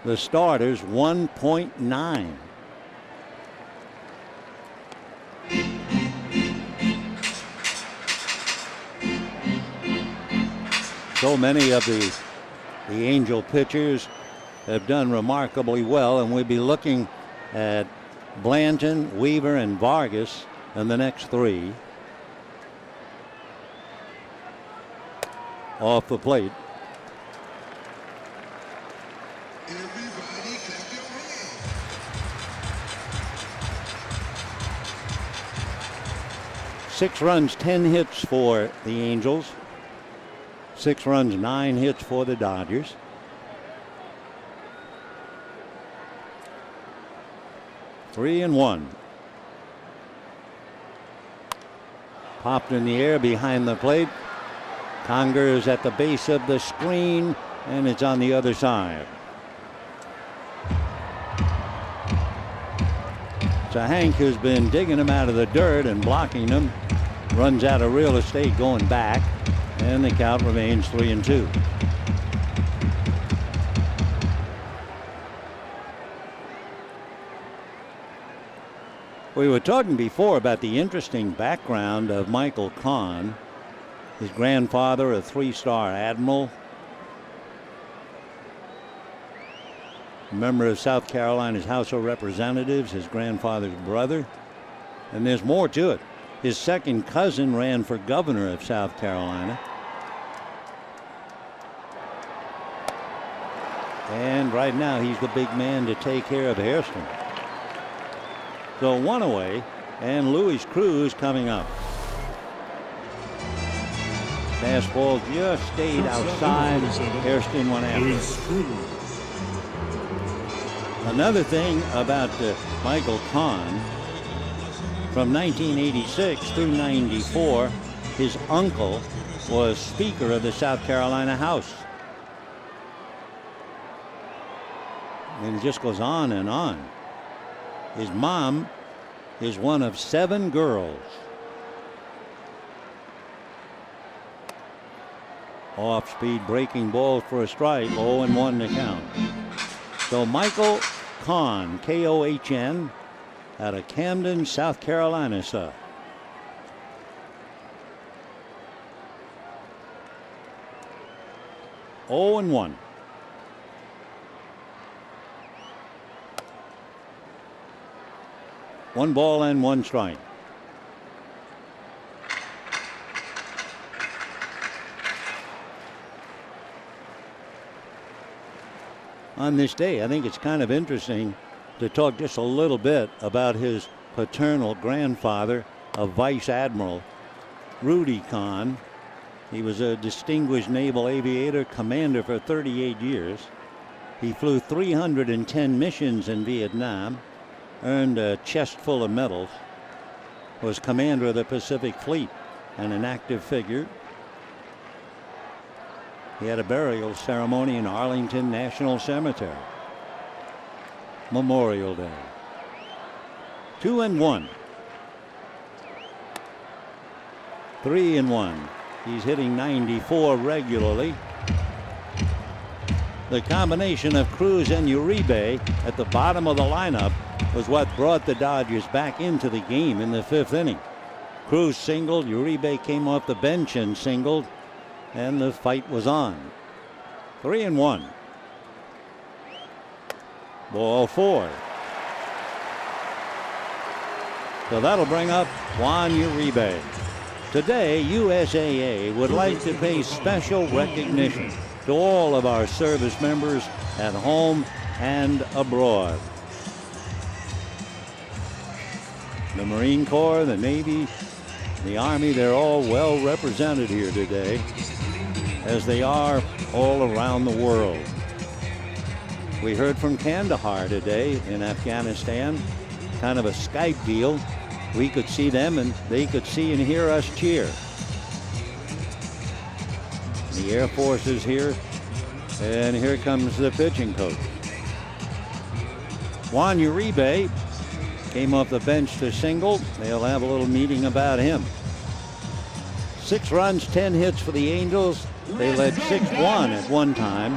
the starters 1.9. So many of the Angel pitchers have done remarkably well, and we'll be looking at Blanton, Weaver, and Vargas in the next 3. Off the plate. Everybody clap your hands. 6 runs, 10 hits for the Angels. 6 runs, 9 hits for the Dodgers. Three and 1. Popped in the air behind the plate. Conger is at the base of the screen, and it's on the other side. So Hank, who's been digging him out of the dirt and blocking them, runs out of real estate going back, and the count remains 3-2. We were talking before about the interesting background of Michael Kahn. His grandfather, a 3-star admiral, a member of South Carolina's House of Representatives, his grandfather's brother. And there's more to it. His second cousin ran for governor of South Carolina. And right now he's the big man to take care of Hairston. So 1 away, and Luis Cruz coming up. Fastball just stayed outside. Hairston went after. Another thing about Michael Kahn, from 1986 through 94, his uncle was Speaker of the South Carolina House. And it just goes on and on. His mom is one of 7 girls. Off-speed breaking ball for a strike, 0-1 to count. So Michael Kahn, K-O-H-N, out of Camden, South Carolina, sir. Oh and 1. One ball and 1 strike. On this day, I think it's kind of interesting to talk just a little bit about his paternal grandfather, a vice admiral, Rudy Kahn. He was a distinguished naval aviator, commander for 38 years. He flew 310 missions in Vietnam, earned a chest full of medals, was commander of the Pacific Fleet, and an active figure. He had a burial ceremony in Arlington National Cemetery. Memorial Day. 2-1. 3-1. He's hitting 94 regularly. The combination of Cruz and Uribe at the bottom of the lineup was what brought the Dodgers back into the game in the 5th inning. Cruz singled, Uribe came off the bench and singled, and the fight was on. 3-1. Ball 4. So that'll bring up Juan Uribe. Today, USAA would like to pay special recognition to all of our service members at home and abroad. The Marine Corps, the Navy, the Army, they're all well represented here today, as they are all around the world. We heard from Kandahar today in Afghanistan, kind of a Skype deal. We could see them and they could see and hear us cheer. The Air Force is here, and here comes the pitching coach. Juan Uribe came off the bench to single. They'll have a little meeting about him. 6 runs, 10 hits for the Angels. They led 6-1 at one time.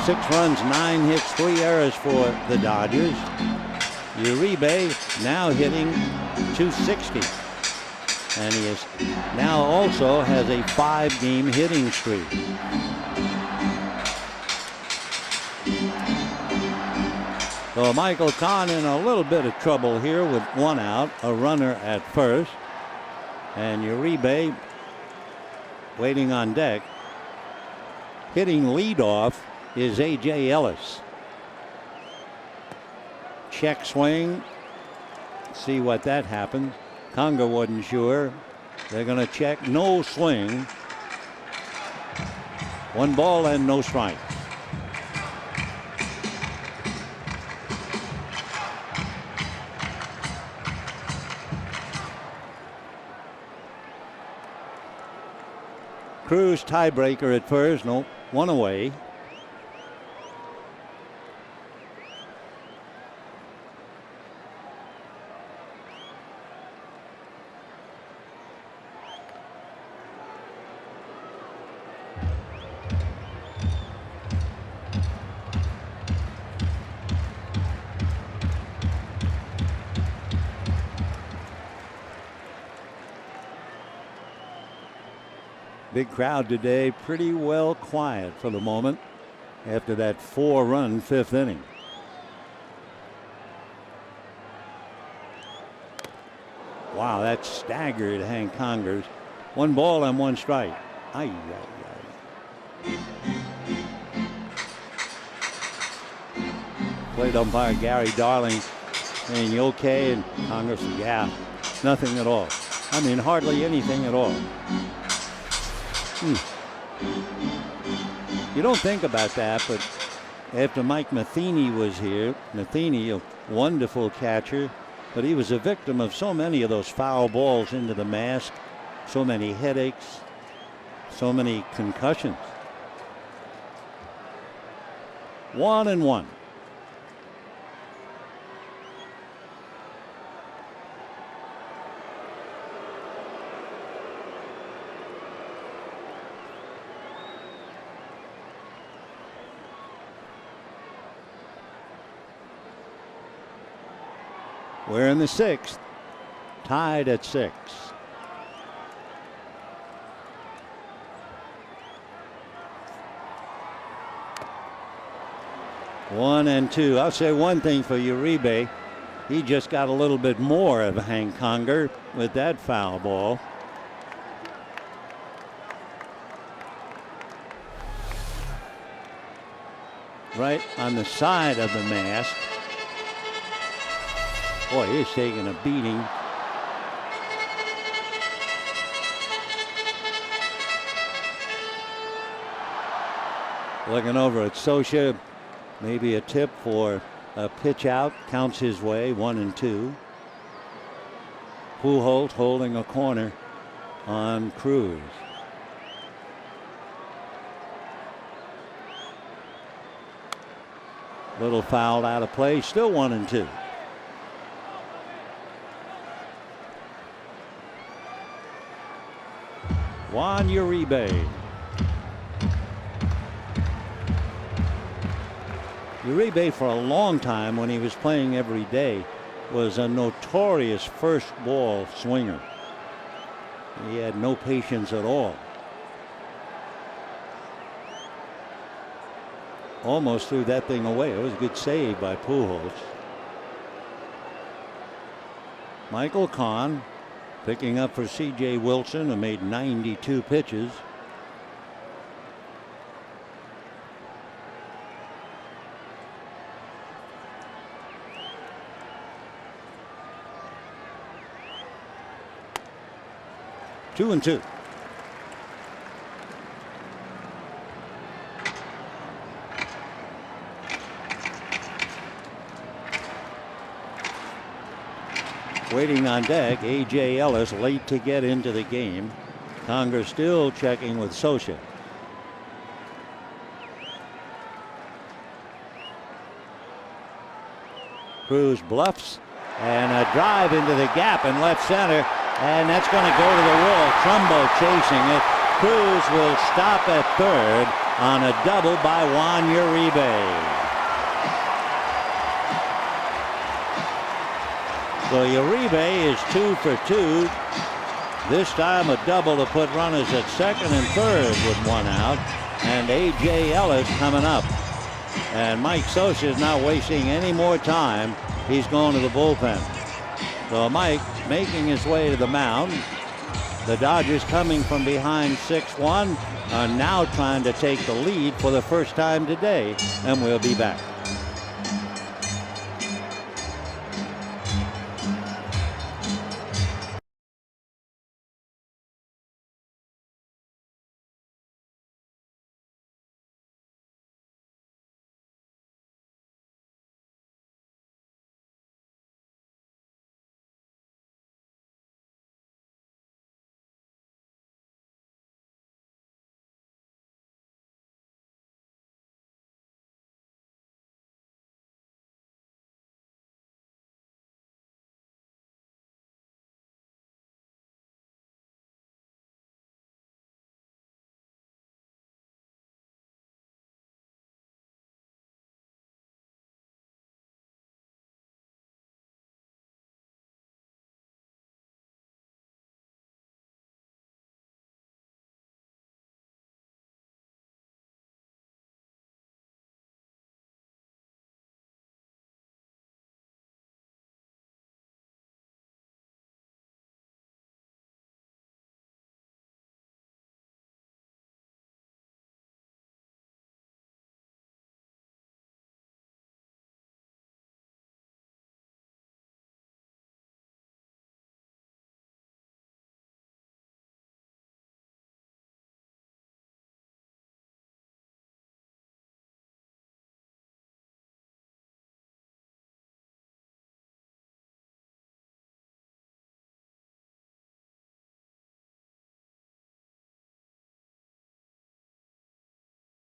6 runs, 9 hits, 3 errors for the Dodgers. Uribe now hitting .260. And he is now also has a 5-game hitting streak. So Michael Kahn in a little bit of trouble here with 1 out, a runner at first. And Uribe waiting on deck. Hitting leadoff is A.J. Ellis. Check swing. See what that happens. Conger wasn't sure. They're going to check. No swing. 1 ball and no strikes. Cruz tiebreaker at first. No, 1 away. Big crowd today, pretty well quiet for the moment after that 4-run 5th inning. Wow, that staggered Hank Congers. 1 ball and 1 strike. Ay, ay, ay. Plate umpire Gary Darling saying, "You okay?" And Congers said, "Yeah, nothing at all." I mean, hardly anything at all. You don't think about that, but after Mike Matheny was here, Matheny, a wonderful catcher, but he was a victim of so many of those foul balls into the mask, so many headaches, so many concussions. 1-1. We're in the 6th, tied at 6. One and 2. I'll say one thing for Uribe. He just got a little bit more of Hank Conger with that foul ball. Right on the side of the mask. Boy, he's taking a beating. Looking over at Socha. Maybe a tip for a pitch out. Counts his way. 1-2. Pujols holding a corner on Cruz. Little foul out of play. Still 1-2. Juan Uribe. Uribe, for a long time when he was playing every day, was a notorious first ball swinger. He had no patience at all. Almost threw that thing away. It was a good save by Pujols. Michael Kahn picking up for C.J. Wilson, who made 92 pitches. Two and two. Waiting on deck, A.J. Ellis late to get into the game. Conger still checking with Socha. Cruz bluffs and a drive into the gap in left center, and that's going to go to the wall. Trumbo chasing it. Cruz will stop at third on a double by Juan Uribe. So Uribe is 2 for 2. This time a double to put runners at second and third with one out. And A.J. Ellis coming up. And Mike Socha is not wasting any more time. He's going to the bullpen. So Mike making his way to the mound. The Dodgers, coming from behind 6-1, are now trying to take the lead for the first time today. And we'll be back.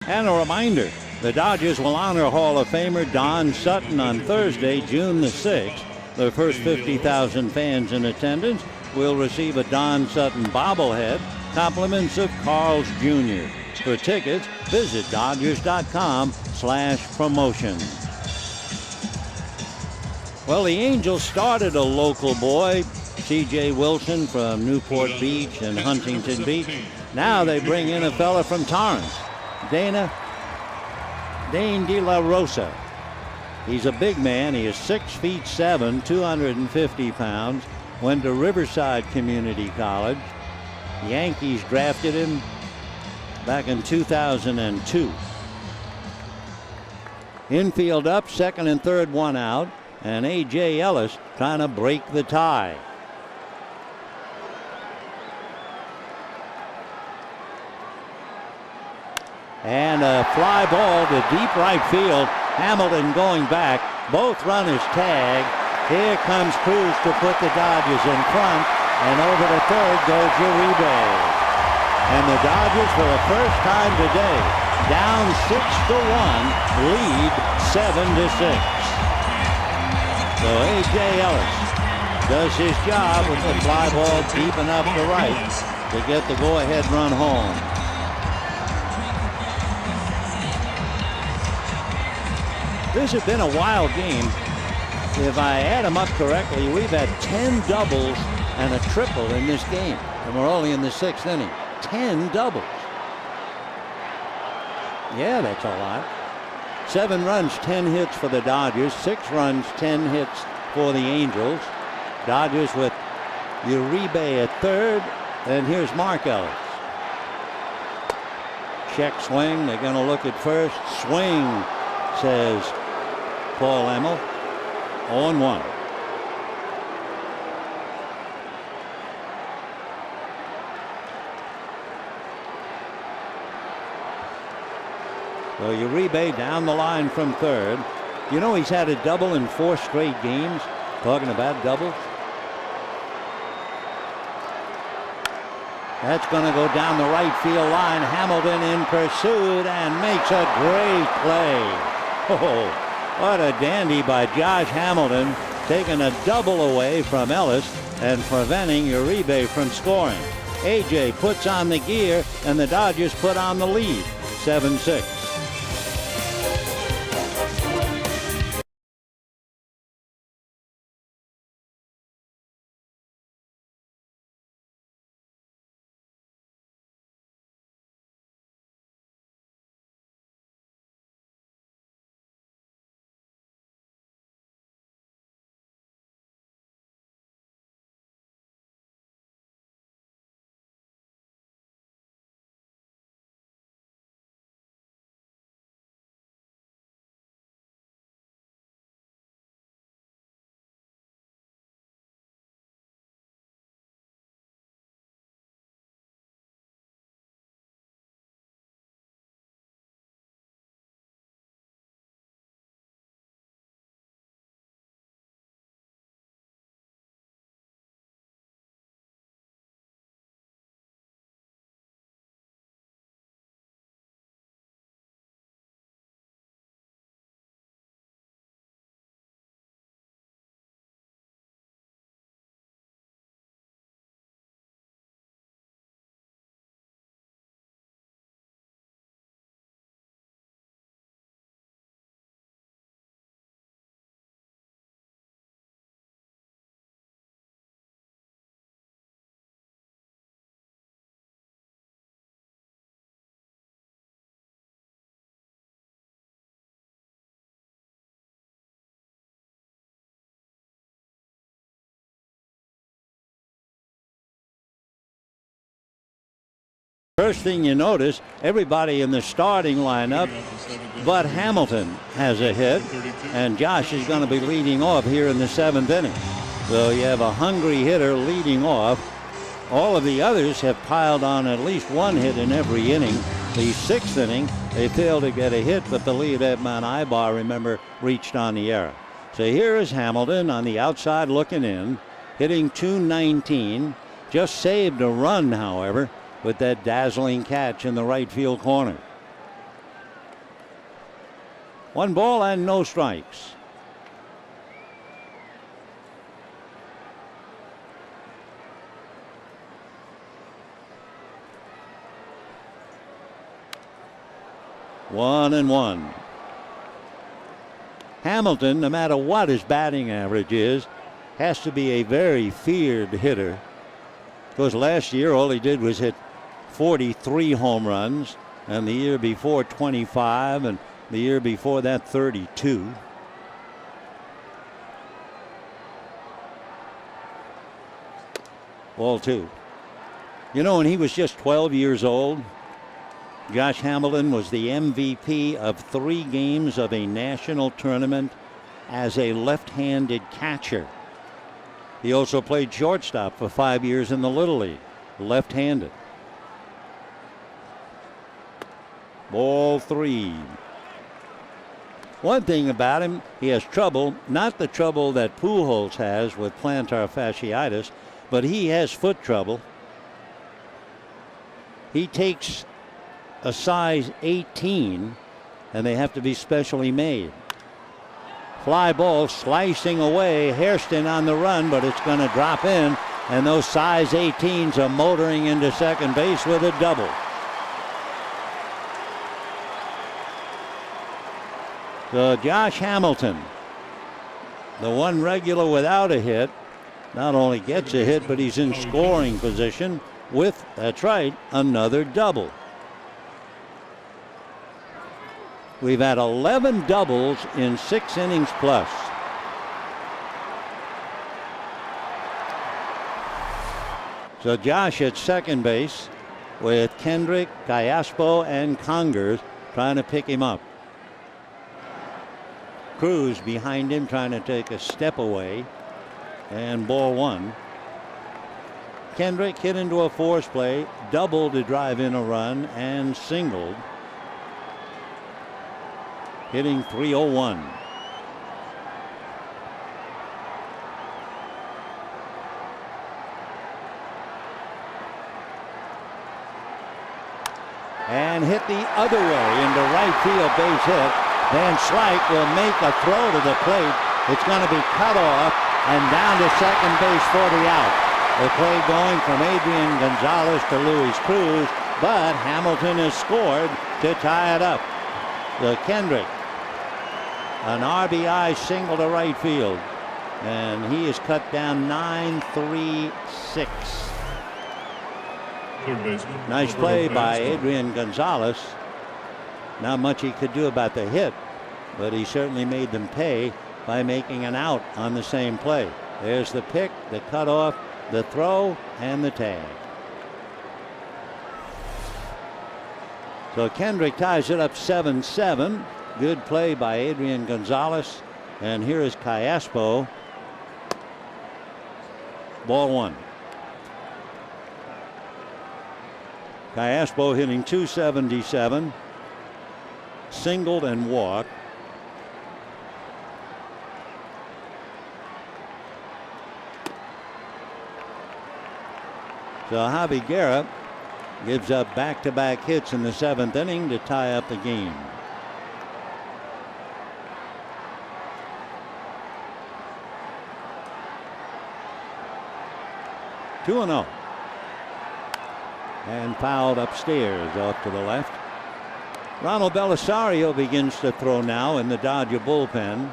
And a reminder, the Dodgers will honor Hall of Famer Don Sutton on Thursday, June the 6th. The first 50,000 fans in attendance will receive a Don Sutton bobblehead, compliments of Carl's Jr. For tickets, visit Dodgers.com/promotion. Well, the Angels started a local boy, C.J. Wilson from Newport Beach and Huntington Beach. Now they bring in a fella from Torrance, Dane De La Rosa. He's a big man. He is 6'7", 250 pounds. Went to Riverside Community College. The Yankees drafted him back in 2002. Infield up, second and third, one out. And A.J. Ellis trying to break the tie. And a fly ball to deep right field. Hamilton going back. Both runners tag. Here comes Cruz to put the Dodgers in front. And over to third goes Uribe. And the Dodgers, for the first time today, down 6-1, lead 7-6. So A.J. Ellis does his job with the fly ball deep enough to right. to get the go-ahead run home. This has been a wild game. If I add them up correctly, we've had 10 doubles and a triple in this game. And we're only in the 6th inning. 10 doubles. Yeah, that's a lot. 7 runs, 10 hits for the Dodgers. 6 runs, 10 hits for the Angels. Dodgers with Uribe at third. And here's Mark Ellis. Check swing. They're going to look at first. Swing, says Paul Emmel. 0-1. So Uribe down the line from third. You know he's had a double in 4 straight games. Talking about doubles. That's going to go down the right field line. Hamilton in pursuit and makes a great play. Oh, what a dandy by Josh Hamilton, taking a double away from Ellis and preventing Uribe from scoring. AJ puts on the gear and the Dodgers put on the lead. 7-6. First thing you notice, everybody in the starting lineup but Hamilton has a hit, and Josh is going to be leading off here in the 7th inning. So you have a hungry hitter leading off. All of the others have piled on at least 1 hit in every inning. The 6th inning, they failed to get a hit, but the lead at Mount Ibar, remember, reached on the error. So here is Hamilton on the outside looking in, hitting .219. Just saved a run, however, with that dazzling catch in the right field corner. 1 ball and no strikes. One and one. Hamilton, no matter what his batting average is, has to be a very feared hitter. Because last year all he did was hit 43 home runs, and the year before 25, and the year before that 32. Ball 2. You know, when he was just 12 years old, Josh Hamilton was the MVP of 3 games of a national tournament as a left-handed catcher. He also played shortstop for 5 years in the Little League, left-handed. Ball 3. One thing about him, he has trouble, not the trouble that Pujols has with plantar fasciitis, but he has foot trouble. He takes a size 18, and they have to be specially made. Fly ball slicing away. Hairston on the run, but it's going to drop in. And those size 18s are motoring into second base with a double. So Josh Hamilton, the one regular without a hit, not only gets a hit, but he's in scoring position with, that's right, another double. We've had 11 doubles in 6 innings plus. So Josh at second base with Kendrick, Callaspo, and Congers trying to pick him up. Cruz behind him trying to take a step away, and ball 1. Kendrick hit into a force play, doubled to drive in a run, and singled, hitting .301. And hit the other way into right field, base hit. Van Slyke will make a throw to the plate. It's going to be cut off and down to second base for the out. The play going from Adrian Gonzalez to Luis Cruz, but Hamilton has scored to tie it up. The Kendrick, an RBI single to right field, and he is cut down 9-3-6. Nice play by Adrian Gonzalez. Not much he could do about the hit, but he certainly made them pay by making an out on the same play. There's the pick, the cutoff, the throw, and the tag. So Kendrick ties it up 7-7. Good play by Adrian Gonzalez. And here is Callaspo. Ball 1. Callaspo hitting .277. Singled and walked. So Javi Guerra gives up back-to-back hits in the 7th inning to tie up the game. Two and 0. And fouled upstairs off to the left. Ronald Belisario begins to throw now in the Dodger bullpen.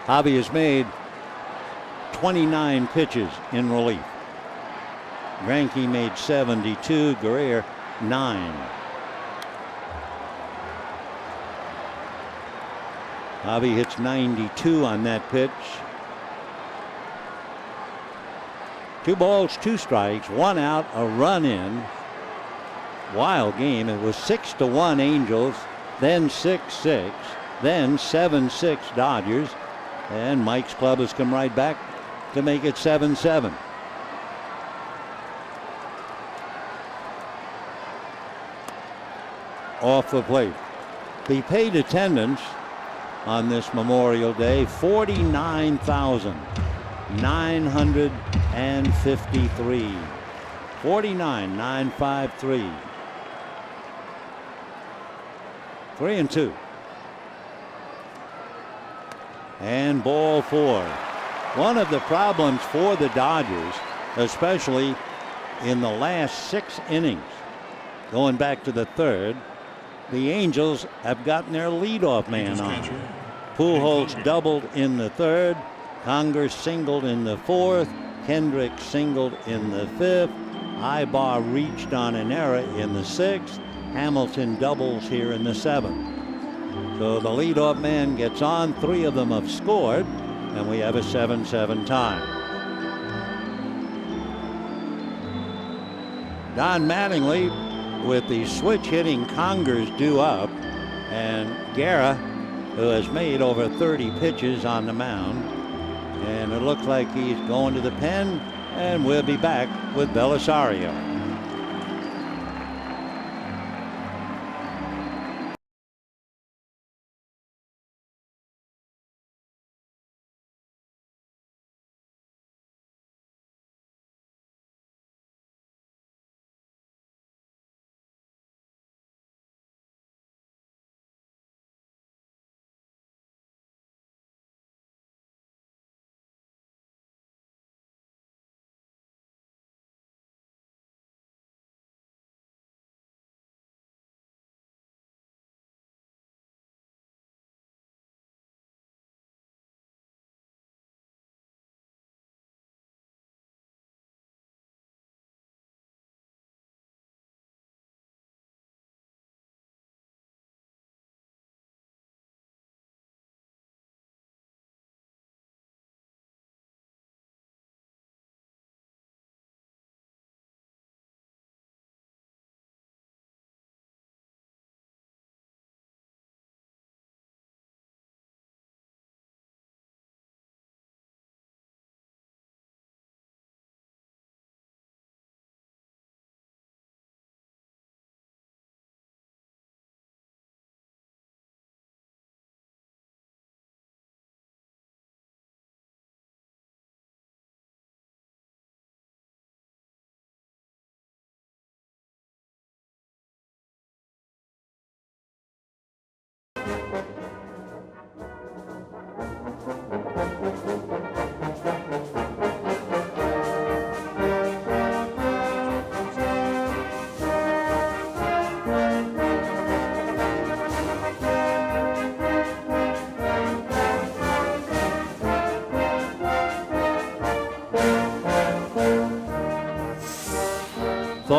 Javi has made 29 pitches in relief. Greinke made 72, Guerrero 9. Javi hits 92 on that pitch. 2 balls, 2 strikes, 1 out, a run in. Wild game. It was 6-1 Angels, then 6-6, then 7-6 Dodgers, and Mike's club has come right back to make it 7-7. Off the plate. The paid attendance on this Memorial Day, 49,953. 49,953. 3-2. And ball 4. One of the problems for the Dodgers, especially in the last 6 innings, going back to the 3rd, the Angels have gotten their leadoff man on. Pujols doubled in the 3rd. Conger singled in the 4th. Kendrick singled in the 5th. Ibar reached on an error in the 6th. Hamilton doubles here in the 7th. So the leadoff man gets on. 3 of them have scored, and we have a 7-7 tie. Don Mattingly with the switch hitting Congers due up, and Guerra, who has made over 30 pitches on the mound, and it looks like he's going to the pen, and we'll be back with Belisario.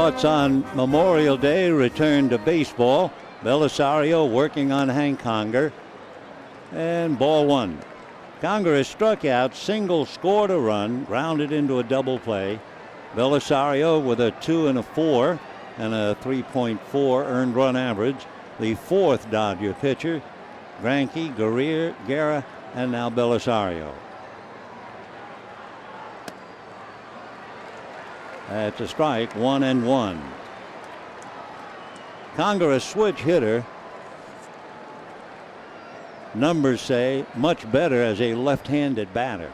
thoughts on Memorial Day return to baseball. Belisario working on Hank Conger. And ball one. Conger has struck out, single, scored a run, grounded into a double play. Belisario with a 2 and a 4 and a 3.4 earned run average. The fourth Dodger pitcher. Greinke, Guerra, and now Belisario. That's a strike, 1-1. Conger, a switch hitter. Numbers say much better as a left-handed batter.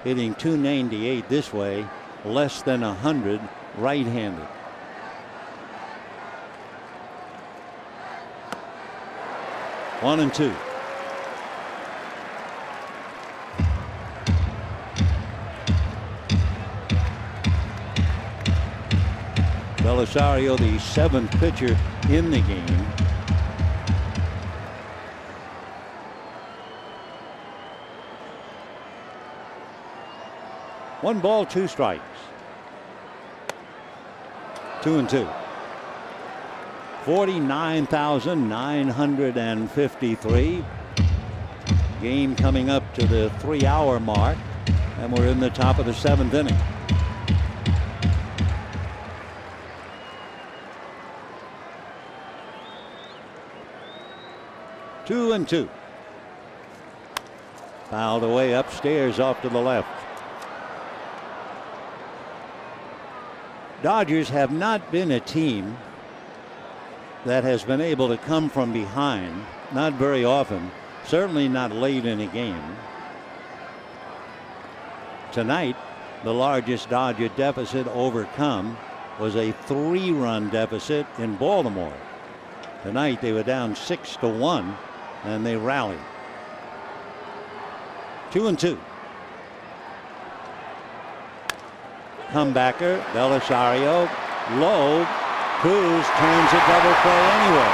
Hitting .298 this way, less than 100 right-handed. One and two. Belisario, the seventh pitcher in the game. One ball, two strikes. 2-2. 49,953. Game coming up to the 3-hour mark, and we're in the top of the seventh inning. Two and two. Fouled away upstairs off to the left. Dodgers have not been a team that has been able to come from behind, not very often, certainly not late in a game. Tonight, the largest Dodger deficit overcome was a 3-run deficit in Baltimore. Tonight they were down 6-1 and they rallied. 2-2. Comebacker, Belisario, low. Cruz turns a double play anyway.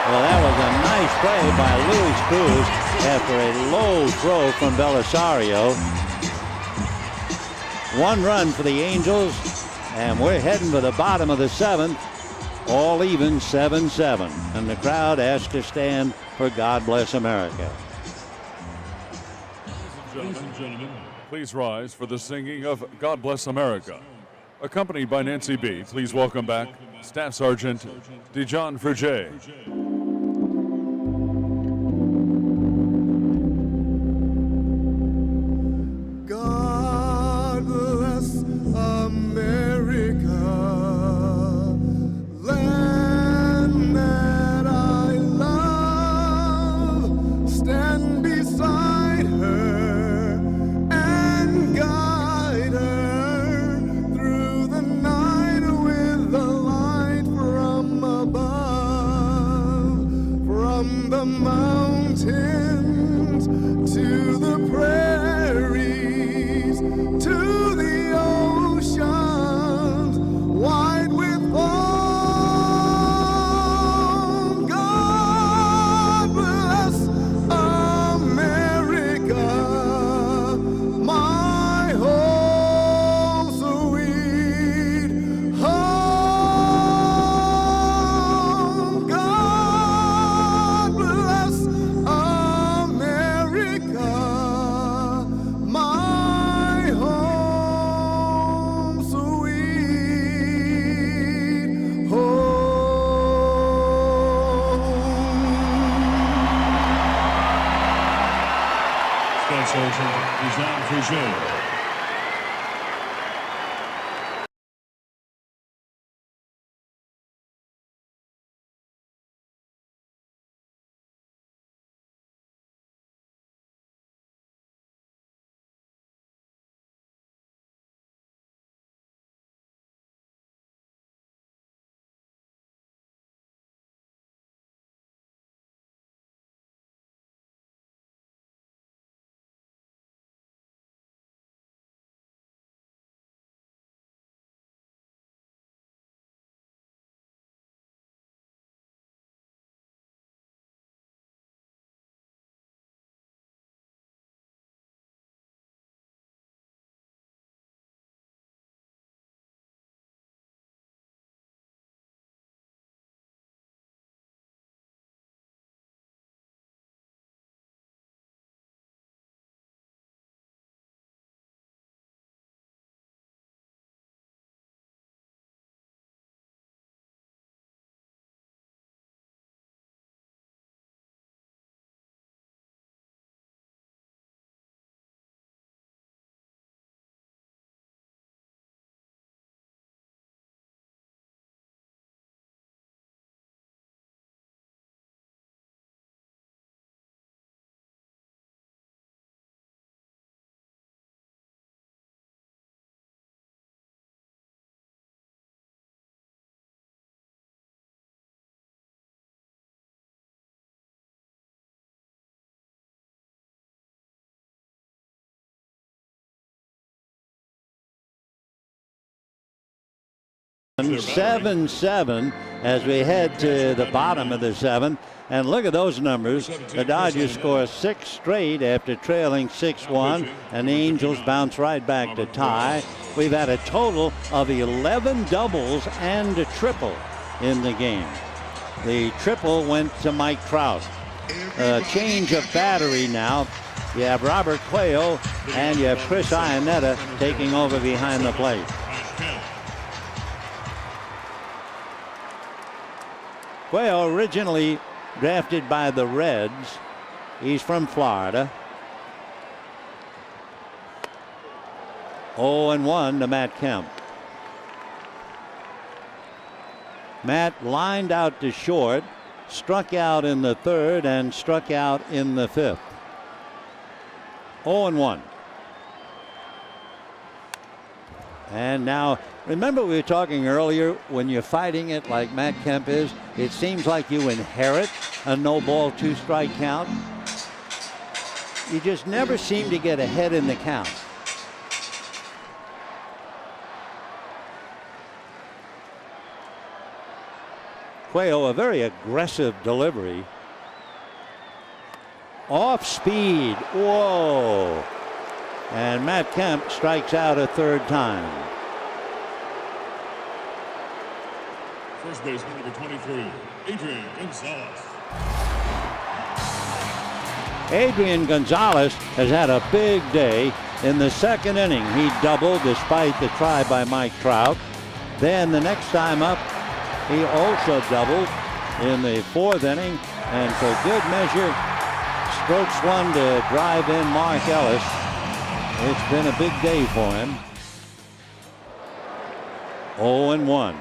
Well, that was a nice play by Luis Cruz after a low throw from Belisario. 1 run for the Angels, and we're heading for the bottom of the seventh. All even, 7-7, and the crowd asked to stand for God Bless America. Ladies and gentlemen, please rise for the singing of God Bless America. Accompanied by Nancy B., please welcome back Staff Sergeant Dijon Frege. God bless America, land that I love. Stand beside her and guide her through the night with the light from above, from the mountains to the prairies, to the oceans wide with foam. God bless America, my home sweet home. God bless America, my home sweet home. Staff Sergeant Dijon Frege. 7-7 as we head to the bottom of the seventh. And look at those numbers. The Dodgers score 6 straight after trailing 6-1, and the Angels bounce right back to tie. We've had a total of 11 doubles and a triple in the game. The triple went to Mike Trout. Change of battery now. You have Robert Quayle and you have Chris Iannetta taking over behind the plate. Quayle, originally drafted by the Reds. He's from Florida. 0-1 to Matt Kemp. Matt lined out to short, struck out in the third and struck out in the fifth. 0-1. And now, remember we were talking earlier, when you're fighting it like Matt Kemp is, it seems like you inherit a no ball, 2 strike count. You just never seem to get ahead in the count. Quayle, a very aggressive delivery. Off speed. Whoa. And Matt Kemp strikes out a third time. First baseman number 23, Adrian Gonzalez. Adrian Gonzalez has had a big day. In the second inning, he doubled despite the try by Mike Trout. Then the next time up, he also doubled in the fourth inning. And for good measure, strokes one to drive in Mark Ellis. It's been a big day for him. 0-1.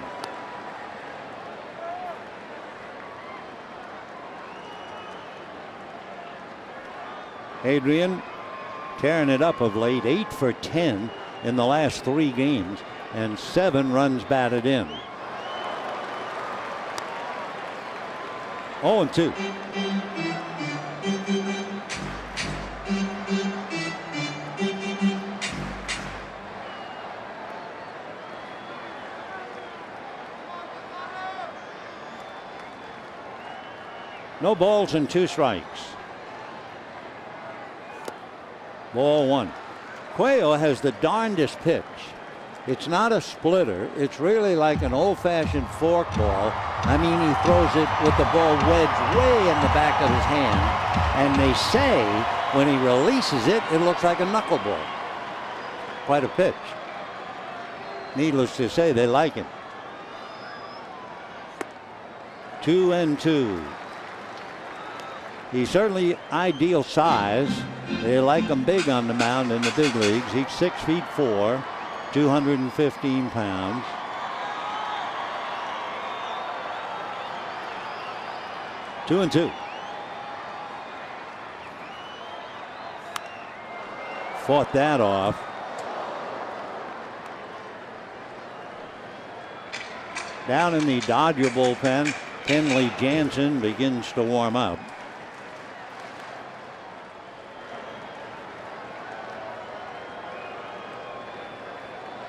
Adrian tearing it up of late, 8 for 10 in the last 3 games and 7 runs batted in. 0-2. No balls and 2 strikes. Ball 1. Quayle has the darndest pitch. It's not a splitter. It's really like an old-fashioned forkball. I mean, he throws it with the ball wedged way in the back of his hand. And they say when he releases it, it looks like a knuckleball. Quite a pitch. Needless to say, they like him. 2-2. He's certainly ideal size. They like him big on the mound in the big leagues. He's 6'4", 215 pounds. Two and two. Fought that off. Down in the Dodger bullpen, Kenley Jansen begins to warm up.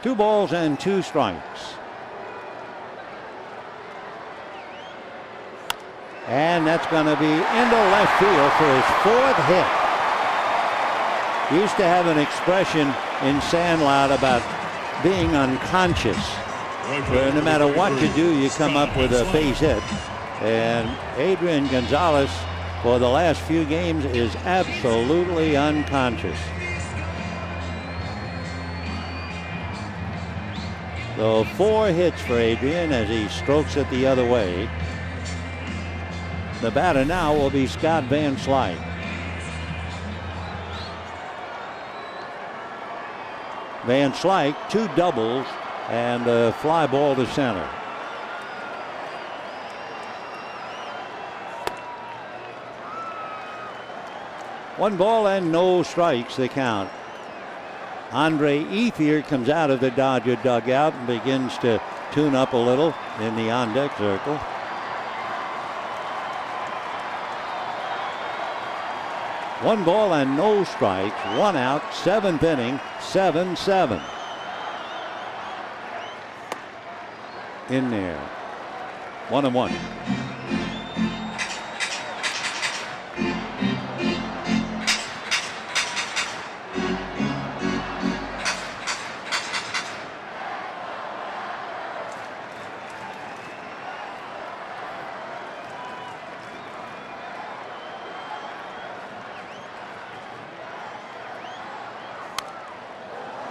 Two balls and 2 strikes. And that's going to be into left field for his 4th hit. Used to have an expression in Sandlot about being unconscious, where no matter what you do, you come up with a base hit. And Adrian Gonzalez, for the last few games, is absolutely unconscious. So 4 hits for Adrian as he strokes it the other way. The batter now will be Scott Van Slyke. Van Slyke, 2 doubles and a fly ball to center. One ball and no strikes, the count. Andre Ethier comes out of the Dodger dugout and begins to tune up a little in the on-deck circle. One ball and no strikes, 1 out, 7th inning, 7-7. in there. 1-1.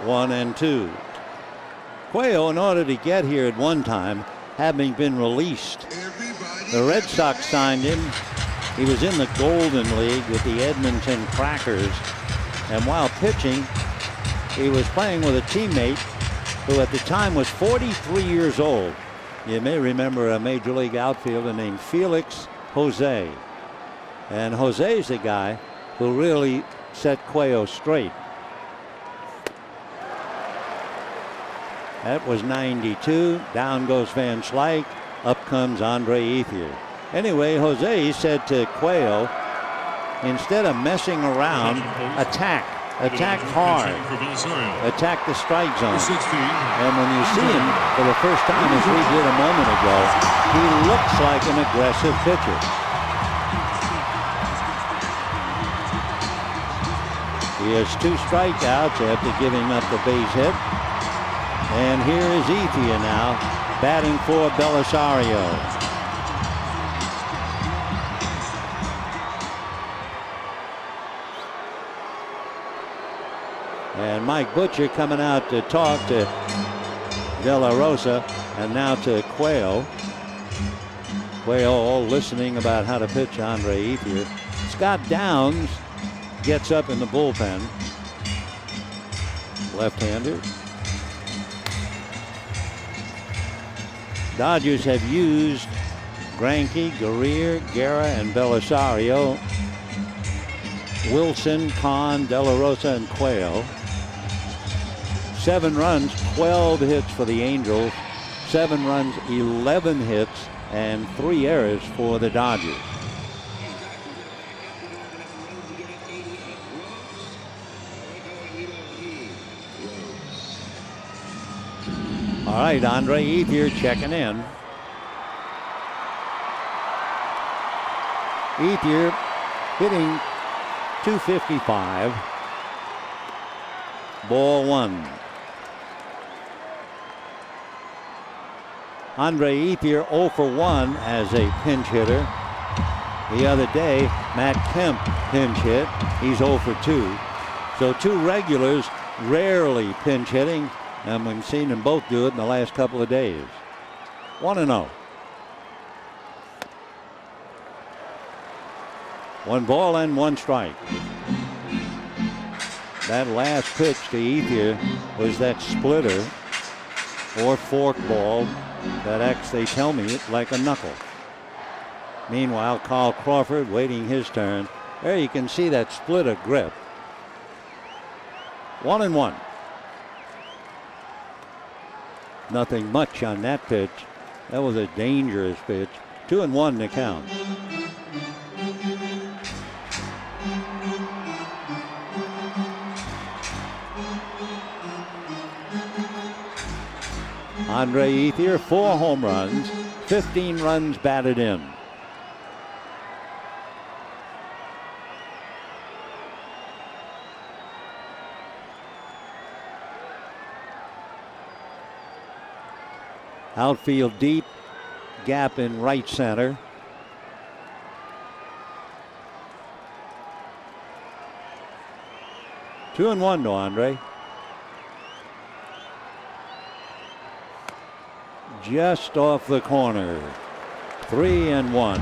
One and two. Cuello, in order to get here at one time, having been released, the Red Sox signed him. He was in the Golden League with the Edmonton Crackers, and while pitching, he was playing with a teammate who at the time was 43 years old. You may remember a Major League outfielder named Felix Jose. And Jose's the guy who really set Cuello straight. That was 92. Down goes Van Slyke. Up comes Andre Ethier. Anyway, Jose said to Cuello, instead of messing around, attack. Attack hard. Attack the strike zone. And when you see him for the first time, as we did a moment ago, he looks like an aggressive pitcher. He has 2 strikeouts after giving up the base hit. And here is Ethier now, batting for Belisario. And Mike Butcher coming out to talk to De La Rosa and now to Cuello. Cuello all listening about how to pitch Andre Ethier. Scott Downs gets up in the bullpen. Left-hander. Dodgers have used Greinke, Guerrier, Guerra, and Belisario. Wilson, Kahn, De La Rosa, and Cuello. 7 runs, 12 hits for the Angels. 7 runs, 11 hits, and 3 errors for the Dodgers. All right, Andre Ethier checking in. Ethier hitting .255. Ball 1. Andre Ethier 0 for 1 as a pinch hitter. The other day, Matt Kemp pinch hit. He's 0 for 2. So 2 regulars rarely pinch hitting. And we've seen them both do it in the last couple of days. 1-0. 1 ball and 1 strike. That last pitch to Ethier was that splitter or fork ball that acts, they tell me, like a knuckle. Meanwhile, Carl Crawford waiting his turn. There you can see that splitter grip. 1-1. Nothing much on that pitch. That was a dangerous pitch. 2-1 to count. Andre Ethier, 4 home runs, 15 runs batted in. Outfield deep, gap in right center. Two and one to Andre. Just off the corner. 3-1.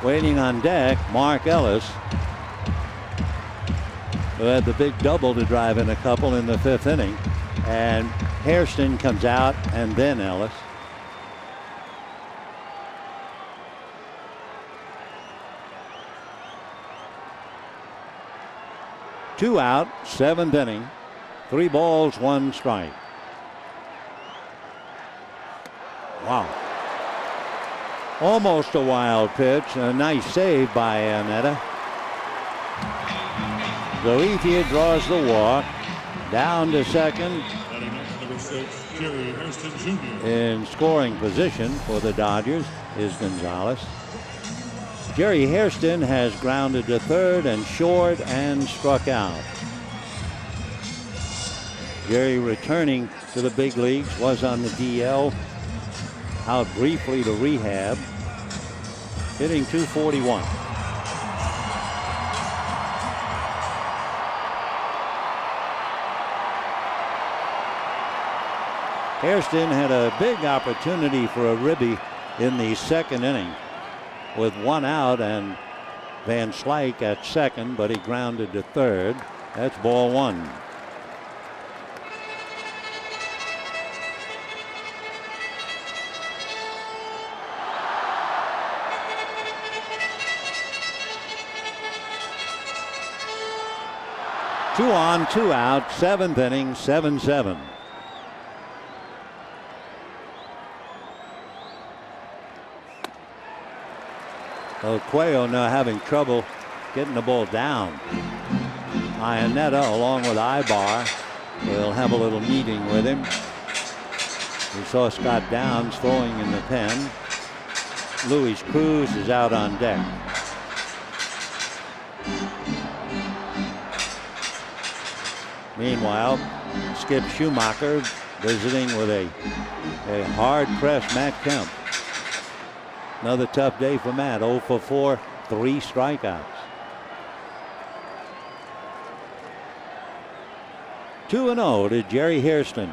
Waiting on deck, Mark Ellis, who had the big double to drive in a couple in the 5th inning. And Hairston comes out, and then Ellis. Two out, 7th inning. 3 balls, 1 strike. Wow. Almost a wild pitch. A nice save by Annetta. So Ethier draws the walk. Down to second. 6, Jerry Hairston Jr. In scoring position for the Dodgers is Gonzalez. Jerry Hairston has grounded to third and short and struck out. Jerry returning to the big leagues, was on the DL, out briefly to rehab, hitting .241. Hairston had a big opportunity for a ribby in the second inning with one out and Van Slyke at second, but he grounded to third. That's ball one. Two on, two out, seventh inning, 7-7. Cuello now having trouble getting the ball down. Ionetta along with Ibar will have a little meeting with him. We saw Scott Downs throwing in the pen. Luis Cruz is out on deck. Meanwhile, Skip Schumacher visiting with a hard-pressed Matt Kemp. Another tough day for Matt. 0 for 4, 3 strikeouts. 2-0 to Jerry Hairston.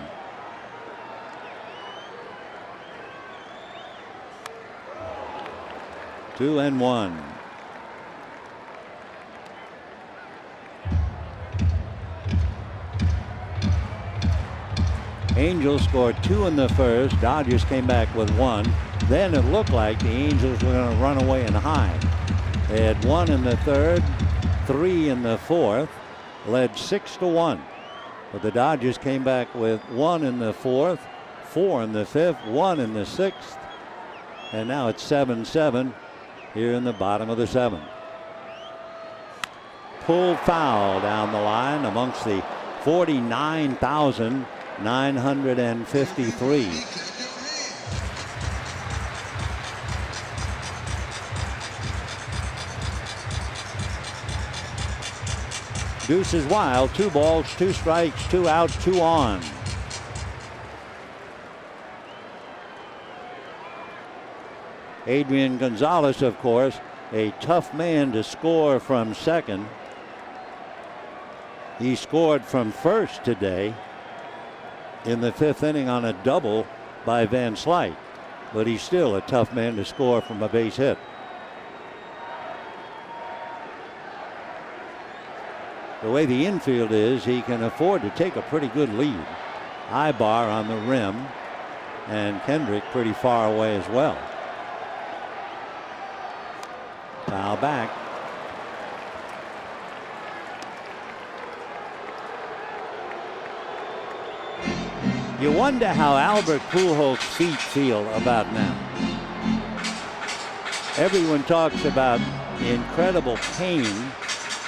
Two and one. Angels scored 2 in the first. Dodgers came back with 1. Then it looked like the Angels were going to run away and hide. They had 1 in the third, 3 in the fourth, led 6-1. But the Dodgers came back with 1 in the fourth, 4 in the fifth, 1 in the sixth, and now it's 7-7 here in the bottom of the seventh. Pulled foul down the line amongst the 49,953. Deuces wild, 2 balls, 2 strikes, 2 outs, 2 on. Adrian Gonzalez, of course, a tough man to score from second. He scored from first today in the 5th inning on a double by Van Slyke, but he's still a tough man to score from a base hit. The way the infield is, he can afford to take a pretty good lead. Ibar on the rim and Kendrick pretty far away as well. Foul back. You wonder how Albert Pujols' feet feel about now. Everyone talks about the incredible pain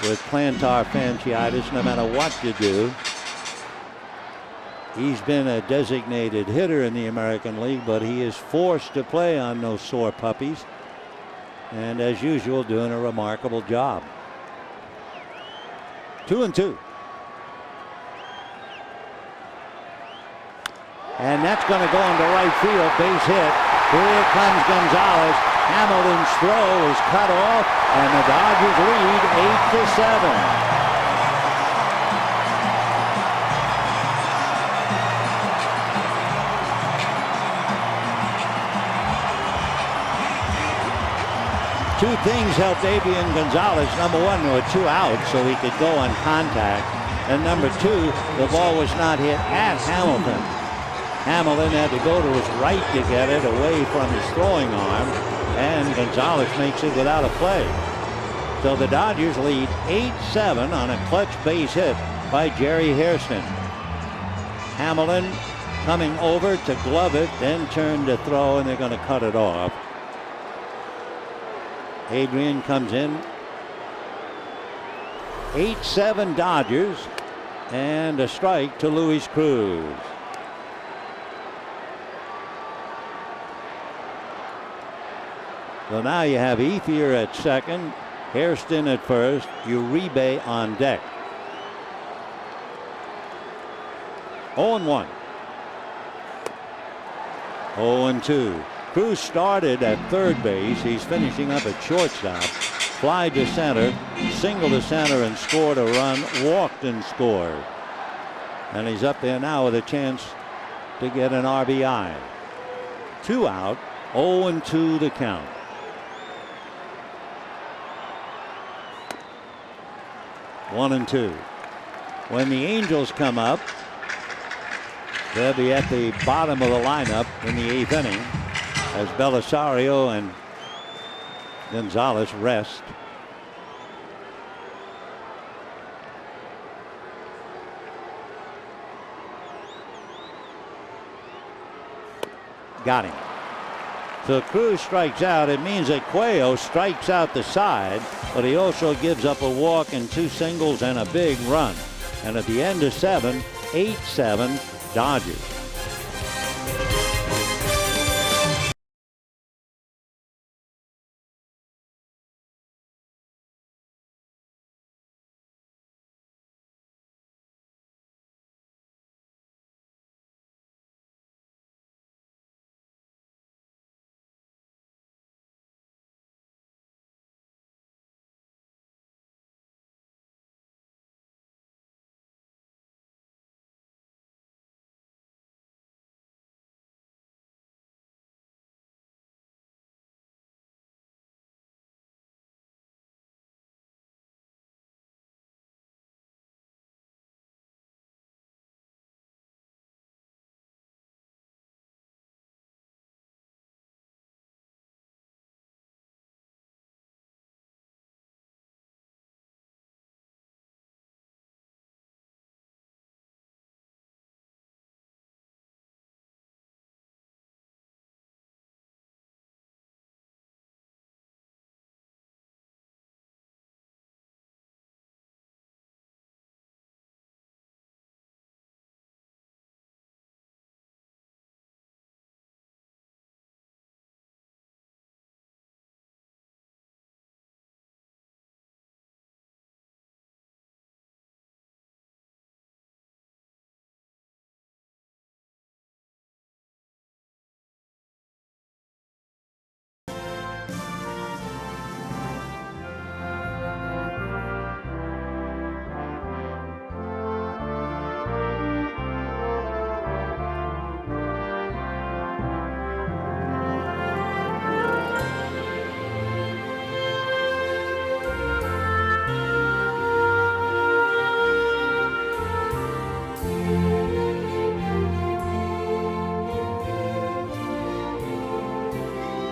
with plantar fasciitis no matter what you do. He's been a designated hitter in the American League, but he is forced to play on those sore puppies. And as usual, doing a remarkable job. 2-2. And that's going to go into right field, base hit. Here comes Gonzalez. Hamilton's throw is cut off, and the Dodgers lead 8-7. Two things helped Adrian Gonzalez. Number one, there were 2 outs, so he could go on contact. And number 2, the ball was not hit at Hamilton. Hamilton had to go to his right to get it away from his throwing arm, and Gonzalez makes it without a play. So the Dodgers lead 8-7 on a clutch base hit by Jerry Hairston. Hamilton coming over to glove it, then turn to throw, and they're going to cut it off. Adrian comes in. 8-7 Dodgers, and a strike to Luis Cruz. So now you have Ethier at second, Hairston at first, Uribe on deck. 0-1. 0-2. Cruz started at third base. He's finishing up at shortstop. Fly to center, single to center and scored a run, walked and scored. And he's up there now with a chance to get an RBI. 2 out, 0-2 the count. One and two. When the Angels come up, they'll be at the bottom of the lineup in the 8th inning as Belisario and Gonzalez rest. Got him. So Cruz strikes out. It means that Cuello strikes out the side, but he also gives up a walk and 2 singles and a big run. And at the end of 7, 8-7 Dodgers.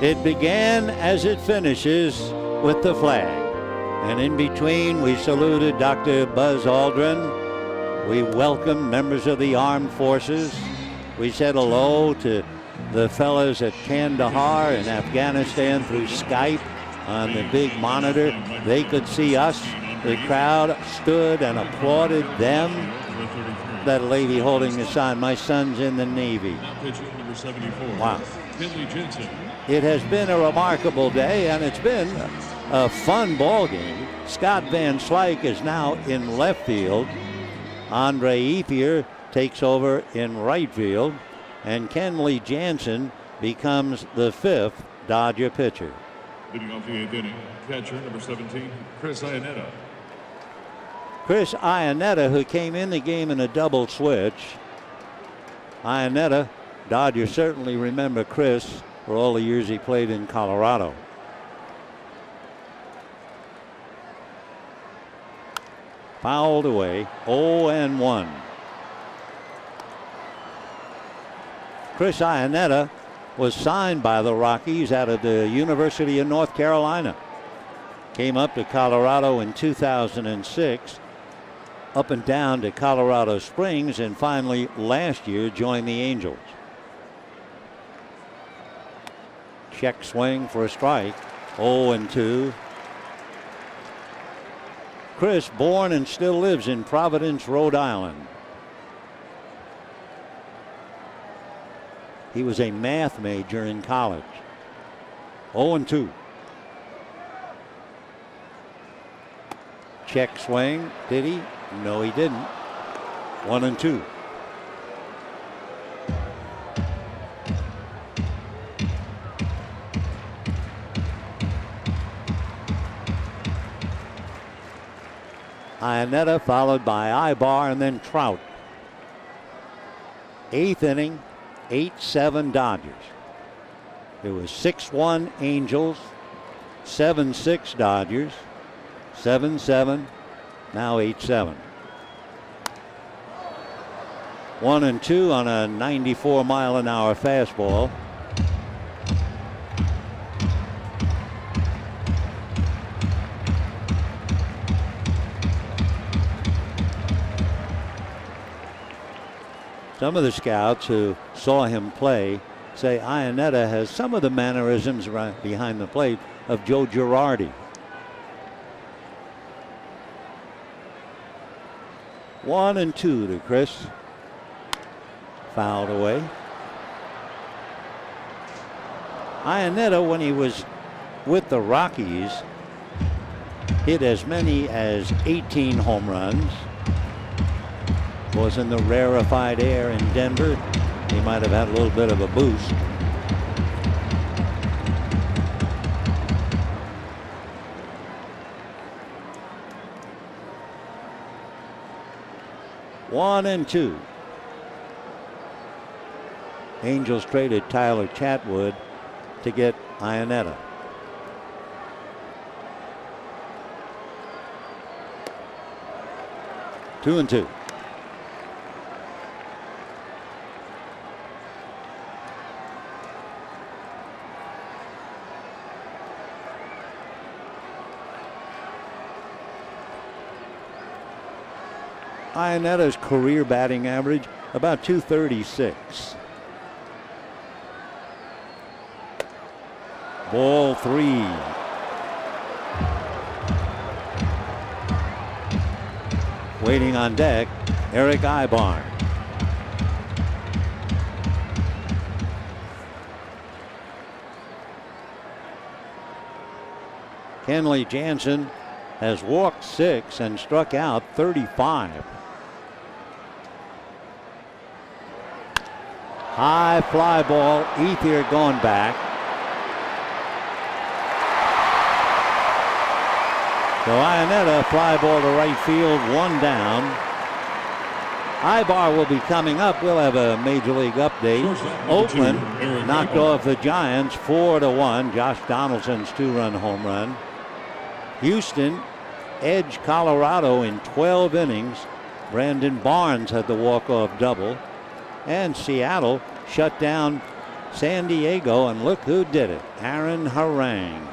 It began as it finishes with the flag. And in between, we saluted Dr. Buzz Aldrin. We welcomed members of the armed forces. We said hello to the fellas at Kandahar in Afghanistan through Skype on the big monitor. They could see us. The crowd stood and applauded them. That lady holding the sign, my son's in the Navy. Wow. It has been a remarkable day, and it's been a fun ball game. Scott Van Slyke is now in left field. Andre Ethier takes over in right field, and Kenley Jansen becomes the 5th Dodger pitcher. Leading off the 8th inning, catcher number 17, Chris Iannetta. Chris Iannetta, who came in the game in a double switch. Iannetta, Dodgers certainly remember Chris for all the years he played in Colorado. Fouled away, 0-1. Chris Iannetta was signed by the Rockies out of the University of North Carolina. Came up to Colorado in 2006, up and down to Colorado Springs, and finally last year joined the Angels. Check swing for a strike, 0-2. Chris, born and still lives in Providence, Rhode Island. He was a math major in college. 0-2. Check swing. Did he? No, he didn't. 1-2. Iannetta followed by Ibar and then Trout. 8th inning, 8-7 Dodgers. It was 6-1 Angels, 7-6 Dodgers, 7-7, now 8-7. 1-2 on a 94-mile-an-hour fastball. Some of the scouts who saw him play say Iannetta has some of the mannerisms right behind the plate of Joe Girardi. 1-2 to Chris. Fouled away. Iannetta, when he was with the Rockies, hit as many as 18 home runs. Was in the rarefied air in Denver. He might have had a little bit of a boost. One and two. Angels traded Tyler Chatwood to get Iannetta. Two and two. Iannetta's career batting average about 236. Ball 3. Waiting on deck, Eric Ibar. Kenley Jansen has walked 6 and struck out 35. High fly ball, Ethier going back. So Iannetta, fly ball to right field, 1 down. Ibar will be coming up. We'll have a major league update. Oakland knocked off the Giants 4-1. Josh Donaldson's 2-run home run. Houston edged Colorado in 12 innings. Brandon Barnes had the walk-off double. And Seattle shut down San Diego, and look who did it. Aaron Harang.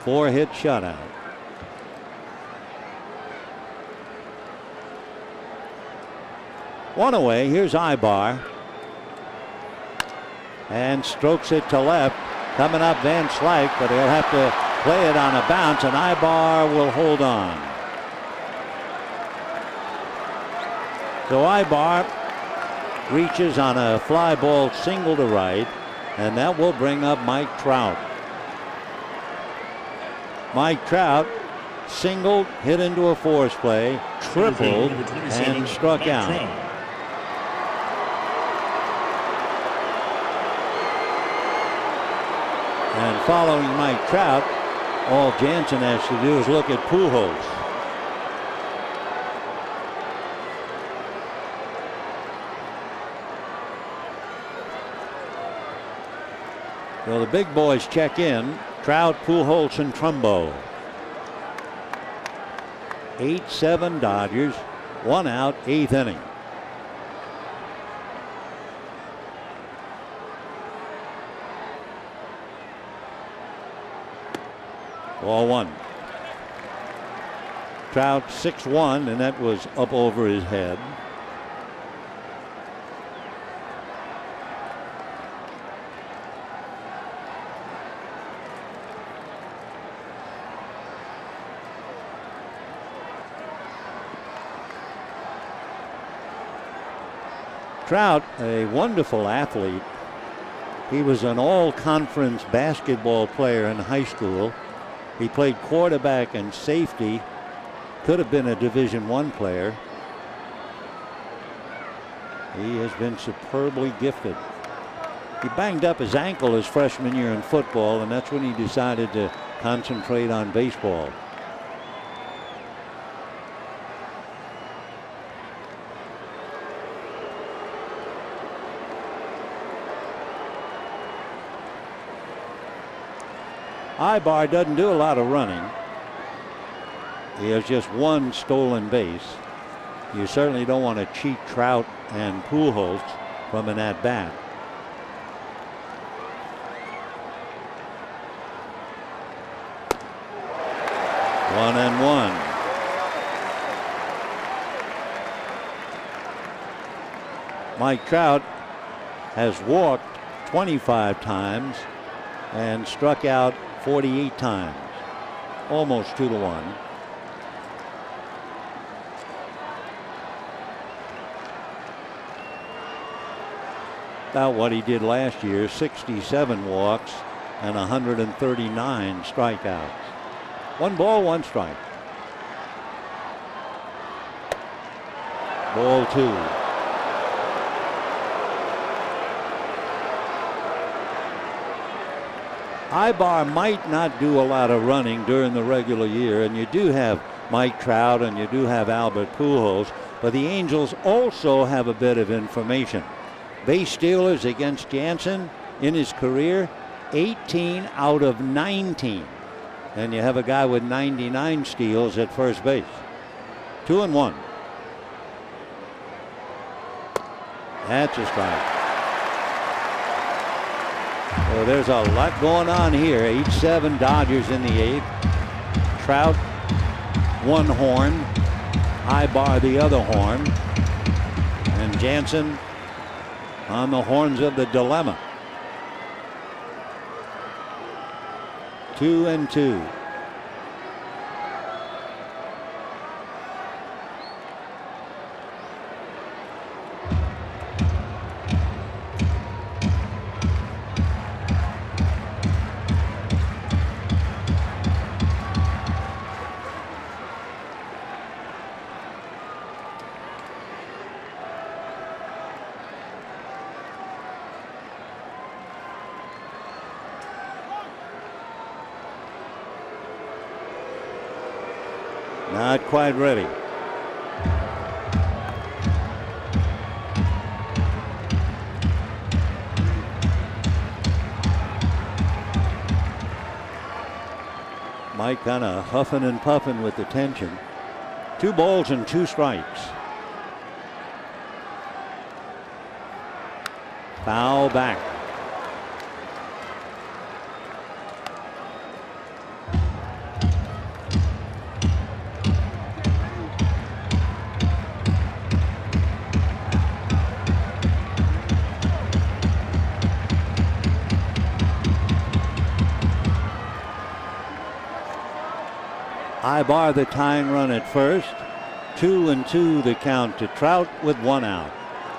4-hit shutout. One away. Here's Ibar. And strokes it to left. Coming up Van Slyke, but he'll have to play it on a bounce, and Ibar will hold on. So Ibar reaches on a fly ball single to right, and that will bring up Mike Trout. Mike Trout singled, hit into a force play, tripled, and struck out. And following Mike Trout, all Jansen has to do is look at Pujols. So the big boys check in. Trout, Pujols, and Trumbo. 8-7 Dodgers. 1 out, 8th inning. Ball 1. Trout 6-1, and that was up over his head. Trout, a wonderful athlete. He was an all-conference basketball player in high school. He played quarterback and safety Could have been a Division I player. He has been superbly gifted. He banged up his ankle his freshman year in football, and that's when he decided to concentrate on baseball. Ibar doesn't do a lot of running. He has just one stolen base. You certainly don't want to cheat Trout and Pujols from an at-bat. One and one. Mike Trout has walked 25 times and struck out 48 times, almost 2-1. About what he did last year, 67 walks and 139 strikeouts. 1 ball, 1 strike. Ball 2. Ibar might not do a lot of running during the regular year, and you do have Mike Trout and you do have Albert Pujols, but the Angels also have a bit of information. Base stealers against Jansen in his career, 18 out of 19. And you have a guy with 99 steals at first base. 2-1. That's a strike. So there's a lot going on here. 8-7 Dodgers in the 8th. Trout, one horn. Ibar, the other horn. And Jansen on the horns of the dilemma. 2-2. Not quite ready. Mike kind of huffing and puffing with the tension. 2 balls and 2 strikes. Foul back. Ibar the tying run at first. 2-2 the count to Trout with 1 out.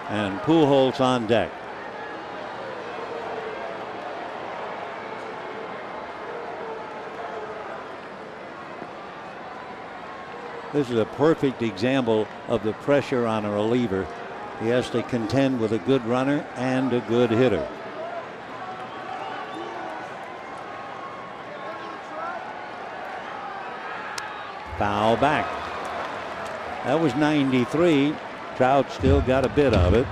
And Pujols on deck. This is a perfect example of the pressure on a reliever. He has to contend with a good runner and a good hitter. Foul back. That was 93. Trout still got a bit of it.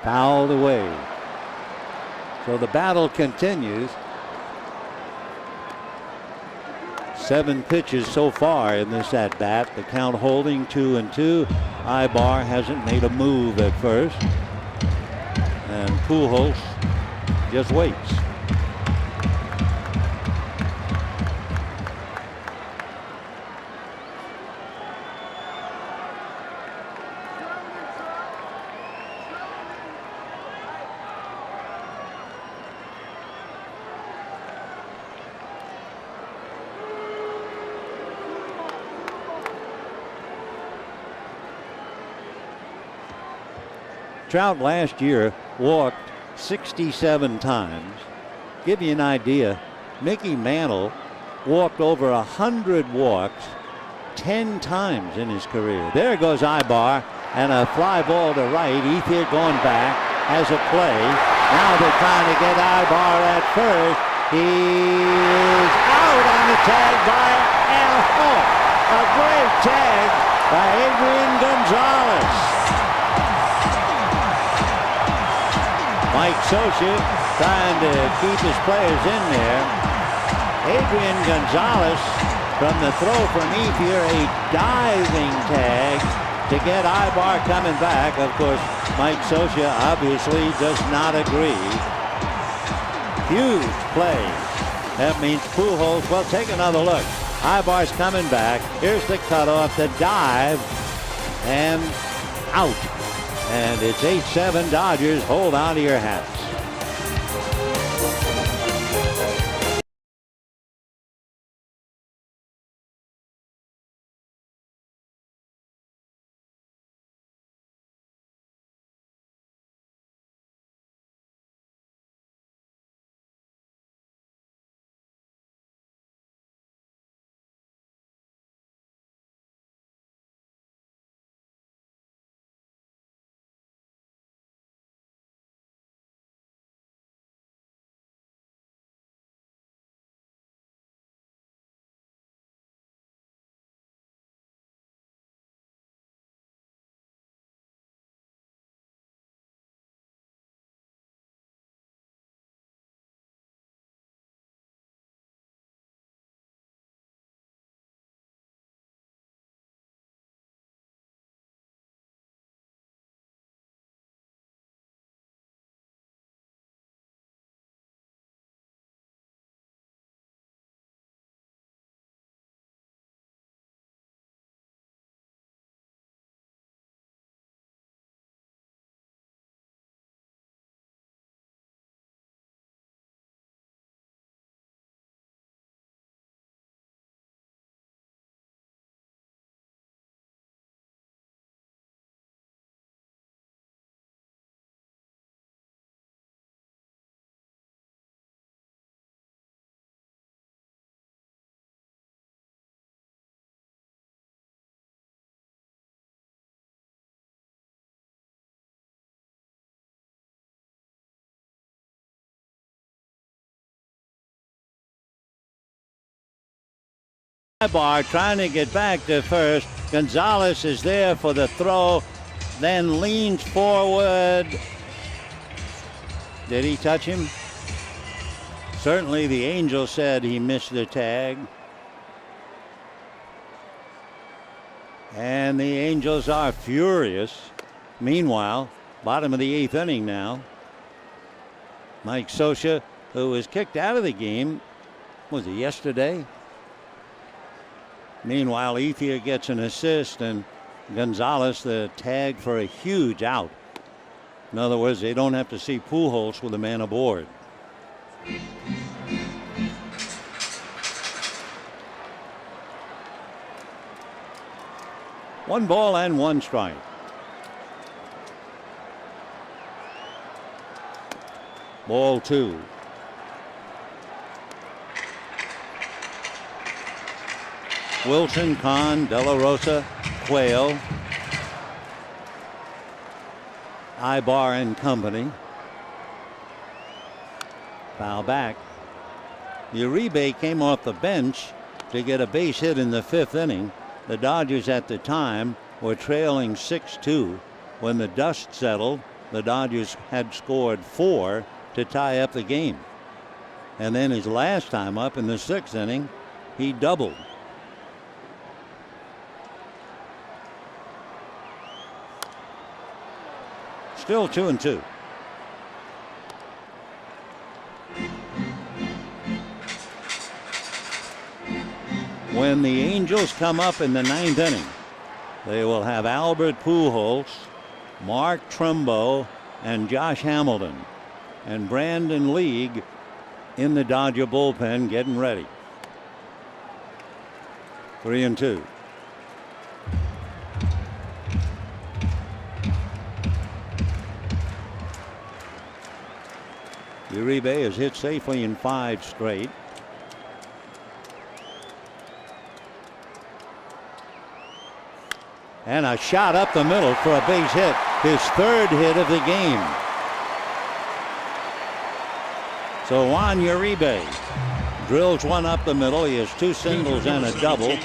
Fouled away. So the battle continues. 7 pitches so far in this at bat. The count holding 2-2. Ibar hasn't made a move at first. And Pujols just waits. Trout last year walked 67 times. Give you an idea, Mickey Mantle walked over 100 walks 10 times in his career. There goes Ibar, and a fly ball to right. Ethier going back, has a play. Now they're trying to get Ibar at first. He is out on the tag by Al Hall. A great tag by Adrian Gonzalez. Mike Scioscia trying to keep his players in there. Adrian Gonzalez from the throw from Ethier, a diving tag to get Ibar coming back. Of course, Mike Scioscia obviously does not agree. Huge play. That means Pujols. Well, take another look. Ibar's coming back. Here's the cutoff, the dive, and out. And it's 8-7 Dodgers. Hold on to your hats. Ibar trying to get back to first. Gonzalez is there for the throw, then leans forward. Did he touch him? Certainly the Angel said he missed the tag. And the Angels are furious. Meanwhile, bottom of the 8th inning now. Mike Scioscia, who was kicked out of the game, was it yesterday? Meanwhile, Ethier gets an assist, and Gonzalez the tag for a huge out. In other words, they don't have to see Pujols with a man aboard. One ball and one strike. Ball two. Wilson, Kahn, De La Rosa, Quayle, Ibar and company. Foul back. Uribe came off the bench to get a base hit in the 5th inning. The Dodgers at the time were trailing 6-2. When the dust settled, the Dodgers had scored 4 to tie up the game. And then his last time up in the 6th inning, he doubled. Still 2-2. When the Angels come up in the 9th inning, they will have Albert Pujols, Mark Trumbo, and Josh Hamilton, and Brandon League in the Dodger bullpen getting ready. 3-2. Uribe has hit safely in 5 straight. And a shot up the middle for a base hit. His 3rd hit of the game. So Juan Uribe drills one up the middle. He has 2 singles and a double.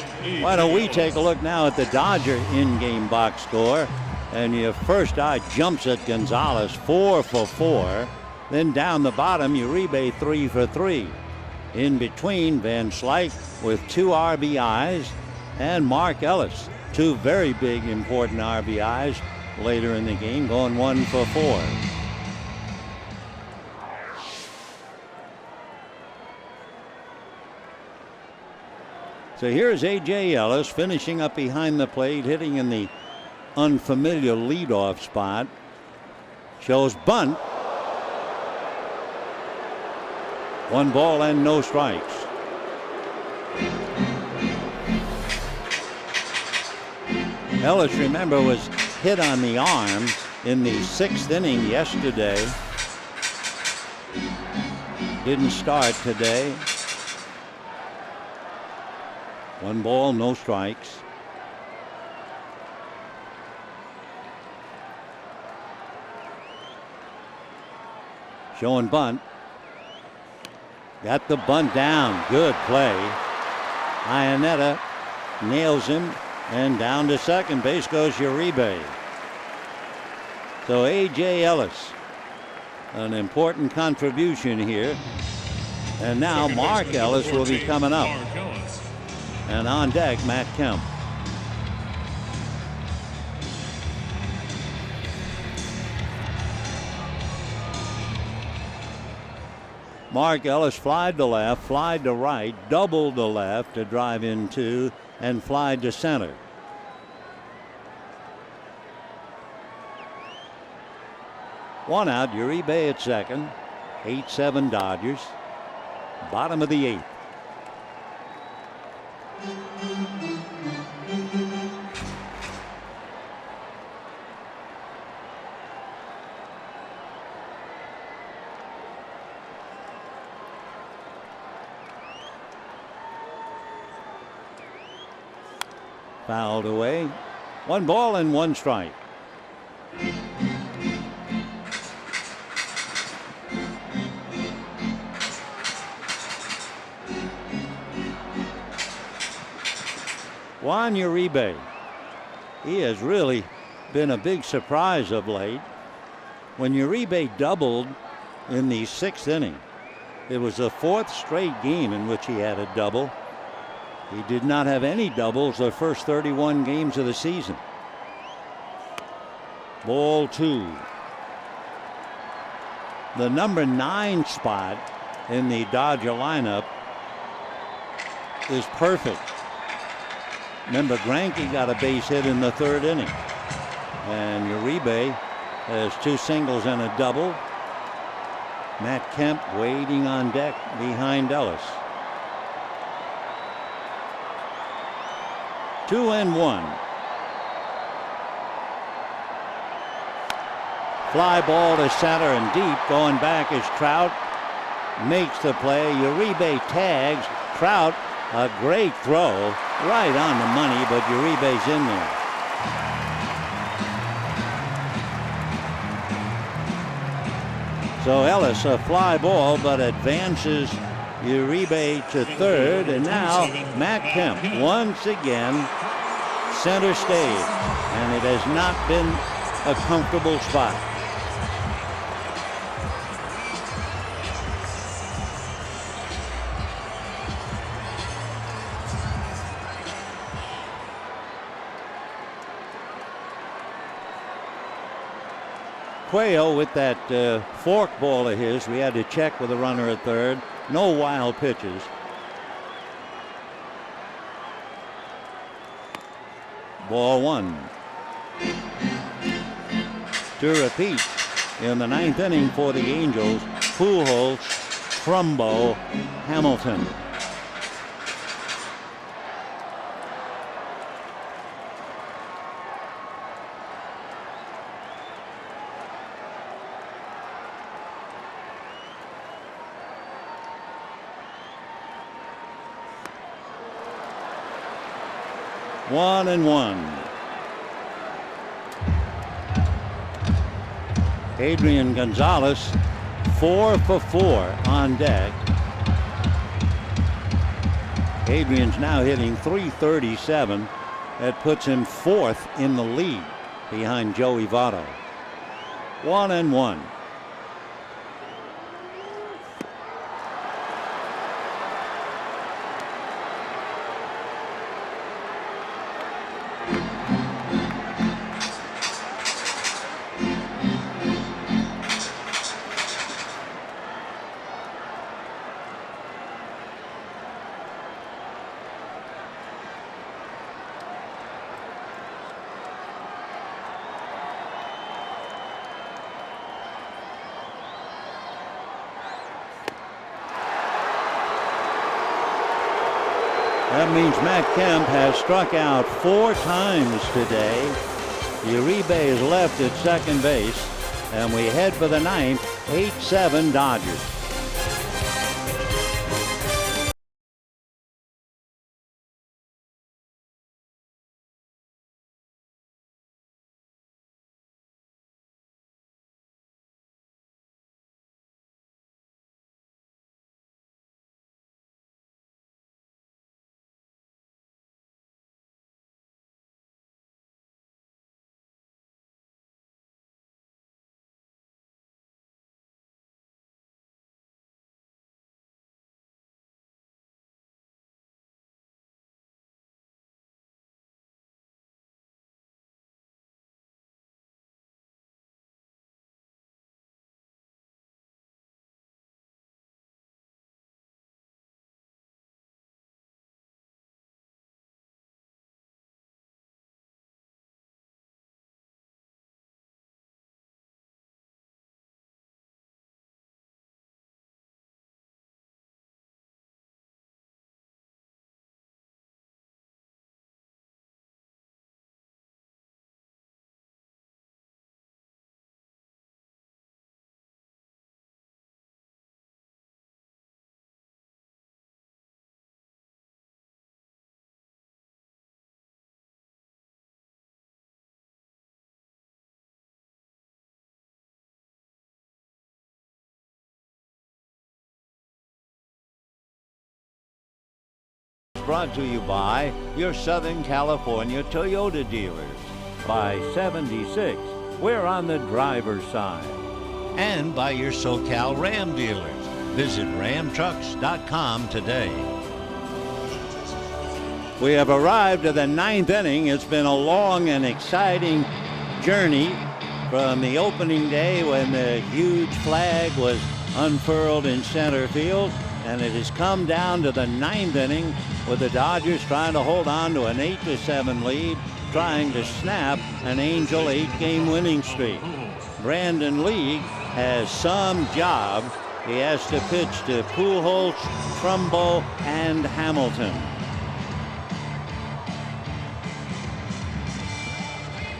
Why don't we take a look now at the Dodger in-game box score? And your first eye jumps at Gonzalez, 4 for 4. Then down the bottom, Uribe 3 for 3. In between, Van Slyke with 2 RBIs and Mark Ellis, 2 very big important RBIs later in the game, going 1 for 4. So here's A.J. Ellis finishing up behind the plate, hitting in the unfamiliar leadoff spot. Shows bunt. 1 ball and no strikes. Ellis, remember, was hit on the arm in the 6th inning yesterday. Didn't start today. 1 ball, no strikes. Showing bunt. Got the bunt down. Good play. Iannetta nails him, and down to second base goes Uribe. So A.J. Ellis, an important contribution here. And now Mark Ellis will be coming up. And on deck, Matt Kemp. Mark Ellis flied to left, flied to right, doubled to left to drive in 2, and flied to center. One out, Uribe at second. 8-7 Dodgers. Bottom of the 8th. Fouled away. 1 ball and 1 strike. Juan Uribe. He has really been a big surprise of late. When Uribe doubled in the 6th inning, it was the 4th straight game in which he had a double. He did not have any doubles the first 31 games of the season. Ball 2. The number 9 spot in the Dodger lineup is perfect. Remember, Greinke got a base hit in the 3rd inning. And Uribe has 2 singles and a double. Matt Kemp waiting on deck behind Ellis. 2-1. Fly ball to center and deep. Going back is Trout. Makes the play. Uribe tags. Trout, a great throw. Right on the money, but Uribe's in there. So Ellis, a fly ball, but advances Uribe to 3rd, and now Matt Kemp once again center stage, and it has not been a comfortable spot. Cuello with that fork ball of his, we had to check with the runner at 3rd. No wild pitches. Ball 1. To repeat in the 9th inning for the Angels, Pujols, Trumbo, Hamilton. 1-1. Adrian Gonzalez 4 for 4 on deck. Adrian's now hitting .337. That puts him 4th in the lead behind Joey Votto. 1-1. That means Matt Kemp has struck out 4 times today. Uribe is left at second base, and we head for the 9th, 8-7 Dodgers. Brought to you by your Southern California Toyota dealers. By 76, we're on the driver's side. And by your SoCal Ram dealers. Visit ramtrucks.com today. We have arrived at the 9th inning. It's been a long and exciting journey from the opening day when the huge flag was unfurled in center field, and it has come down to the 9th inning with the Dodgers trying to hold on to an 8-7 lead, trying to snap an Angel 8-game winning streak. Brandon League has some job. He has to pitch to Pujols, Trumbo, and Hamilton.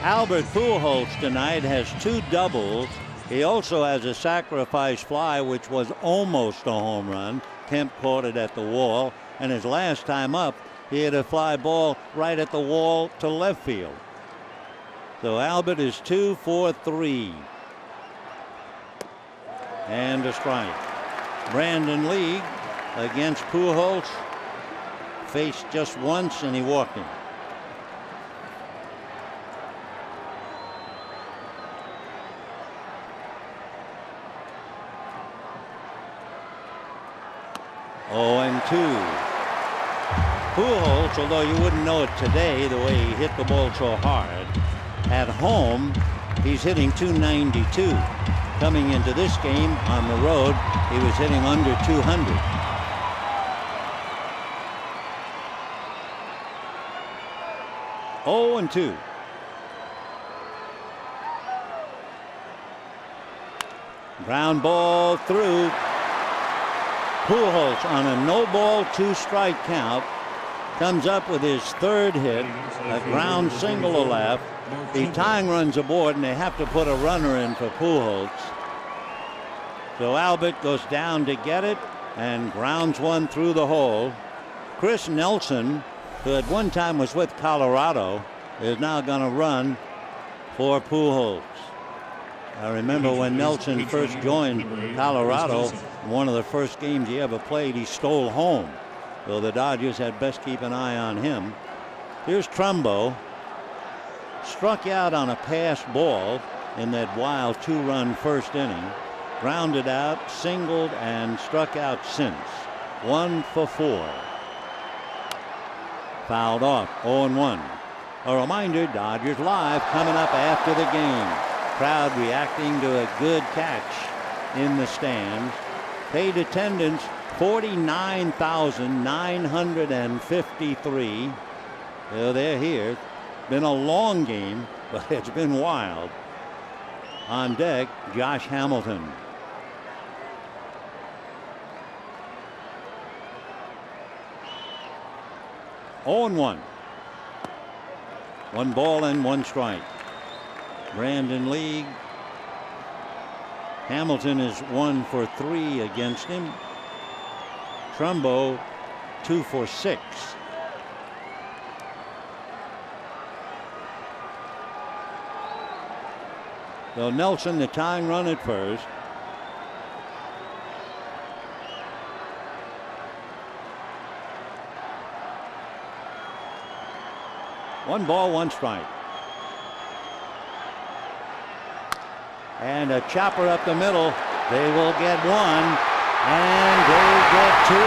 Albert Pujols tonight has 2 doubles. He also has a sacrifice fly, which was almost a home run. Kemp caught it at the wall, and his last time up, he hit a fly ball right at the wall to left field. So Albert is 2 for 3. And a strike. Brandon League against Pujols faced just once, and he walked him. And 2. Pujols, although you wouldn't know it today the way he hit the ball so hard, at home he's hitting .292. Coming into this game on the road, he was hitting under .200. And 2. Ground ball through. Pujols on a no-ball, 2-strike count comes up with his 3rd hit, a ground single to left. The tying runs aboard, and they have to put a runner in for Pujols. So Albert goes down to get it and grounds one through the hole. Chris Nelson, who at one time was with Colorado, is now going to run for Pujols. I remember when Nelson first joined Colorado, one of the first games he ever played, he stole home. So the Dodgers had best keep an eye on him. Here's Trumbo. Struck out on a pass ball in that wild 2-run first inning. Grounded out, singled, and struck out since. 1 for 4. Fouled off, 0-1. A reminder, Dodgers Live coming up after the game. Crowd reacting to a good catch in the stands. Paid attendance 49,953. Well, they're here. Been a long game, but it's been wild. On deck, Josh Hamilton. Oh, 1. 1 ball and 1 strike. Brandon League. Hamilton is 1 for 3 against him. Trumbo 2 for 6. So Nelson, the tying run at first. One ball, 1 strike. And a chopper up the middle. They will get 1, and they get 2.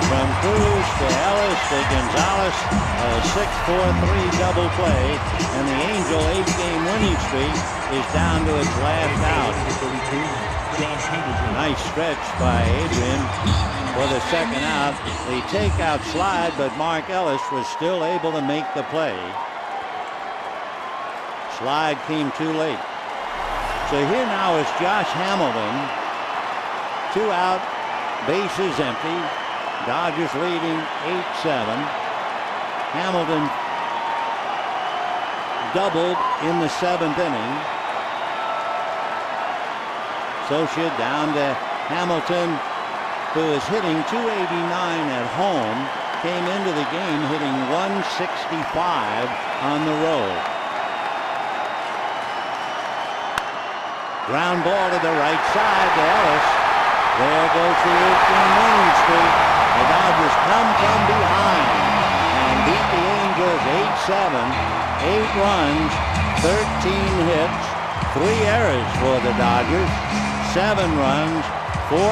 From Cruz to Ellis to Gonzalez, a 6-4-3 double play, and the Angel 8-game winning streak is down to its last out. Nice stretch by Adrian for the second out. The takeout slide, but Mark Ellis was still able to make the play. Slide came too late. So here now is Josh Hamilton. 2 out, bases empty. Dodgers leading 8-7. Hamilton doubled in the 7th inning. Socia down to Hamilton, who is hitting .289 at home, came into the game hitting .165 on the road. Ground ball to the right side to Ellis. There goes the 8-game winning streak. The Dodgers come from behind and beat the Angels 8-7. 8 runs, 13 hits, 3 errors for the Dodgers. 7 runs, 14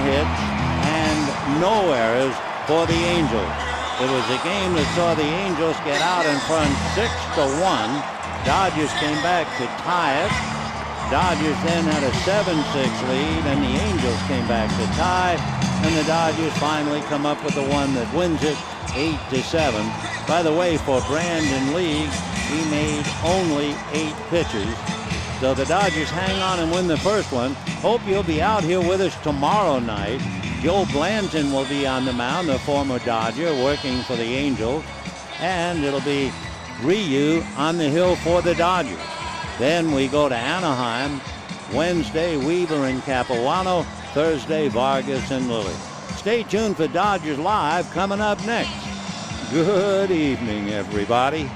hits, and no errors for the Angels. It was a game that saw the Angels get out in front 6-1. Dodgers came back to tie it. Dodgers then had a 7-6 lead, and the Angels came back to tie, and the Dodgers finally come up with the one that wins it 8-7. By the way, for Brandon League, he made only 8 pitches. So the Dodgers hang on and win the first one. Hope you'll be out here with us tomorrow night. Joe Blanton will be on the mound, the former Dodger, working for the Angels. And it'll be Ryu on the hill for the Dodgers. Then we go to Anaheim. Wednesday, Weaver and Capuano. Thursday, Vargas and Lilly. Stay tuned for Dodgers Live coming up next. Good evening, everybody.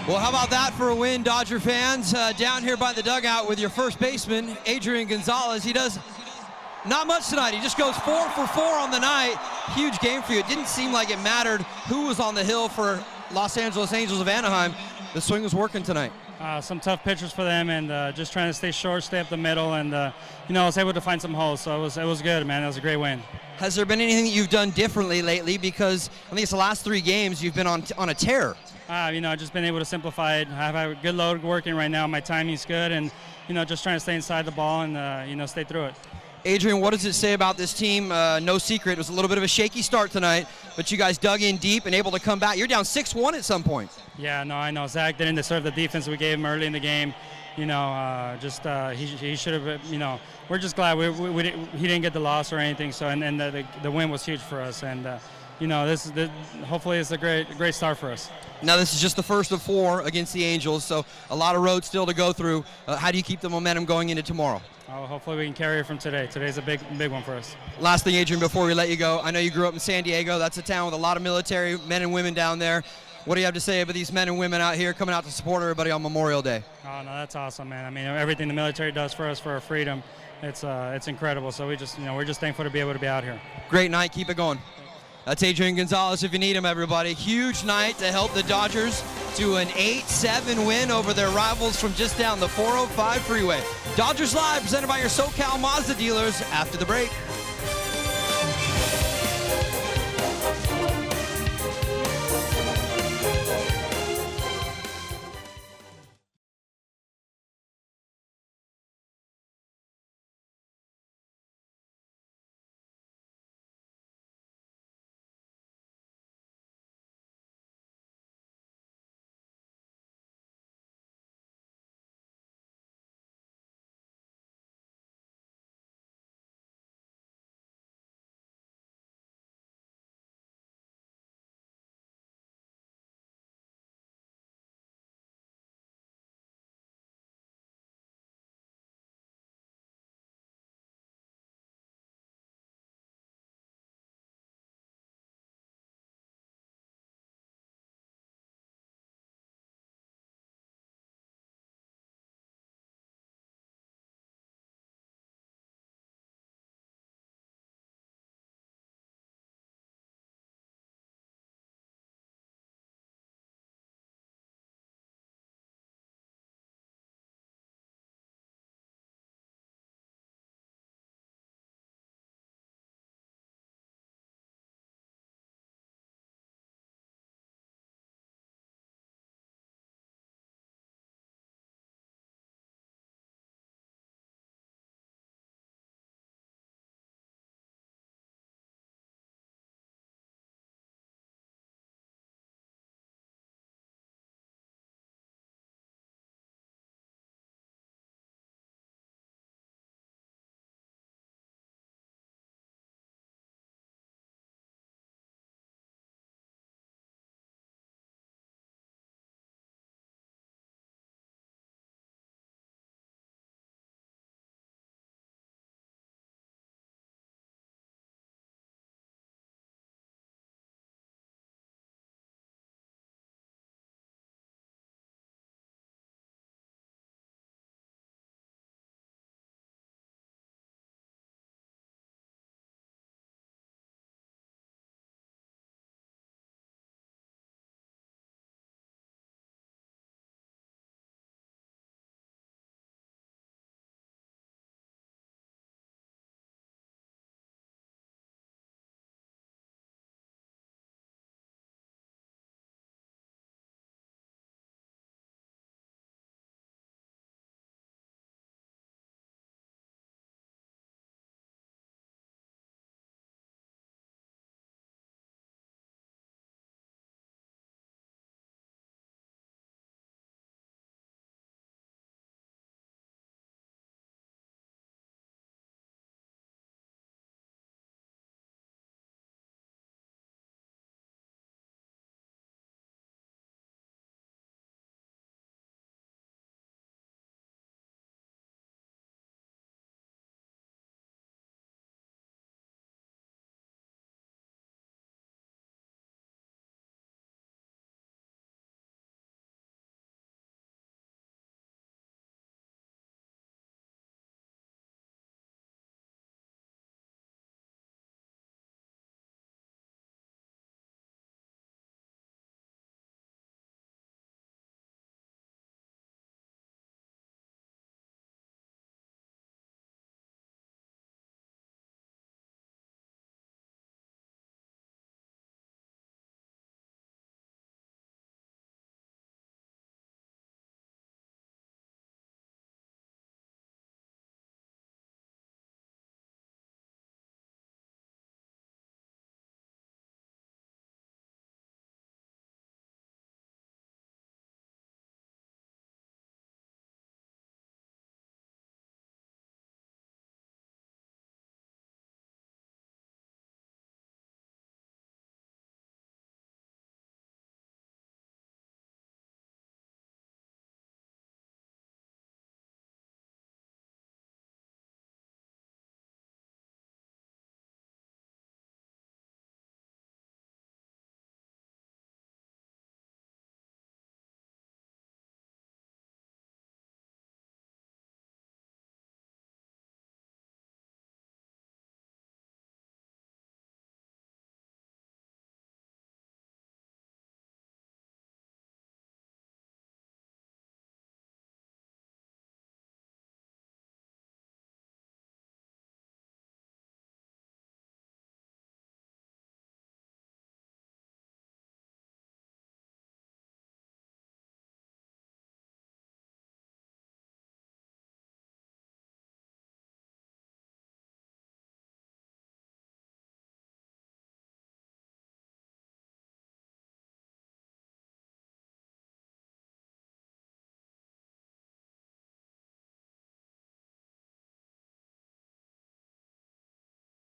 Well, how about that for a win, Dodger fans? Down here by the dugout with your first baseman, Adrian Gonzalez. He does not much tonight. He just goes 4 for 4 on the night. Huge game for you. It didn't seem like it mattered who was on the hill for Los Angeles Angels of Anaheim. The swing was working tonight. Some tough pitches for them, and just trying to stay short, stay up the middle, and I was able to find some holes. So it was good, man. It was a great win. Has there been anything that you've done differently lately? Because I think it's the last 3 games you've been on a tear. Just been able to simplify it. I have a good load working right now. My timing's good, and just trying to stay inside the ball and stay through it. Adrian, what does it say about this team? No secret, it was a little bit of a shaky start tonight, but you guys dug in deep and able to come back. You're down 6-1 at some point. Yeah, no, I know. Zach didn't deserve the defense we gave him early in the game. He should have. We're just glad he didn't get the loss or anything. So and the win was huge for us. And hopefully it's a great start for us. Now this is just the first of 4 against the Angels, so a lot of road still to go through. How do you keep the momentum going into tomorrow? Hopefully we can carry it from today. Today's a big one for us. Last thing, Adrian, before we let you go, I know you grew up in San Diego. That's a town with a lot of military men and women down there. What do you have to say about these men and women out here coming out to support everybody on Memorial Day? Oh no, that's awesome, man. I mean, everything the military does for us for our freedom, it's incredible. So we're just thankful to be able to be out here. Great night. Keep it going. That's Adrian Gonzalez if you need him, everybody. Huge night to help the Dodgers to an 8-7 win over their rivals from just down the 405 freeway. Dodgers Live presented by your SoCal Mazda dealers after the break.